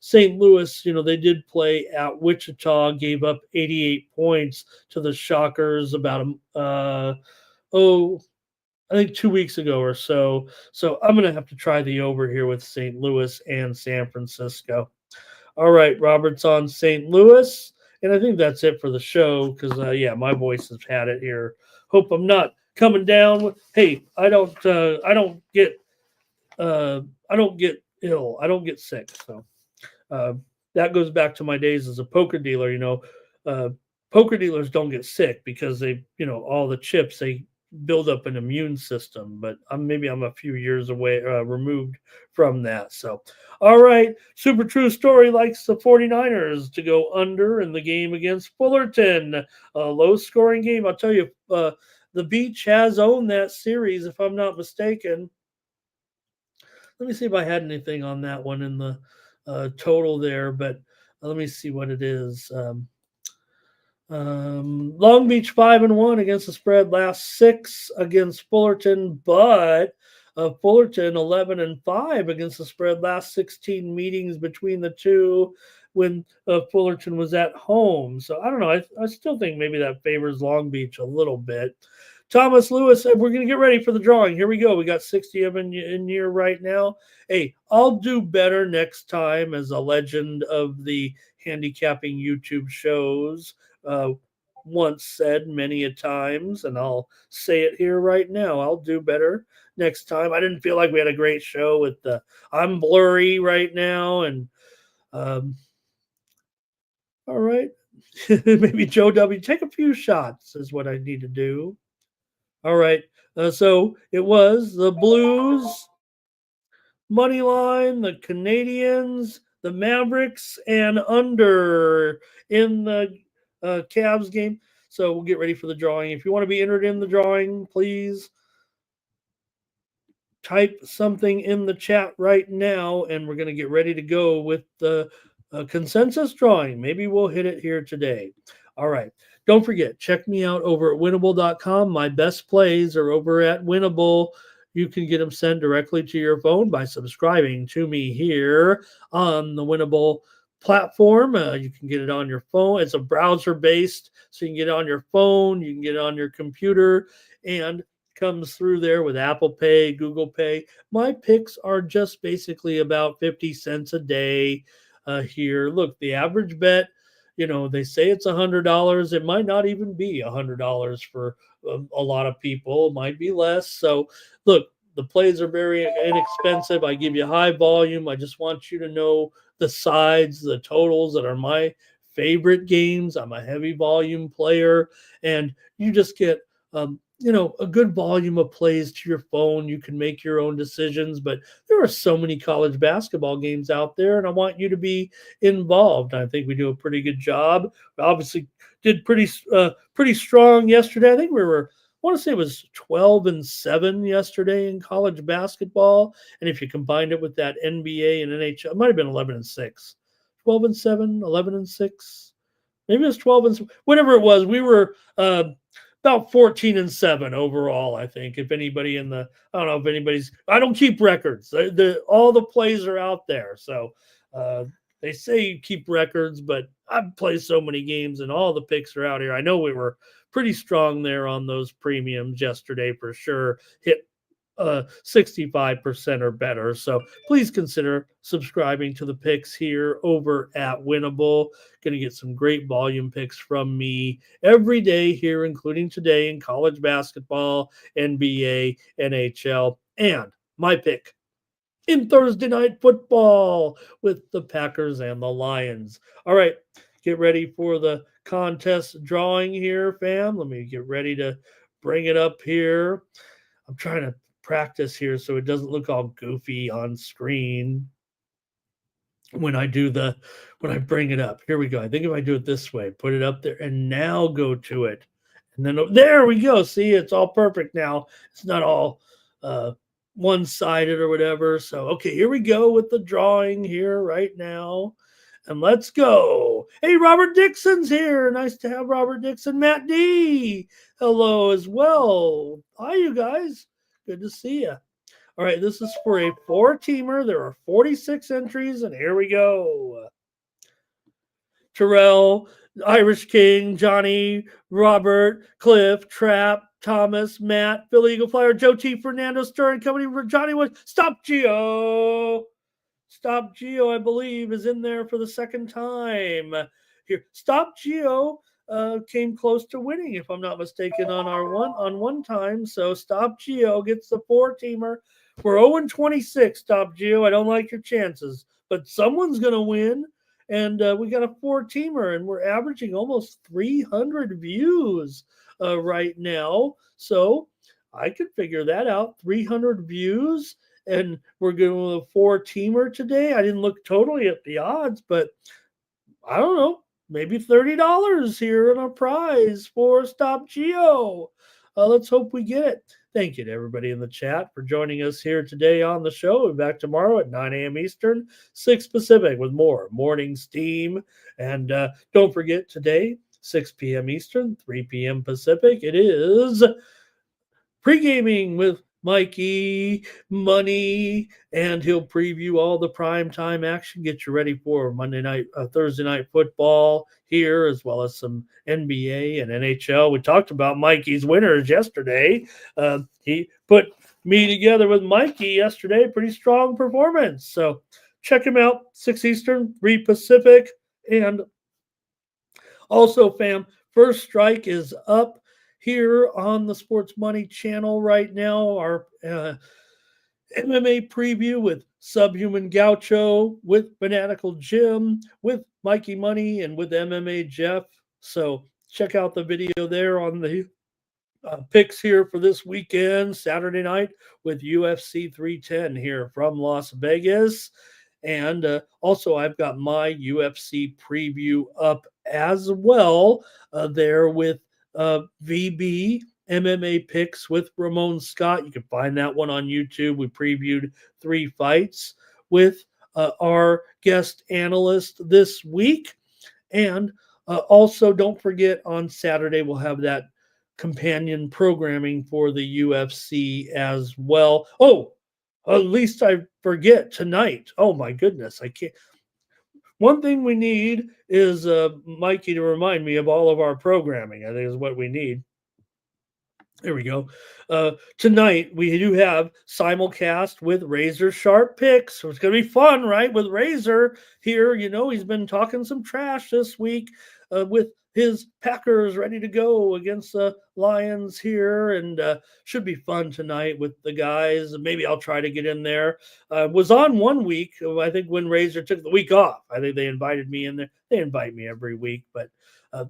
St. Louis, they did play at Wichita, gave up 88 points to the Shockers about I think 2 weeks ago or so. So I'm going to have to try the over here with St. Louis and San Francisco. All right, Robert's on St. Louis, and I think that's it for the show because yeah, my voice has had it here. Hope I'm not coming down. Hey, I don't get I don't get ill. I don't get sick. So uh, that goes back to my days as a poker dealer. Uh, poker dealers don't get sick because all the chips, they build up an immune system. But maybe I'm a few years away, removed from that. So, all right. Super True Story likes the 49ers to go under in the game against Fullerton. A low scoring game. I'll tell you, the Beach has owned that series, if I'm not mistaken. Let me see if I had anything on that one in the total there, but let me see what it is. Long Beach 5-1 against the spread, last 6 against Fullerton, but Fullerton 11-5 against the spread, last 16 meetings between the two when Fullerton was at home. So I don't know. I still think maybe that favors Long Beach a little bit. Thomas Lewis said, we're going to get ready for the drawing. Here we go. We got 60 of them in here right now. Hey, I'll do better next time as a legend of the handicapping YouTube shows. Once said many a times, and I'll say it here right now. I'll do better next time. I didn't feel like we had a great show with I'm blurry right now. And all right. Maybe Joe W. Take a few shots is what I need to do. All right. So it was the Blues, money line, the Canadians, the Mavericks, and under in the Cavs game. So we'll get ready for the drawing. If you want to be entered in the drawing, please type something in the chat right now, and we're going to get ready to go with the consensus drawing. Maybe we'll hit it here today. All right. Don't forget, check me out over at winnable.com. My best plays are over at Winnable. You can get them sent directly to your phone by subscribing to me here on the Winnable platform. You can get it on your phone. It's a browser based, so you can get it on your phone, you can get it on your computer, and comes through there with Apple Pay, Google Pay. My picks are just basically about 50 cents a day here. Look, the average bet, they say it's $100. It might not even be $100 for a lot of people. It might be less. So, look, the plays are very inexpensive. I give you high volume. I just want you to know the sides, the totals that are my favorite games. I'm a heavy volume player, and you just get a good volume of plays to your phone. You can make your own decisions, but there are so many college basketball games out there, and I want you to be involved. I think we do a pretty good job. We obviously did pretty strong yesterday. I think I want to say it was 12-7 yesterday in college basketball, and if you combined it with that NBA and NHL, it might have been 11-6, 12-7, 11-6. Maybe it was 12 and whatever it was. We were about 14-7 overall, I think. If anybody I don't know if anybody's, I don't keep records. All the plays are out there. So they say you keep records, but I've played so many games and all the picks are out here. I know we were pretty strong there on those premiums yesterday for sure. Hit 65% or better. So please consider subscribing to the picks here over at Winnable. Going to get some great volume picks from me every day here, including today in college basketball, NBA, NHL, and my pick in Thursday night football with the Packers and the Lions. All right, get ready for the contest drawing here, fam. Let me get ready to bring it up here. I'm trying to practice here so it doesn't look all goofy on screen when I bring it up. Here we go. I think if I do it this way, put it up there and now go to it. And then there we go. See, it's all perfect now. It's not all one-sided or whatever. So, okay, here we go with the drawing here right now. And let's go. Hey, Robert Dixon's here. Nice to have Robert Dixon. Matt D. Hello as well. Hi, you guys. Good to see you. All right, this is for a 4-teamer. There are 46 entries, and here we go. Terrell, Irish King, Johnny, Robert, Cliff, Trap, Thomas, Matt, Philly Eagle Flyer, Joe T, Fernando, Stern Company, Johnny Wood, Stop Geo. Stop Geo, I believe, is in there for the second time. Here, Stop Geo came close to winning, if I'm not mistaken, on one time. So Stop Geo gets the 4-teamer. We're 0-26, Stop Geo. I don't like your chances, but someone's going to win. And we got a 4-teamer, and we're averaging almost 300 views right now. So I could figure that out. 300 views, and we're going with a 4-teamer today. I didn't look totally at the odds, but I don't know. Maybe $30 here in a prize for Stop Geo. Let's hope we get it. Thank you to everybody in the chat for joining us here today on the show. We'll be back tomorrow at 9 a.m. Eastern, 6 Pacific with more Morning Steam. And don't forget today, 6 p.m. Eastern, 3 p.m. Pacific, it is Pre-Gaming with Mikey Money, and he'll preview all the primetime action, get you ready for Thursday night football here, as well as some NBA and NHL. We talked about Mikey's winners yesterday. He put me together with Mikey yesterday. Pretty strong performance. So check him out, 6 Eastern, 3 Pacific. And also, fam, First Strike is up here on the Sports Money channel right now. Our MMA preview with Subhuman Gaucho, with Fanatical Jim, with Mikey Money, and with MMA Jeff. So check out the video there on the picks here for this weekend, Saturday night, with UFC 310 here from Las Vegas. And also, I've got my UFC preview up as well there with VB MMA picks with Ramon Scott. You can find that one on YouTube. We previewed 3 fights with our guest analyst this week. And also, don't forget on Saturday, we'll have that companion programming for the UFC as well. Oh, at least I forget tonight. Oh, my goodness. I can't. One thing we need is Mikey to remind me of all of our programming, I think is what we need. There we go. Tonight we do have simulcast with Razor Sharp Picks. So it's going to be fun, right? With Razor here, he's been talking some trash this week with his Packers ready to go against the Lions here, and should be fun tonight with the guys. Maybe I'll try to get in there. Was on one week, I think, when Razor took the week off. I think they invited me in there. They invite me every week, but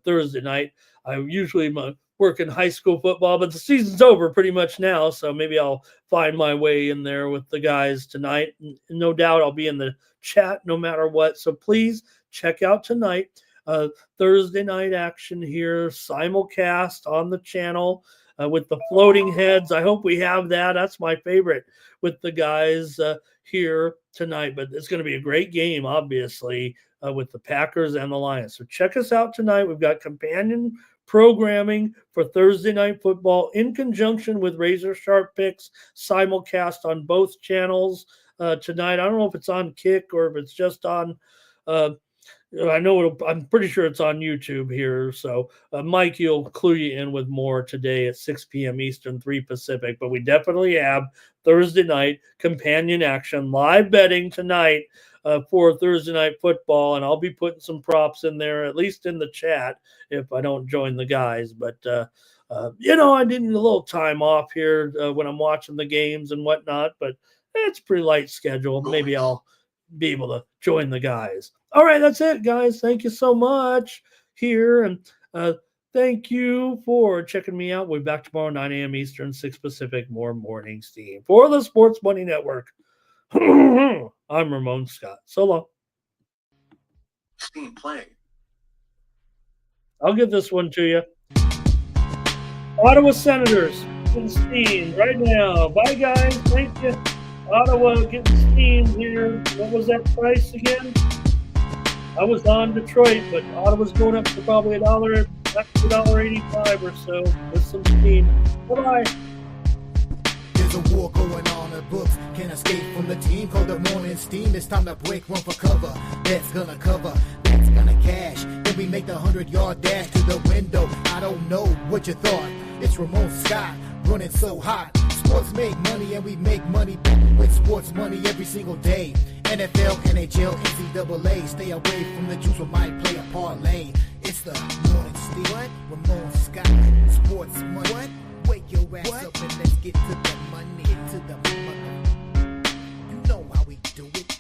Thursday night I usually working high school football, but the season's over pretty much now, so maybe I'll find my way in there with the guys tonight. No doubt I'll be in the chat no matter what, so please check out tonight. Thursday night action here, simulcast on the channel with the floating heads. I hope we have that. That's my favorite with the guys here tonight, but it's going to be a great game, obviously, with the Packers and the Lions. So check us out tonight. We've got companion programming for Thursday Night Football in conjunction with Razor Sharp Picks, simulcast on both channels tonight. I don't know if it's on Kick or if it's just on I'm pretty sure it's on YouTube here. So Mike, you'll clue you in with more today at 6 p.m. Eastern, 3 Pacific. But we definitely have Thursday night companion action, live betting tonight for Thursday Night Football. And I'll be putting some props in there, at least in the chat, if I don't join the guys. But, I did need a little time off here when I'm watching the games and whatnot. But it's a pretty light schedule. Maybe I'll be able to join the guys. All right, that's it, guys. Thank you so much here. And thank you for checking me out. We'll be back tomorrow, 9 a.m. Eastern, 6 Pacific, more morning steam. For the Sports Money Network, I'm Ramon Scott. So long. Steam play. I'll give this one to you. Ottawa Senators getting steamed right now. Bye, guys. Thank you. Ottawa getting steamed here. What was that price again? I was on Detroit, but Ottawa's going up to probably $1.85 or so with some steam. Bye-bye. There's a war going on, the books can't escape from the team. Called the morning steam, it's time to break, run for cover. That's gonna cover, that's gonna cash. Then we make the 100-yard dash to the window. I don't know what you thought. It's Ramon Scott, running so hot. Sports make money and we make money with sports money every single day. NFL, NHL, NCAA. Stay away from the juice, we might play a parlay. It's the morning steam. What? Ramon Scott, sports money. What? Wake your ass up and let's get to the money. Get to the money. You know how we do it.